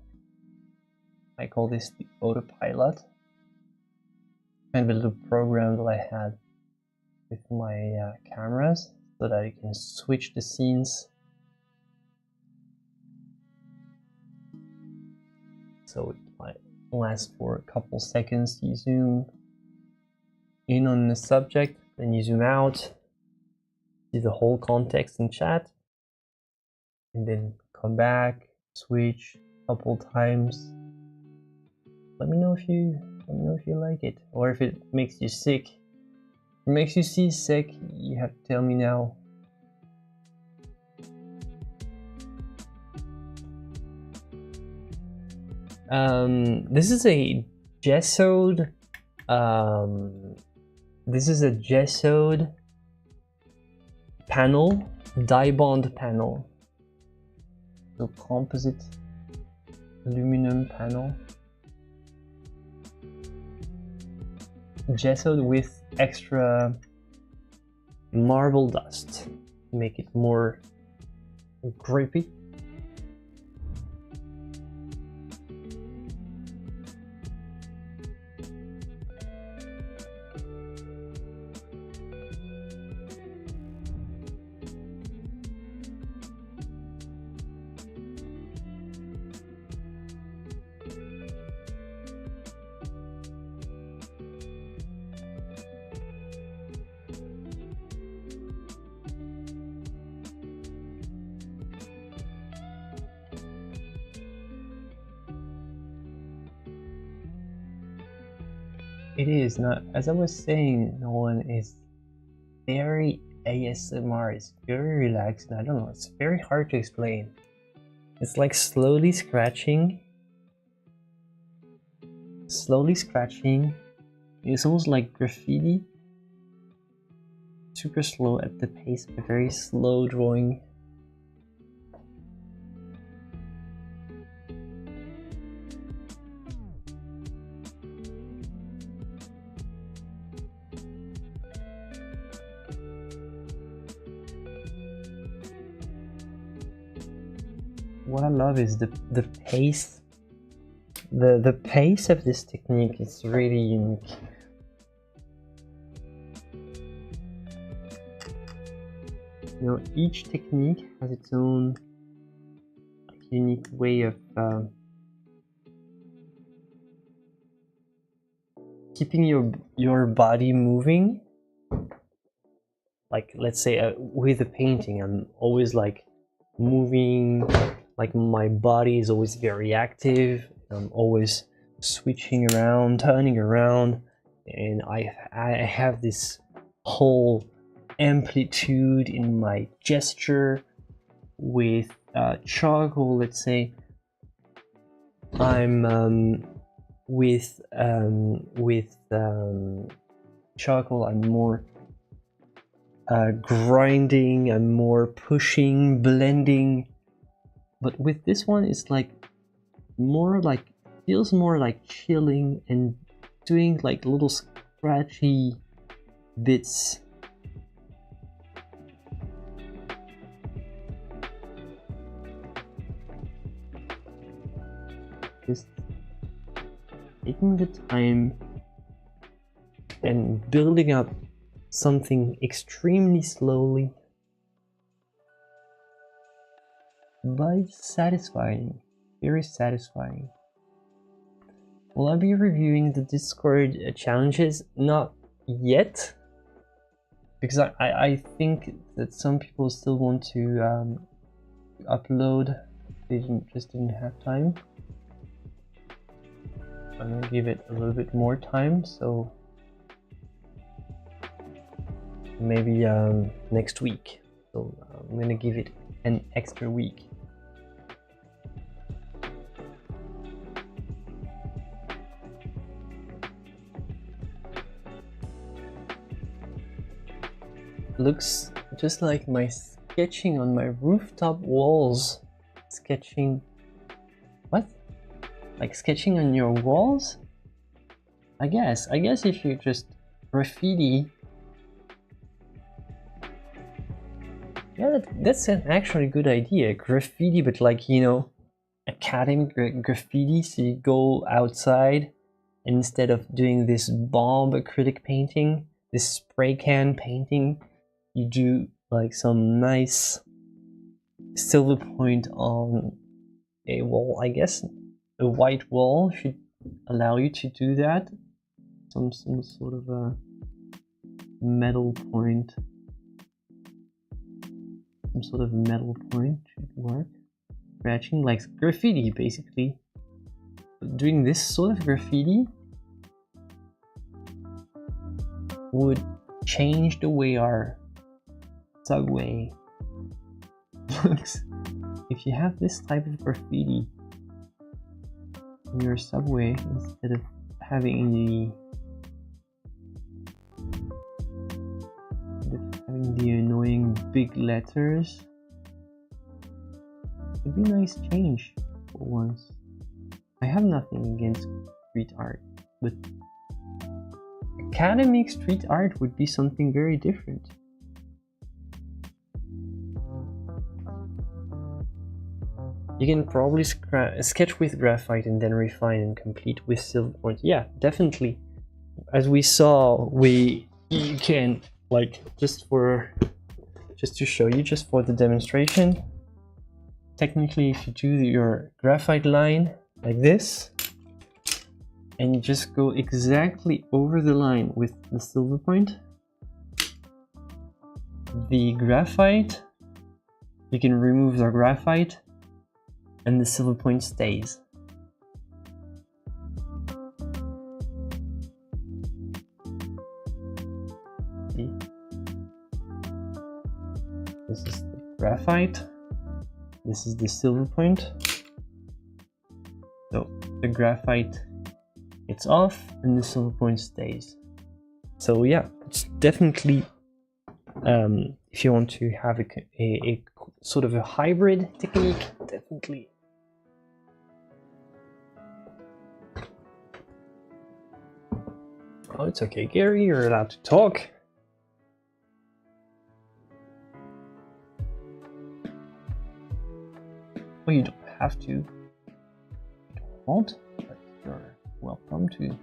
S1: I call this the autopilot. Kind of a little program that I had with my cameras so that I can switch the scenes. So it might last for a couple seconds. You zoom in on the subject, then you zoom out, see the whole context in chat, and then come back, switch a couple times. Let me know if you like it, or if it makes you sick. If it makes you seasick, you have to tell me now. This is a gessoed. This is a gessoed panel, dye bond panel. So composite aluminum panel, gessoed with extra marble dust to make it more grippy. it is. Now, as I was saying, Nolan is very ASMR. It's very relaxed. And I don't know. It's very hard to explain. It's like slowly scratching. Slowly scratching. It's almost like graffiti. Super slow at the pace, but very slow drawing. What I love is the pace. The pace of this technique is really unique. You know, each technique has its own unique way of keeping your body moving. Like, let's say with a painting, I'm always like moving, like my body is always very active. I'm always switching around, turning around, and I have this whole amplitude in my gesture. With charcoal, let's say, I'm with charcoal, I'm more grinding, I'm more pushing, blending. But with this one, it's like more like, feels more like chilling and doing like little scratchy bits. Just taking the time and building up something extremely slowly, but satisfying, very satisfying. Will I be reviewing the Discord challenges? Not yet, because I think that some people still want to upload. They just didn't have time. I'm gonna give it a little bit more time, so maybe next week. So I'm gonna give it an extra week. Looks just like my sketching on my rooftop walls. Sketching... what? Like sketching on your walls? I guess if you just graffiti... yeah, that's an actually good idea. Graffiti, but like, you know, academic graffiti. So you go outside, and instead of doing this bomb acrylic painting, this spray can painting, you do like some nice Silverpoint on a wall. I guess a white wall should allow you to do that. Some sort of a metal point. Some sort of metal point should work. Scratching like graffiti, basically. Doing this sort of graffiti would change the way our subway looks. If you have this type of graffiti in your subway, instead of having the annoying big letters, it'd be a nice change for once. I have nothing against street art, but academic street art would be something very different. You can probably sketch with graphite and then refine and complete with Silverpoint. Yeah, definitely. As we saw, you can, like, just to show you, just for the demonstration, technically if you do your graphite line like this, and you just go exactly over the line with the Silverpoint, the graphite, you can remove the graphite, and the Silverpoint stays. See? This is the graphite. This is the Silverpoint. So the graphite, it's off, and the Silverpoint stays. So yeah, it's definitely, if you want to have a sort of a hybrid technique, definitely. Oh, it's okay, Gary, you're allowed to talk. Well, you don't have to. You don't want, but you're welcome to.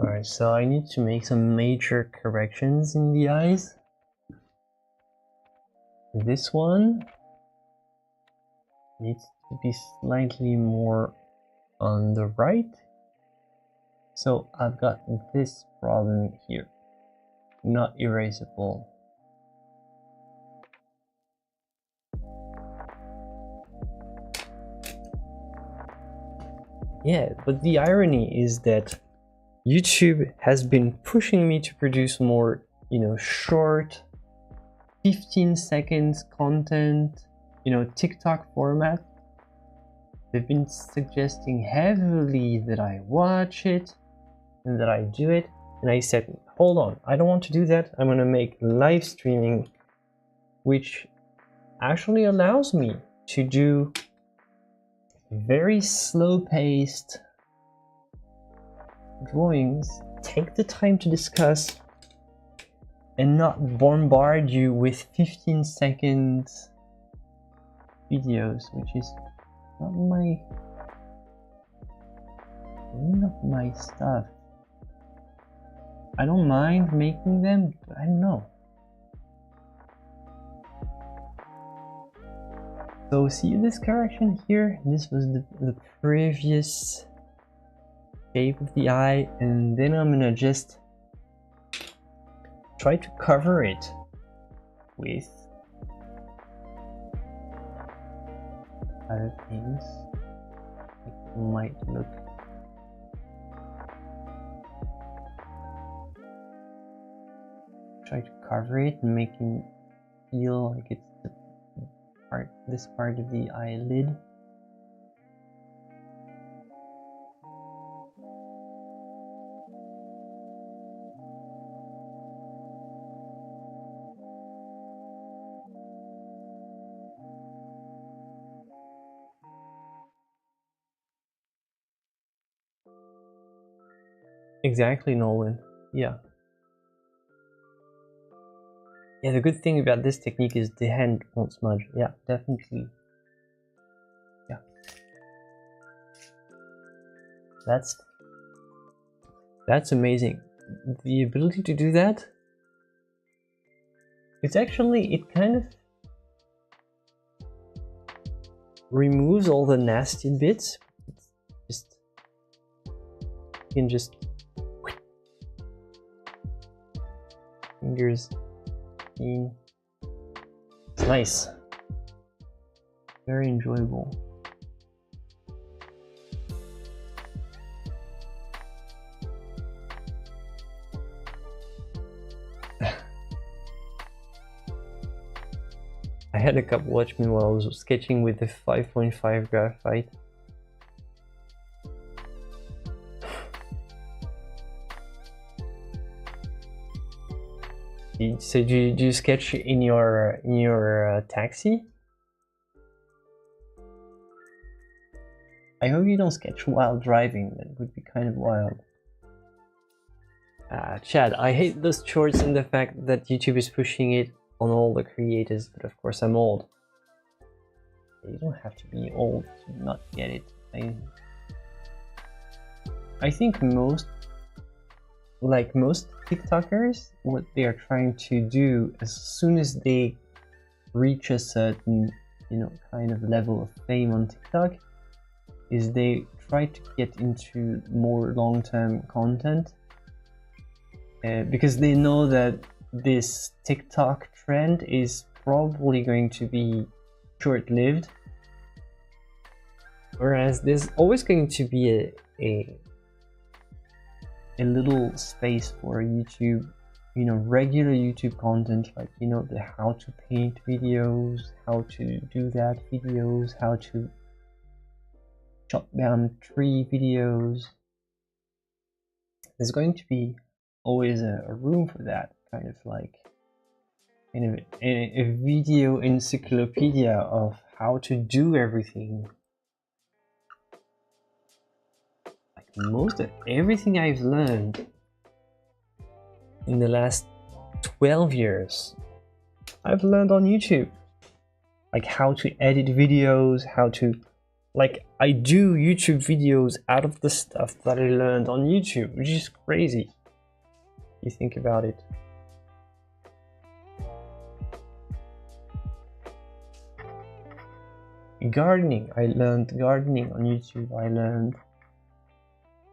S1: Alright, so I need to make some major corrections in the eyes. This one needs to be slightly more on the right. So I've got this problem here, not erasable. Yeah, but the irony is that YouTube has been pushing me to produce more, short, 15 seconds content, TikTok format. They've been suggesting heavily that I watch it and that I do it. And I said, hold on, I don't want to do that. I'm gonna make live streaming, which actually allows me to do very slow-paced drawings, take the time to discuss, and not bombard you with 15 seconds videos, which is not my stuff. I don't mind making them, but I don't know. So see this correction here? This was the previous shape of the eye, and then I'm gonna just try to cover it with other things. It might look try to cover it and make it feel like it's this part of the eyelid. Exactly, Nolan. Yeah. Yeah, the good thing about this technique is the hand won't smudge. Yeah, definitely. Yeah. That's amazing. The ability to do that, it's actually, it kind of removes all the nasty bits. It's just You can just fingers in. It's nice. Very enjoyable. I had a couple watch me while I was sketching with the 5.5 graphite. So do you sketch in your taxi? I hope you don't sketch while driving. That would be kind of wild. Chad, I hate those shorts and the fact that YouTube is pushing it on all the creators, but of course I'm old. You don't have to be old to not get it. I think most TikTokers, what they are trying to do as soon as they reach a certain, kind of level of fame on TikTok, is they try to get into more long-term content, because they know that this TikTok trend is probably going to be short-lived, whereas there's always going to be a little space for YouTube, regular YouTube content, like the how to paint videos, how to do that videos, how to chop down tree videos. There's going to be always a room for that, kind of like a video encyclopedia of how to do everything. Like most of everything I've learned in the last 12 years, I've learned on YouTube. Like how to edit videos, how to, like, I do YouTube videos out of the stuff that I learned on YouTube, which is crazy. You think about it. Gardening, I learned gardening on YouTube. I learned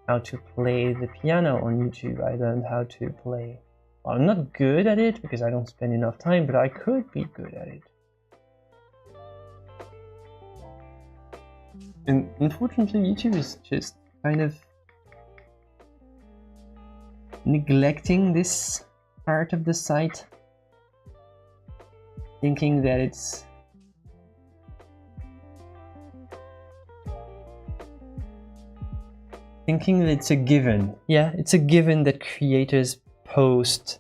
S1: how to play the piano on YouTube. I learned how to play. Well, I'm not good at it because I don't spend enough time, but I could be good at it. And unfortunately, YouTube is just kind of neglecting this part of the site, thinking that it's a given. Yeah, it's a given that creators post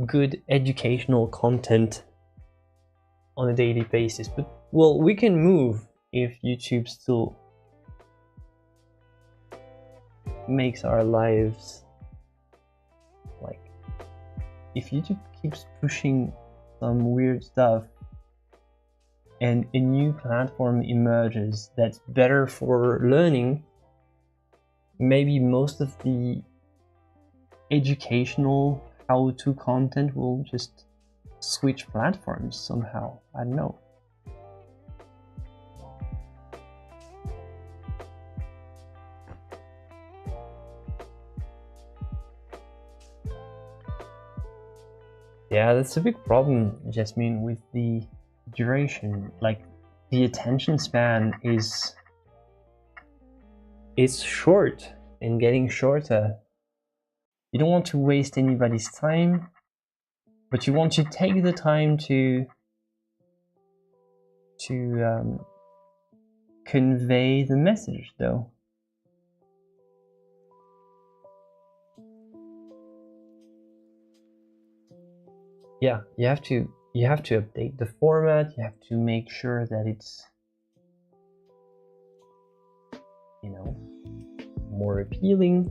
S1: good educational content on a daily basis. But, well, we can move if YouTube still makes our lives, like, if YouTube keeps pushing some weird stuff and a new platform emerges that's better for learning, maybe most of the educational how-to content will just switch platforms somehow. I don't know. Yeah, that's a big problem, Jasmine, with the duration. Like, the attention span is short and getting shorter. You don't want to waste anybody's time, but you want to take the time to convey the message, though. Yeah, you have to update the format. You have to make sure that it's, more appealing.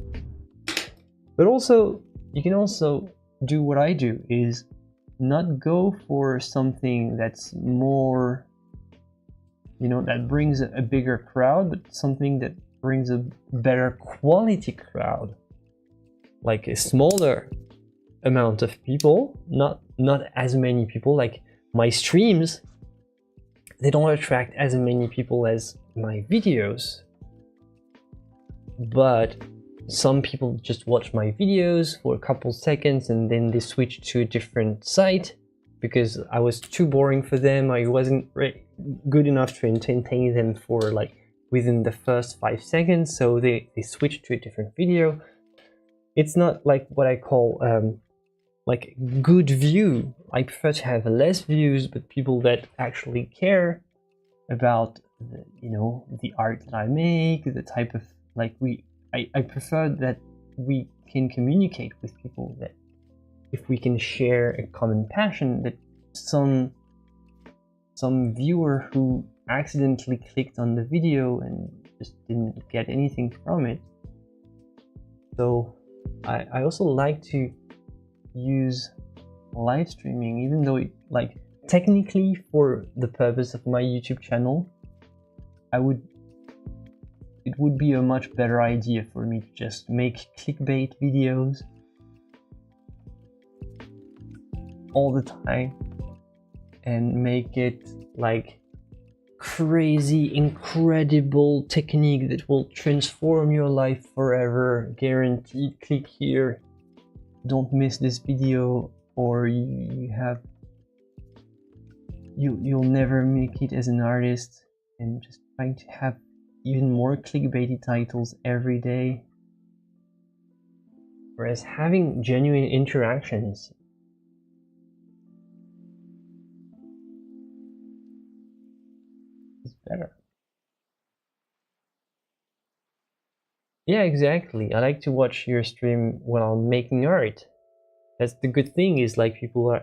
S1: But also, you can also do what I do, is not go for something that's more, that brings a bigger crowd, but something that brings a better quality crowd. Like a smaller amount of people, not as many people. Like my streams, they don't attract as many people as my videos, but some people just watch my videos for a couple seconds and then they switch to a different site because I was too boring for them. I wasn't good enough to entertain them for like within the first 5 seconds, so they switched to a different video. It's not like what I call like good view. I prefer to have less views, but people that actually care about the, you know, the art that I make, the type of like I prefer that we can communicate with people, that if we can share a common passion, that some viewer who accidentally clicked on the video and just didn't get anything from it. So I also like to use live streaming, even though it, like, technically for the purpose of my YouTube channel, it would be a much better idea for me to just make clickbait videos all the time and make it like crazy, incredible technique that will transform your life forever, guaranteed. Click here, don't miss this video, or you'll never make it as an artist, and just trying to have even more clickbaity titles every day. Whereas having genuine interactions is better. Yeah, exactly. I like to watch your stream while I'm making art. That's the good thing, is like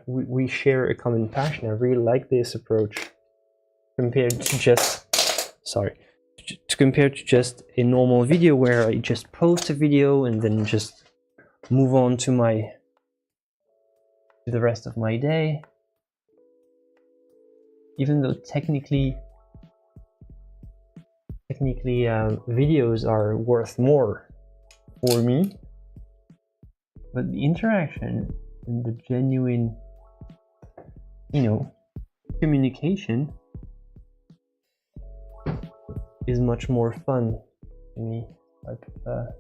S1: we share a common passion. I really like this approach compared to just, compared to just a normal video where I just post a video and then just move on to the rest of my day. Even though technically videos are worth more for me, but the interaction and the genuine, you know, communication is much more fun to me. I prefer.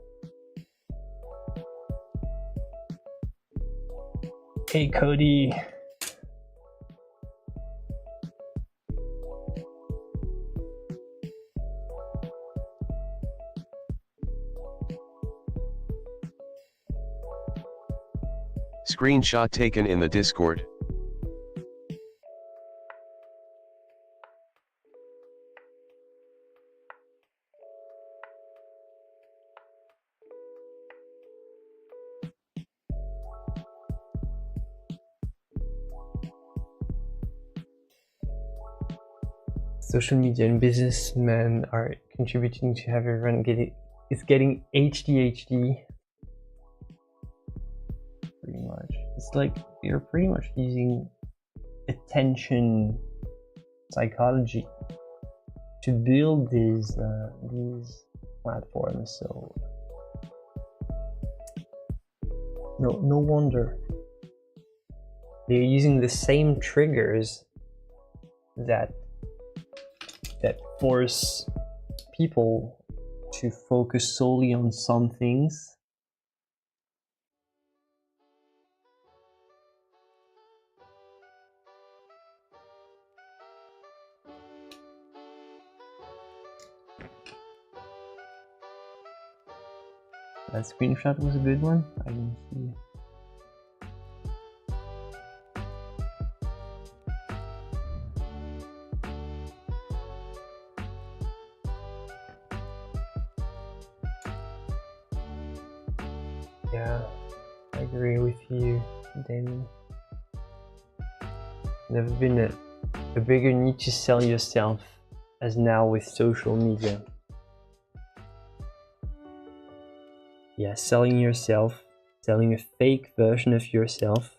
S1: Hey Cody.
S3: Screenshot taken in the Discord.
S1: Social media and businessmen are contributing to have everyone getting ADHD. Pretty much. It's like you're pretty much using attention psychology to build these platforms. So no wonder they're using the same triggers that force people to focus solely on some things. That screenshot was a good one. I didn't see it. Yeah, I agree with you, Damien. Never been a bigger need to sell yourself as now with social media. Yeah, selling yourself, selling a fake version of yourself.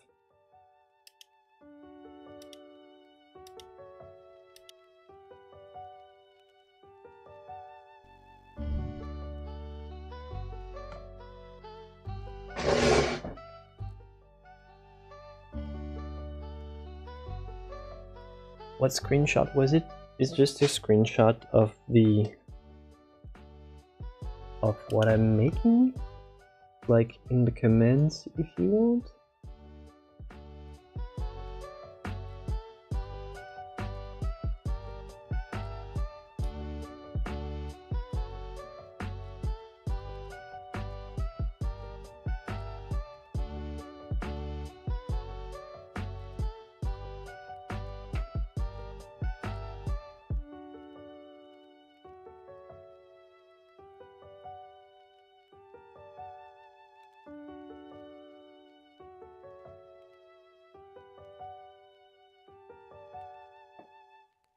S1: What screenshot was it? It's just a screenshot of what I'm making. like in the comments if you want.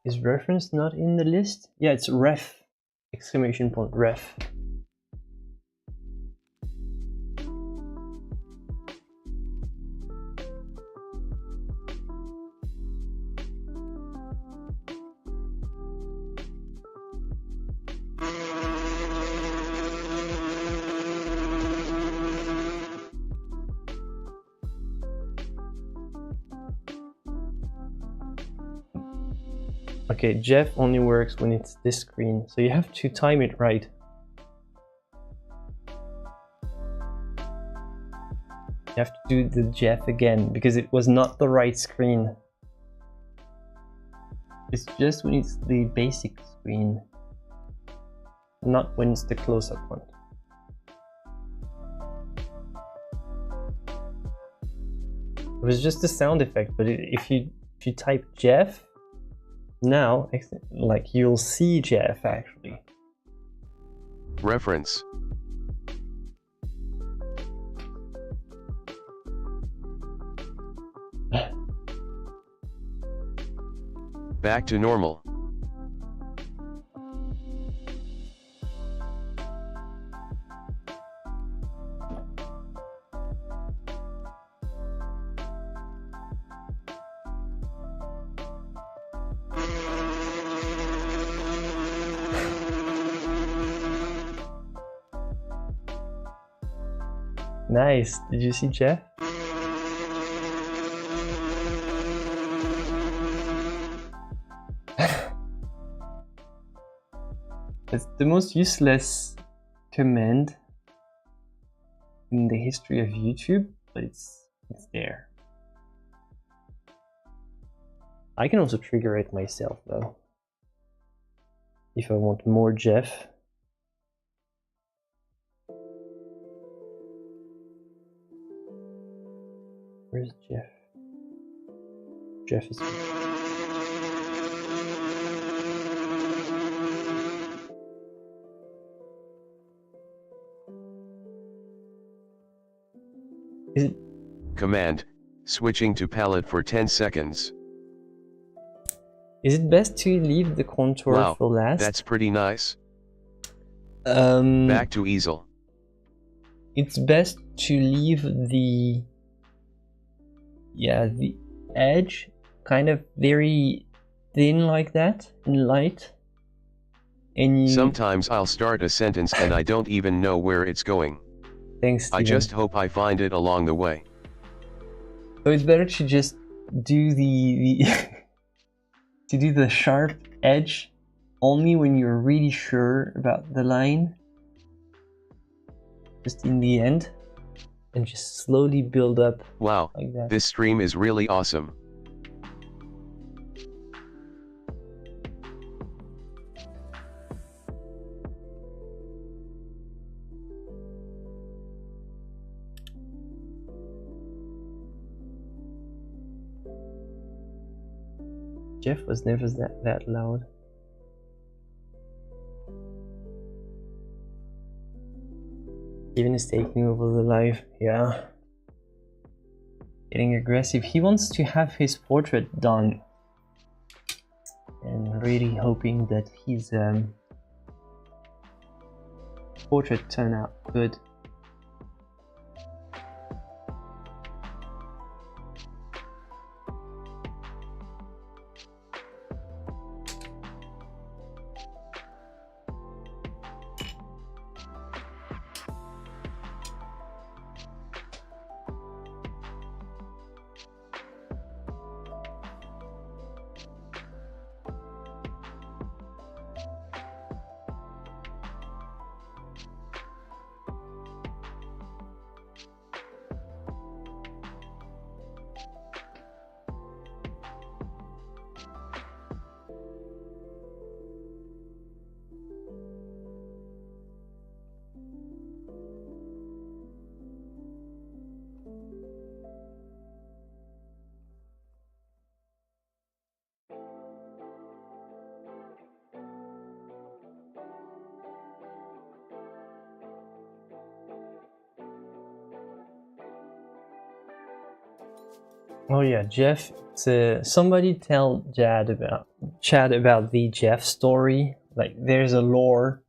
S1: Is reference not in the list? Yeah, it's ref! Exclamation point, ref. Okay, Jeff only works when it's this screen, so you have to time it right. You have to do the Jeff again, because it was not the right screen. It's just when it's the basic screen, not when it's the close-up one. It was just a sound effect, but if you type Jeff, now, like, you'll see Jeff actually.
S3: Reference. Back to normal.
S1: Nice. Did you see Jeff? It's the most useless command in the history of YouTube, but it's there. I can also trigger it myself though, if I want more Jeff. Where's Jeff? Jeff is here. Is it?
S3: Command. Switching to palette for 10 seconds.
S1: Is it best to leave the contour for last?
S3: That's pretty nice.
S1: Back
S3: to easel.
S1: It's best to leave the edge kind of very thin like that, and light. And
S3: sometimes I'll start a sentence and I don't even know where it's going.
S1: Thanks, Steven.
S3: I just hope I find it along the way.
S1: So it's better to just do the to do the sharp edge only when you're really sure about the line, just in the end, and just slowly build up.
S3: Wow,
S1: like that.
S3: This stream is really awesome.
S1: Jeff was never that loud. Steven is taking over the live, yeah. Getting aggressive. He wants to have his portrait done. And really hoping that his portrait turn out good. Oh yeah, Jeff. Somebody tell Chad about the Jeff story. Like, there's a lore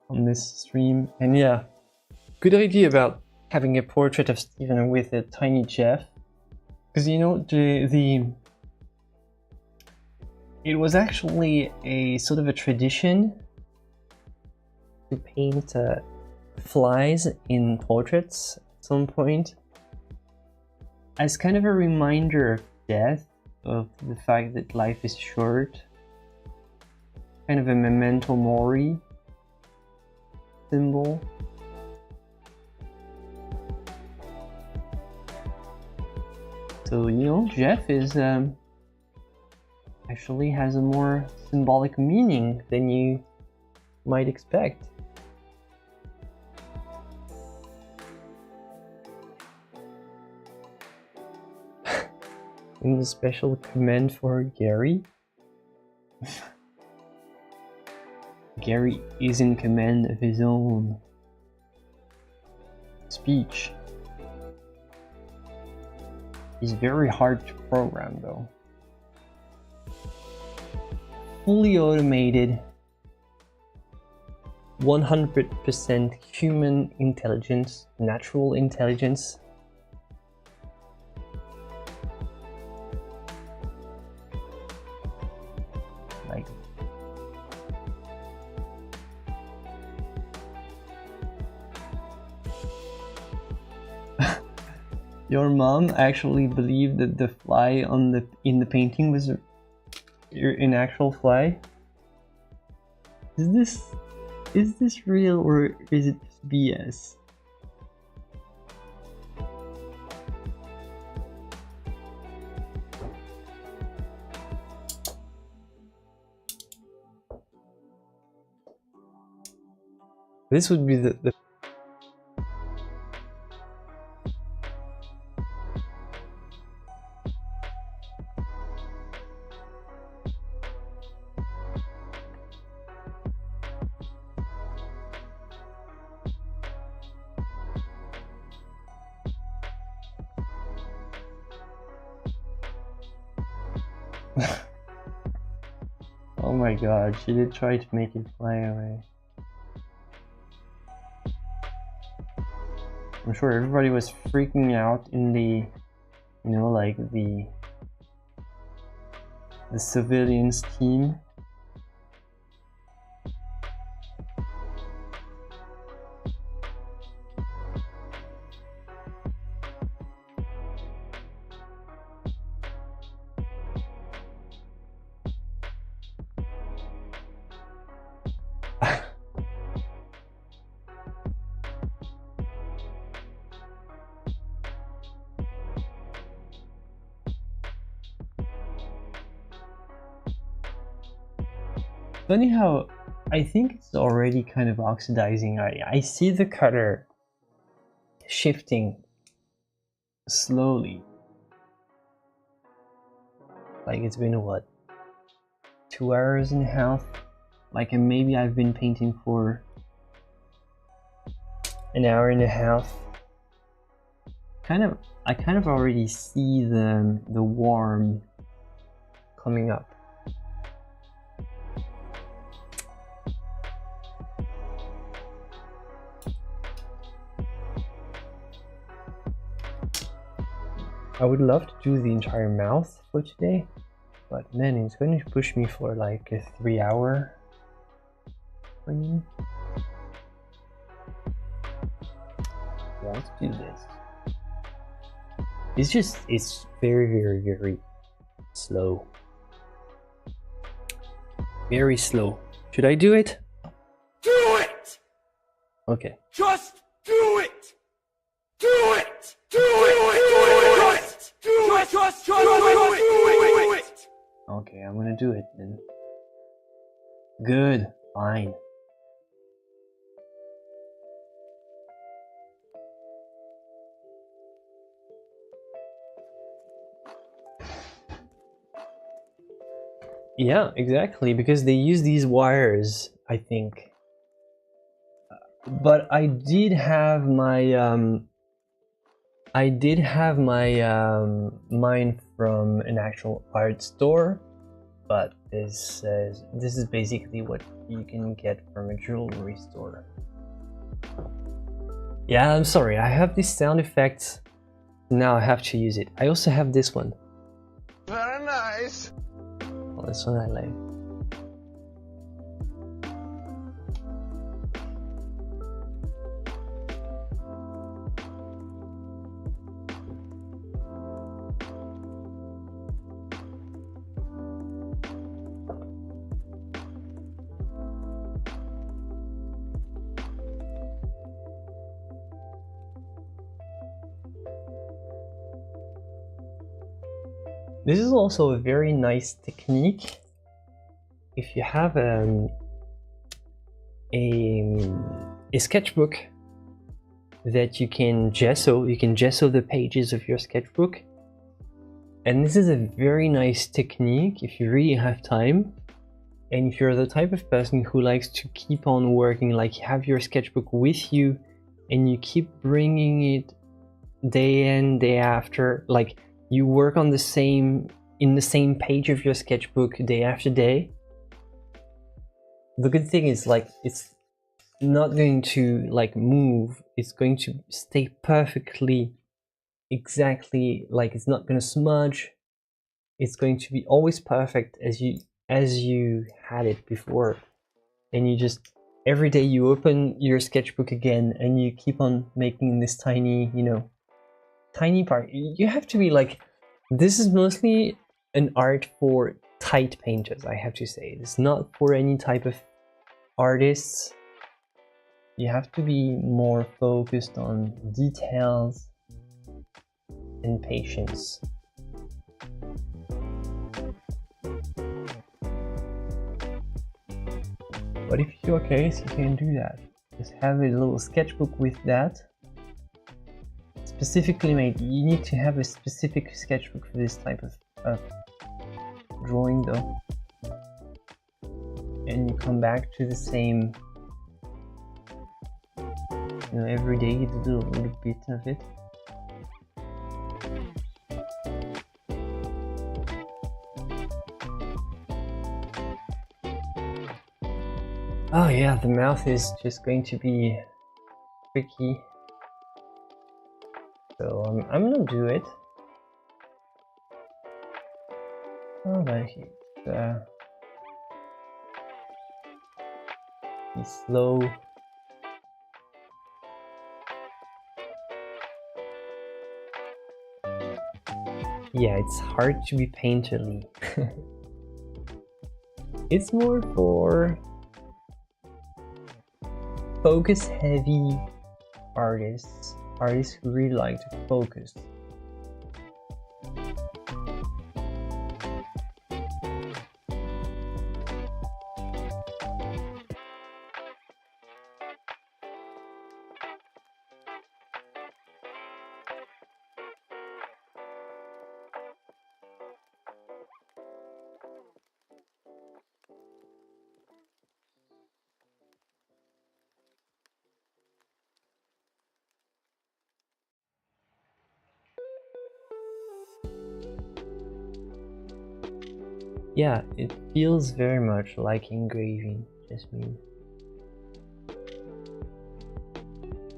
S1: on this stream, and yeah, good idea about having a portrait of Stephen with a tiny Jeff, because you know it was actually a sort of a tradition to paint flies in portraits at some point, as kind of a reminder of death, of the fact that life is short, kind of a memento mori symbol. So, you know, Jeff is actually has a more symbolic meaning than you might expect. And a special comment for Gary. Gary is in command of his own speech. He's very hard to program though. Fully automated, 100% human intelligence, natural intelligence. Like, your mom actually believed that the fly in the painting was an actual fly? Is this real, or is it just BS? This would be the Oh my god, she did try to make it fly away. I'm sure everybody was freaking out in the, you know, like the civilians team. Funny how I think it's already kind of oxidizing. I see the cutter shifting slowly. Like, it's been what, 2 hours and a half? Like, and maybe I've been painting for an hour and a half. I kind of already see the warm coming up. I would love to do the entire mouth for today, but man, it's going to push me for like a 3-hour stream. Yeah, let's do this. It's very, very, very slow. Very slow. Should I do it?
S5: Do it!
S1: Okay.
S5: Just do it! Do it! Do it! Do it! Just do it!
S1: Okay, I'm gonna do it then. Good. Fine. Yeah, exactly, because they use these wires, I think. But I did have my I did have my mine from an actual art store, but this is basically what you can get from a jewelry store. Yeah, I'm sorry, I have this sound effect. Now I have to use it. I also have this one.
S4: Very nice.
S1: Oh, this one I like. This is also a very nice technique. If you have a sketchbook that you can gesso the pages of your sketchbook. And this is a very nice technique if you really have time. And if you're the type of person who likes to keep on working, like have your sketchbook with you and you keep bringing it day in, day after, like you work on in the same page of your sketchbook day after day. The good thing is like it's not going to like move, it's going to stay perfectly exactly, like it's not going to smudge. It's going to be always perfect as you had it before. And you just every day you open your sketchbook again and you keep on making this tiny, you know, tiny part. You have to be like, this is mostly an art for tight painters, I have to say. It's not for any type of artists. You have to be more focused on details and patience. But if it's your case, you can do that. Just have a little sketchbook with that. Specifically made. You need to have a specific sketchbook for this type of drawing though. And you come back to the same, you know, every day you do a little bit of it. Oh yeah, the mouth is just going to be tricky. So I'm gonna do it. Oh, but be slow. Yeah, it's hard to be painterly. It's more for focus heavy artists who really like to focus. Yeah, it feels very much like engraving, just me.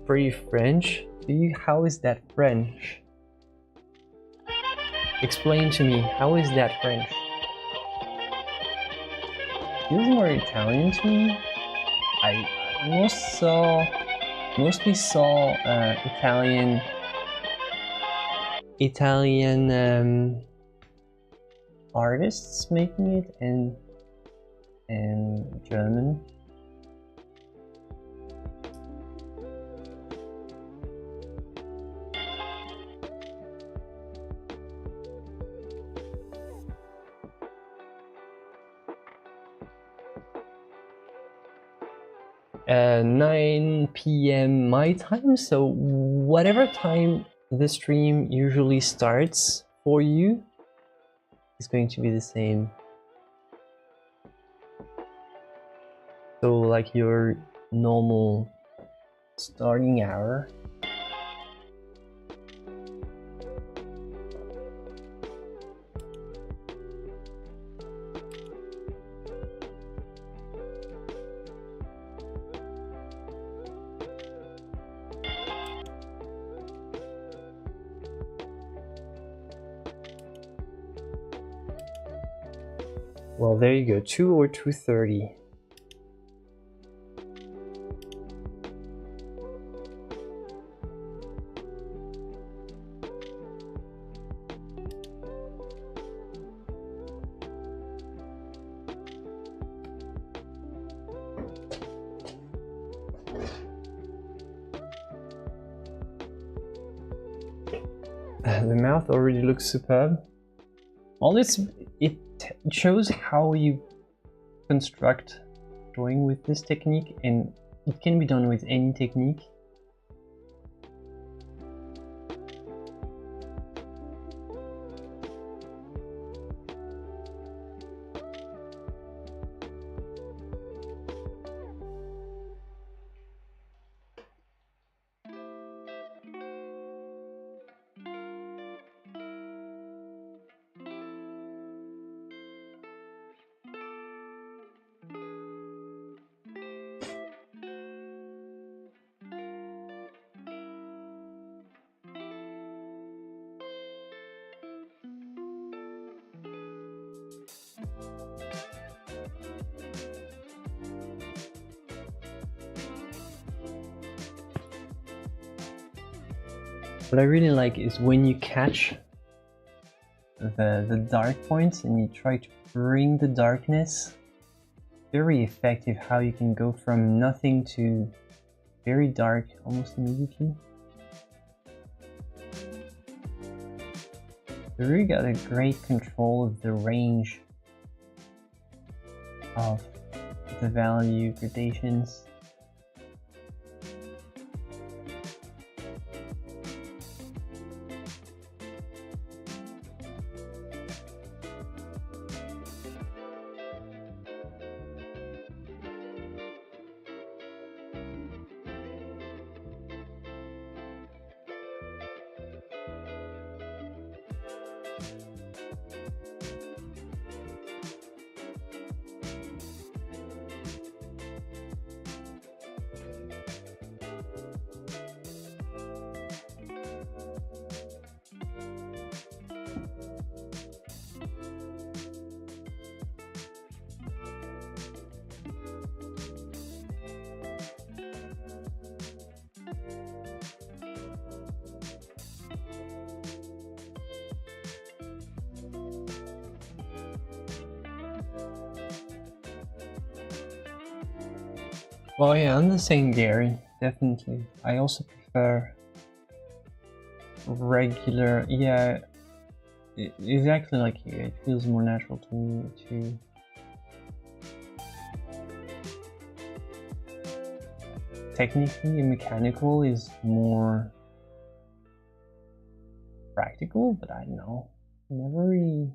S1: Pretty French? How is that French? Explain to me, how is that French? Feels more Italian to me. I mostly saw Italian artists making it, and German. Uh, 9 p.m. my time, so whatever time the stream usually starts for you is going to be the same. So like your normal starting hour. Well, there you go, 2 or 230. The mouth already looks superb. Well, it shows how you construct drawing with this technique, and it can be done with any technique. What I really like is when you catch the dark points and you try to bring the darkness. Very effective how you can go from nothing to very dark almost immediately. You really got a great control of the range of the value gradations. Well, yeah, I'm the same, Gary, definitely. I also prefer regular, yeah, exactly like you. It feels more natural to me too. Technically, a mechanical is more practical, but I don't know. Never really.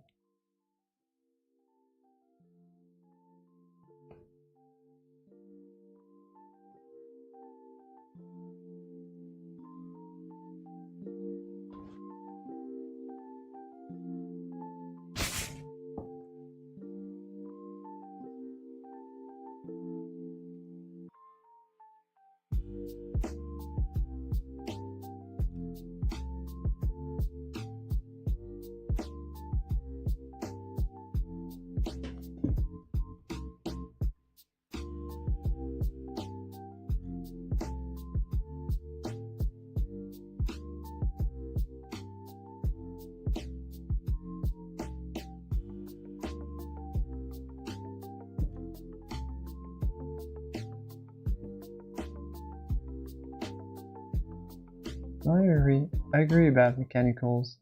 S1: I agree about mechanicals.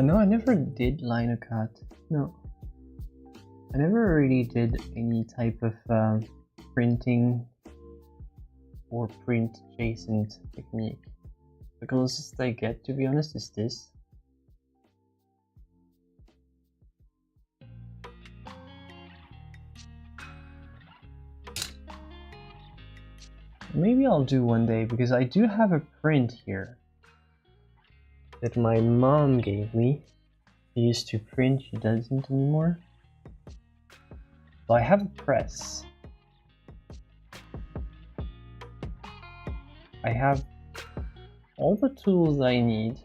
S1: No, I never did liner cut. No. I never really did any type of printing or print adjacent technique. The closest I get, to be honest, is this. Maybe I'll do one day, because I do have a print here that my mom gave me. She used to print, she doesn't anymore. So I have a press. I have all the tools I need.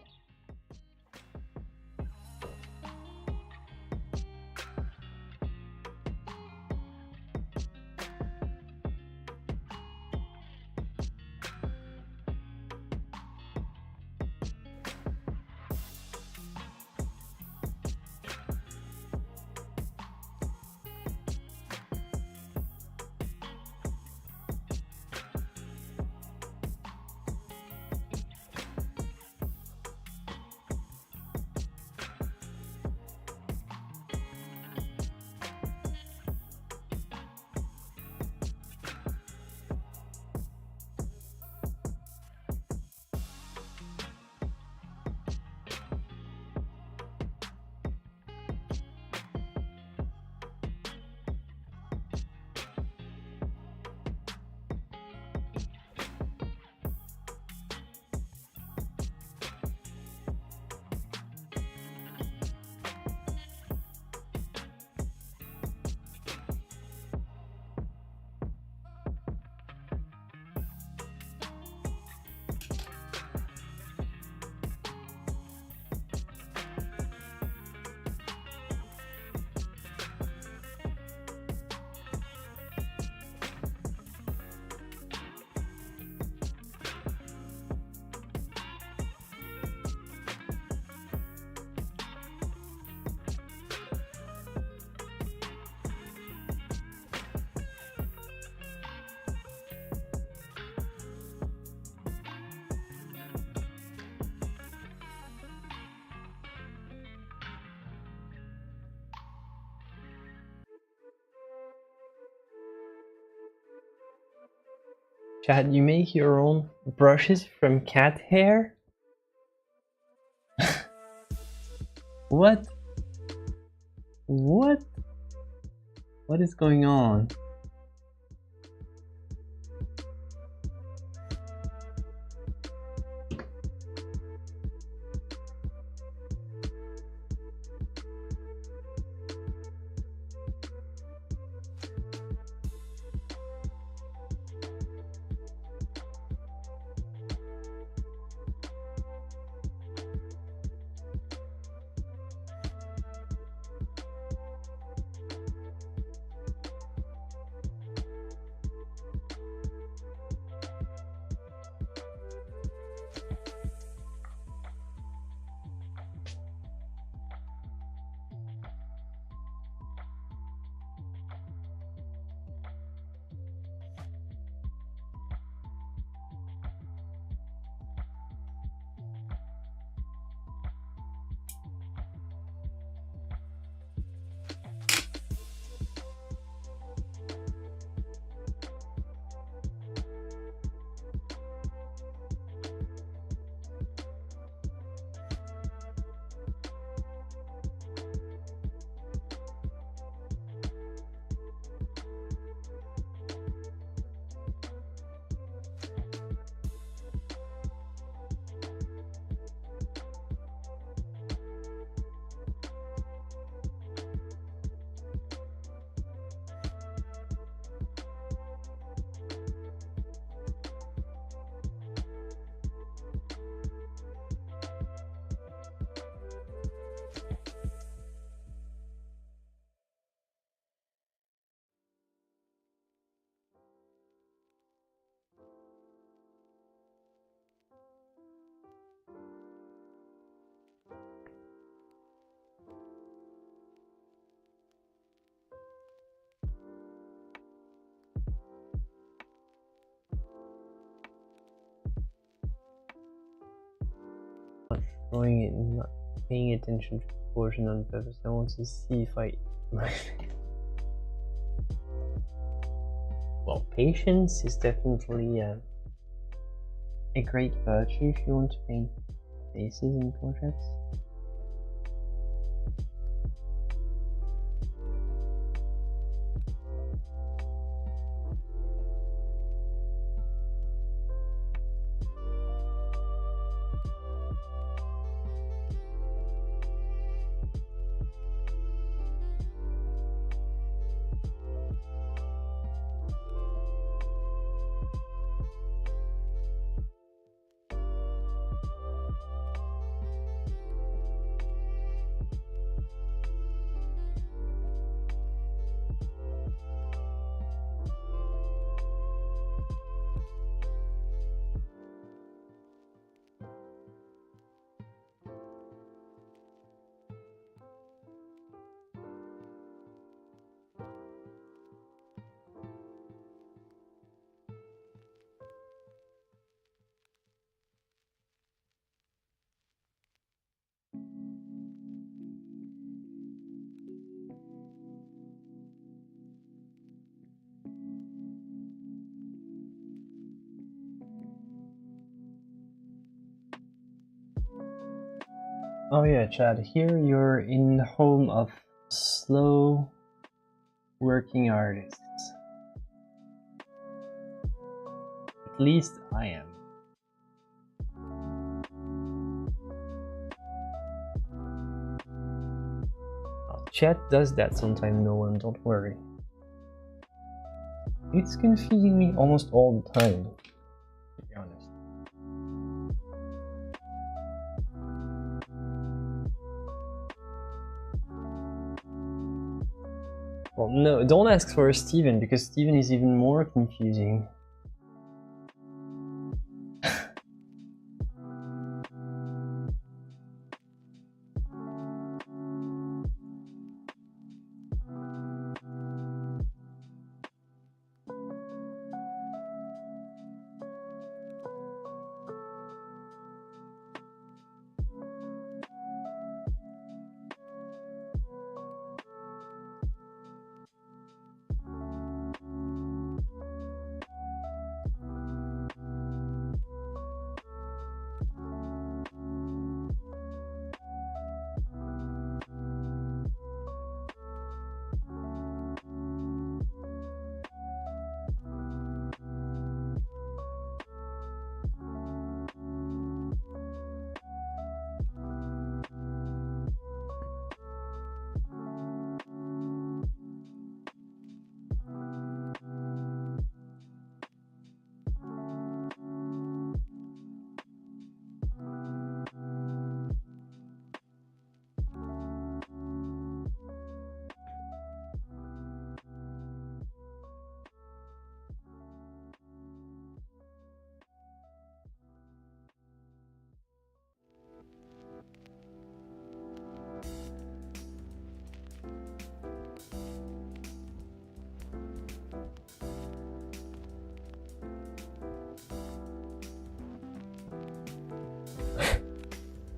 S1: Chad, you make your own brushes from cat hair? What? What? What is going on? Throwing it and not paying attention to proportion on purpose. I want to see if I... Well, patience is definitely a great virtue if you want to paint faces in portraits. Oh yeah, Chad, here you're in the home of slow working artists. At least I am. Oh, chat does that sometimes, no one, don't worry. It's confusing me almost all the time, to be honest. Well, no, don't ask for Steven, because Steven is even more confusing.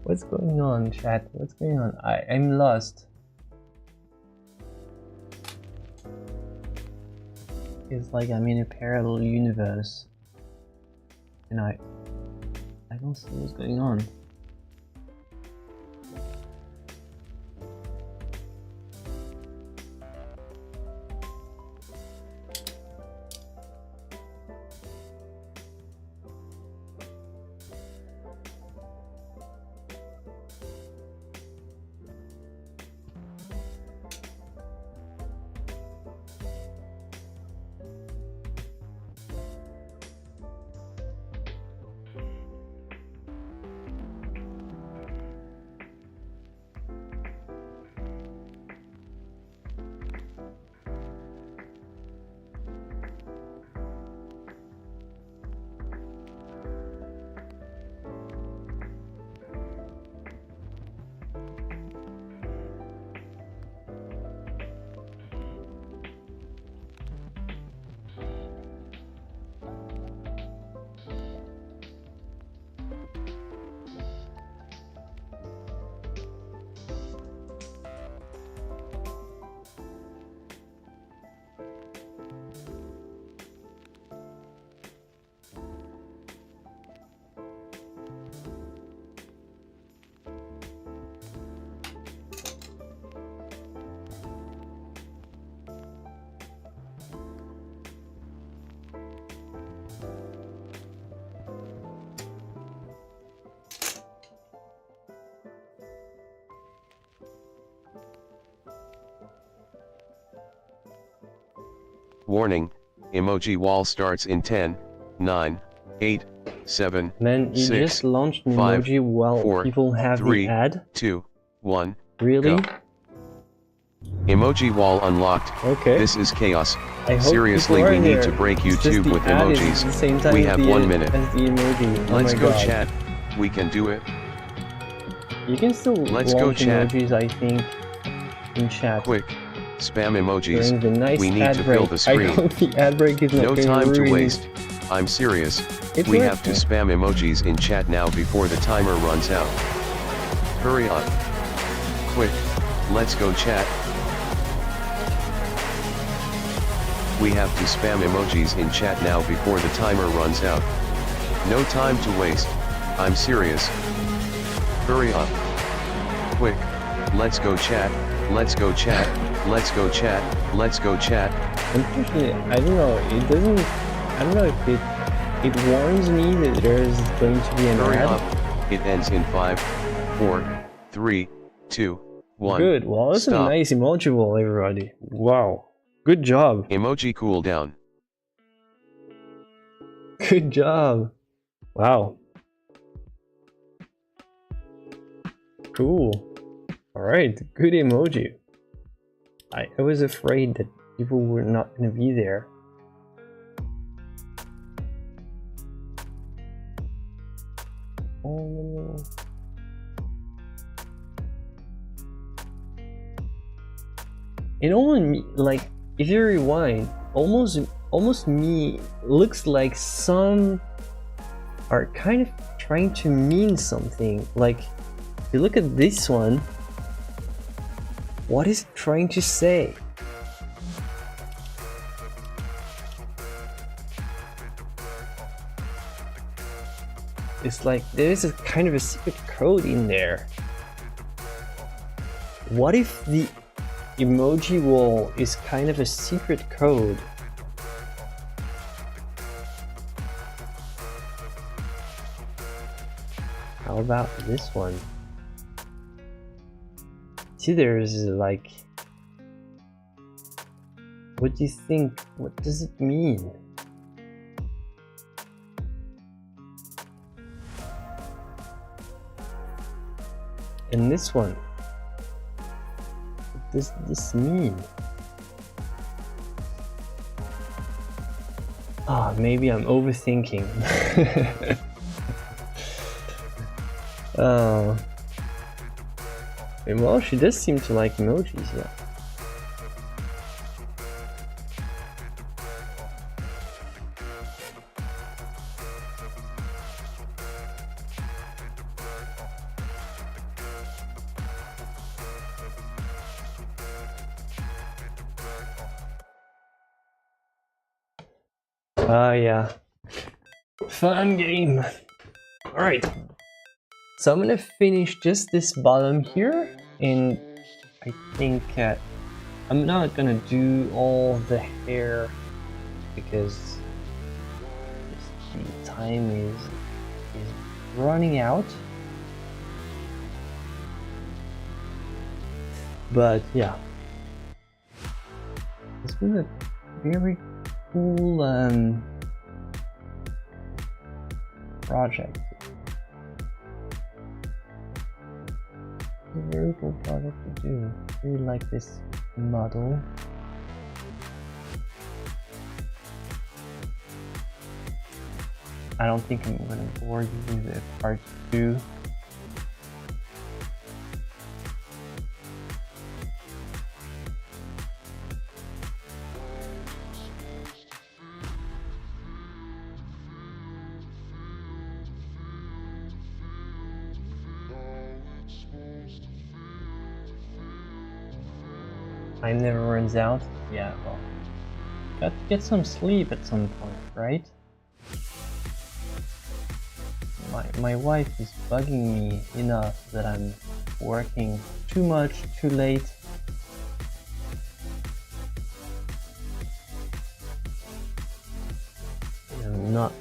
S1: What's going on, chat? What's going on? I'm lost. It's like I'm in a parallel universe. And I don't see what's going on.
S3: Warning, emoji wall starts in 10, 9, 8, 7,
S1: Man, you
S3: 6,
S1: just launched an
S3: 5,
S1: emoji while
S3: 4,
S1: people have
S3: 3,
S1: the ad?
S3: 2, 1,
S1: Really?
S3: go. Emoji wall unlocked.
S1: Okay.
S3: This is chaos.
S1: I hope
S3: Seriously,
S1: people
S3: we
S1: are
S3: need
S1: here.
S3: to break
S1: It's just
S3: YouTube
S1: the
S3: with
S1: ad is
S3: emojis.
S1: at the same time
S3: We
S1: as
S3: have
S1: the
S3: 1 minute.
S1: As the emoji. Oh
S3: Let's
S1: my
S3: go
S1: God.
S3: chat. We can do it.
S1: You can still
S3: Let's go
S1: launch
S3: chat.
S1: emojis, I think, in chat.
S3: Quick. Spam emojis.
S1: During the nice
S3: We need
S1: ad
S3: to
S1: break.
S3: fill the
S1: I
S3: screen.
S1: hope the ad break is not
S3: No
S1: going
S3: time to
S1: ruin
S3: waste. I'm serious.
S1: It's
S3: We
S1: worth
S3: have to
S1: it.
S3: spam emojis in chat now before the timer runs out. Hurry up. Quick. Let's go chat. We have to spam emojis in chat now before the timer runs out. No time to waste. I'm serious. Hurry up. Quick. Let's go chat. Let's go chat. Let's go chat. Let's go chat.
S1: Unfortunately, I don't know, it doesn't, I don't know if it warns me that there's going to be an
S3: Hurry
S1: ad.
S3: up. It ends in 5, 4, 3, 2, 1.
S1: Good, well that's a
S3: Stop.
S1: nice emoji wall, everybody. Wow, good job.
S3: Emoji cooldown.
S1: Good job. Wow. Cool. Alright, good emoji. I was afraid that people were not going to be there. Oh. It almost like if you rewind, almost me looks like some are kind of trying to mean something. Like if you look at this one, what is it trying to say? It's like there's a kind of a secret code in there. What if the emoji wall is kind of a secret code? How about this one? See, there's like, what do you think? What does it mean? And this one, what does this mean? Ah, maybe I'm overthinking. Oh. Well, she does seem to like emojis, yeah. Yeah. Fun game. Alright. So I'm gonna finish just this bottom here, and I think I'm not gonna do all the hair because the time is running out. But yeah, it's been a very cool project. A very cool project to do. I really like this model. I don't think I'm gonna bore you with the part 2. Time never runs out. Yeah, well, got to get some sleep at some point, right? My wife is bugging me enough that I'm working too much, too late. And I'm not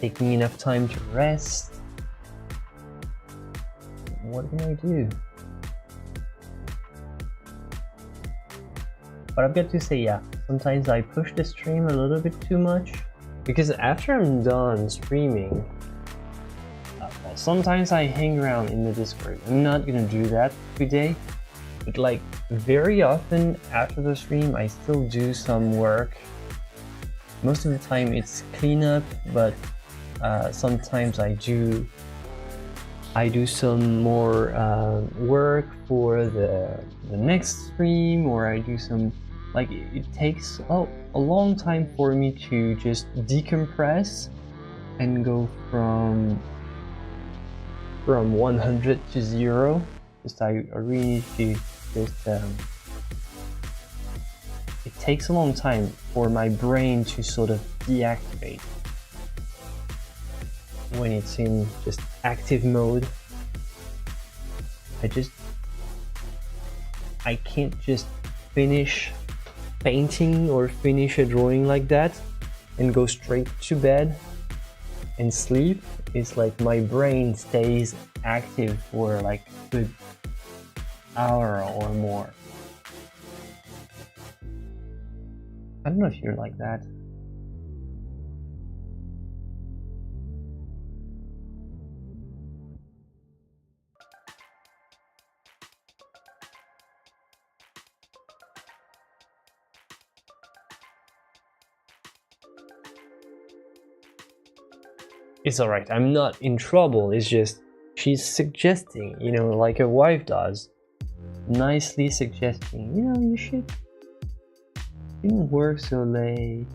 S1: taking enough time to rest. What can I do? But I've got to say, yeah, sometimes I push the stream a little bit too much, because after I'm done streaming, sometimes I hang around in the Discord. I'm not gonna do that today, but like very often after the stream I still do some work. Most of the time it's cleanup, but sometimes I do some more work for the next stream, or I do some, like, it takes a long time for me to just decompress and go from 100 to 0. Just I really need to just it takes a long time for my brain to sort of deactivate when it's in just active mode. I can't just finish painting or finish a drawing like that and go straight to bed and sleep. It's like my brain stays active for like a good hour or more. I don't know if you're like that. It's alright, I'm not in trouble, it's just she's suggesting, you know, like a wife does. Nicely suggesting, you know, you shouldn't work so late.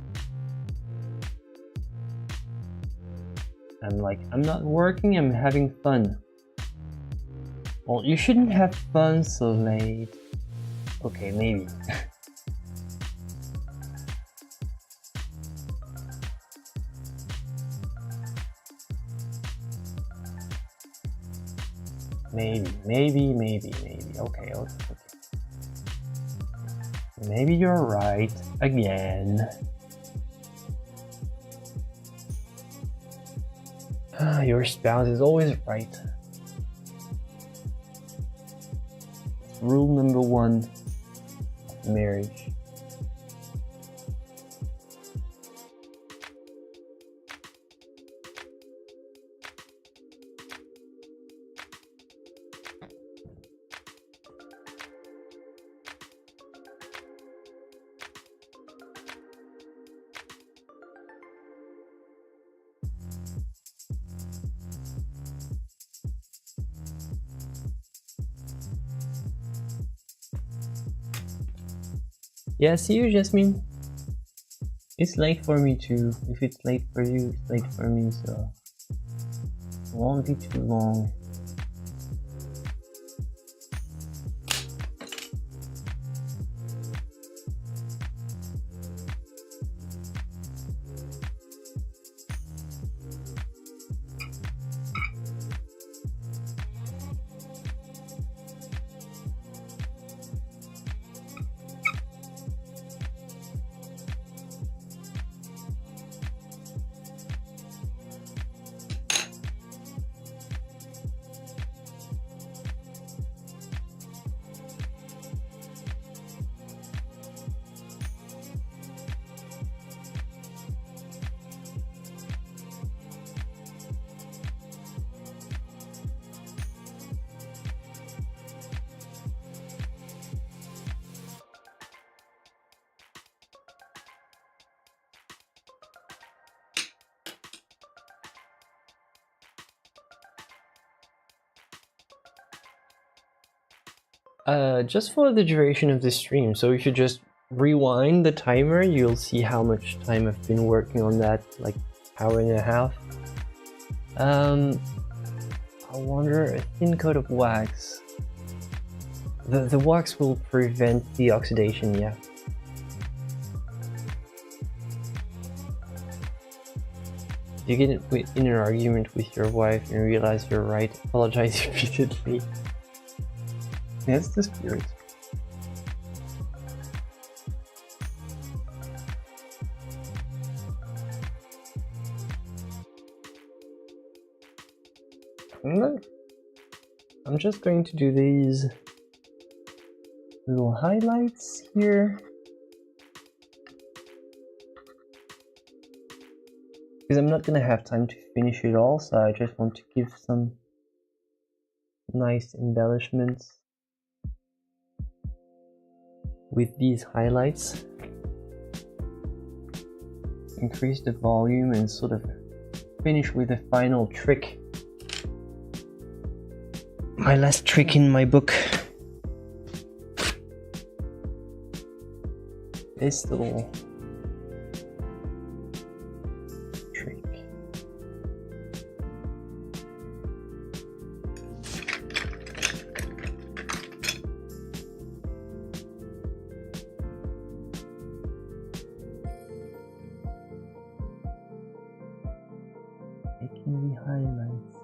S1: I'm like, I'm not working, I'm having fun. Well, you shouldn't have fun so late. Okay, maybe. Maybe. Okay. Maybe you're right again. Your spouse is always right. It's rule number 1 of marriage. Yeah, see you, Jasmine. It's late for me too. If it's late for you, it's late for me, so it won't be too long. Just for the duration of this stream, so if you just rewind the timer, you'll see how much time I've been working on that, like hour and a half. I wonder, a thin coat of wax. The wax will prevent the oxidation, yeah. You get in an argument with your wife and realize you're right, apologize repeatedly. That's the spirit. I'm just going to do these little highlights here. because I'm not gonna have time to finish it all, so I just want to give some nice embellishments with these highlights. Increase the volume and sort of finish with a final trick. My last trick in my book. This little trick. Making the highlights.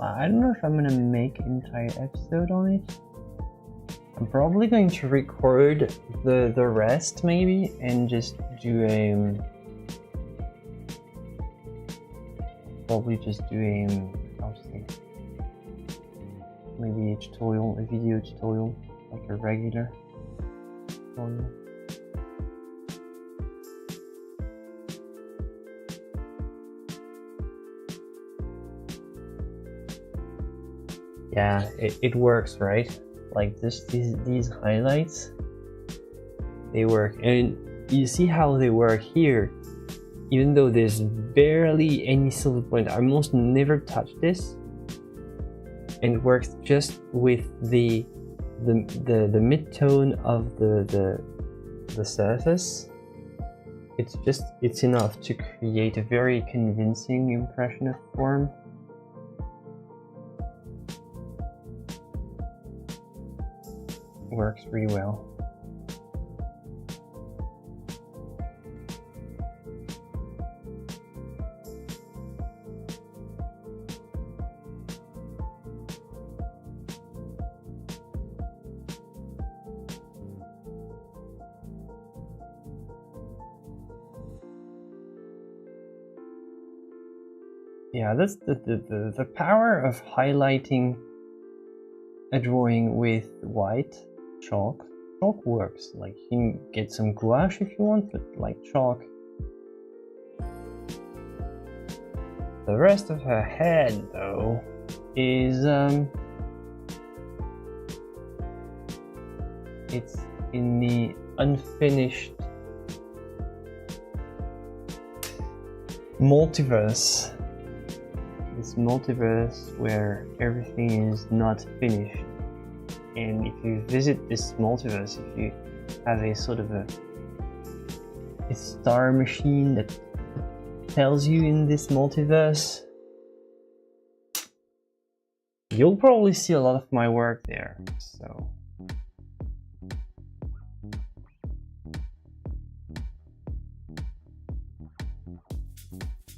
S1: I don't know if I'm gonna make an entire episode on it. I'm probably going to record the rest maybe and just do a how to say, maybe a tutorial, a video tutorial, like a regular tutorial. Yeah, it works, right? Like these highlights, they work. And you see how they work here. Even though there's barely any Silverpoint, I almost never touch this. And it works just with the mid-tone of the surface. It's enough to create a very convincing impression of form. Works really well. Yeah, that's the power of highlighting a drawing with white chalk. Chalk works. Like, you can get some gouache if you want, but like chalk. The rest of her head, though, is it's in the unfinished multiverse. This multiverse where everything is not finished. And if you visit this multiverse, if you have a sort of a star machine that tells you in this multiverse, you'll probably see a lot of my work there. So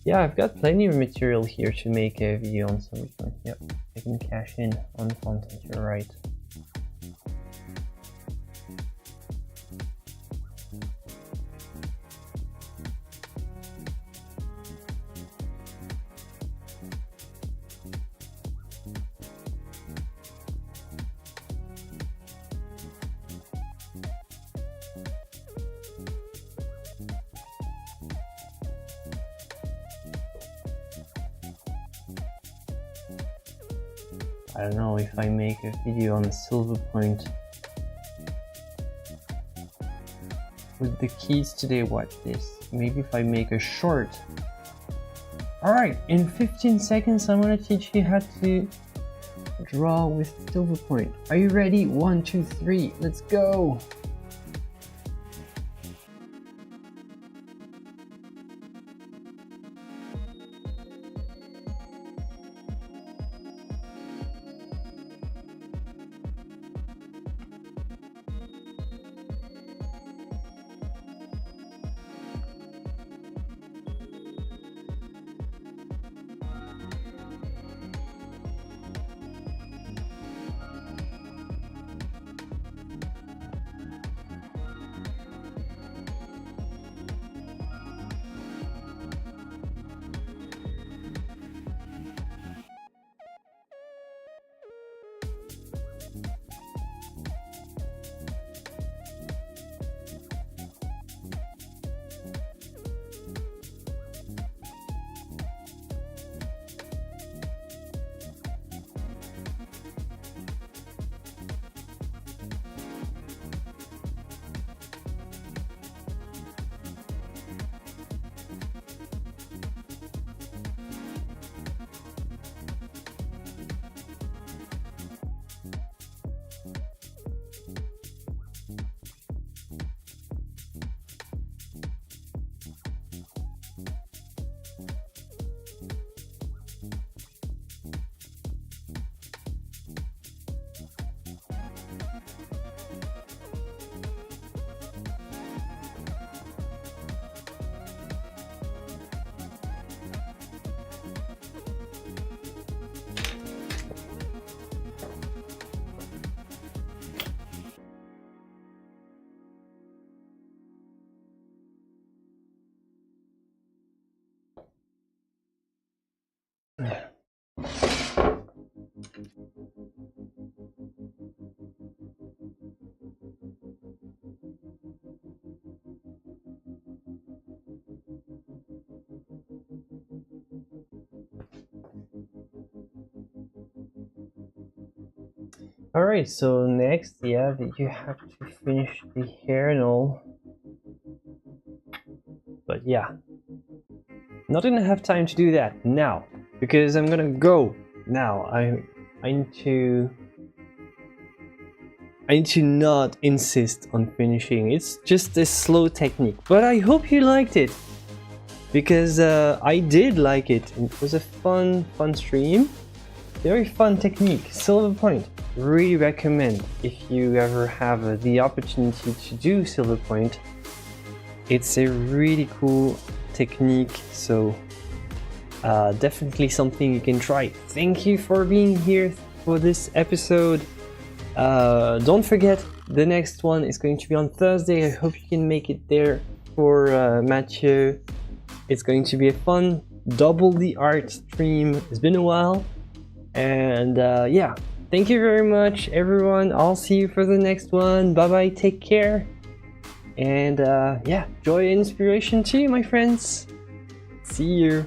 S1: yeah, I've got plenty of material here to make a video on Silverpoint. Yep, I can cash in on content, you're right. I don't know if I make a video on Silverpoint with the keys today. Watch this. Maybe if I make a short. Alright, in 15 seconds I'm gonna teach you how to draw with Silverpoint. Are you ready? 1, 2, 3, let's go! Alright, so next, yeah, you have to finish the hair and all. But yeah, not gonna have time to do that now, because I'm gonna go now. I need to not insist on finishing. It's just a slow technique, but I hope you liked it, because I did like it. It was a fun stream. Very fun technique. Silverpoint, really recommend if you ever have the opportunity to do Silverpoint. It's a really cool technique, so definitely something you can try. Thank you for being here for this episode. Don't forget, the next one is going to be on Thursday. I hope you can make it there for Mathieu. It's going to be a fun double the art stream. It's been a while. And yeah, thank you very much, everyone. I'll see you for the next one. Bye bye, take care. And yeah, joy and inspiration to you, my friends. See you.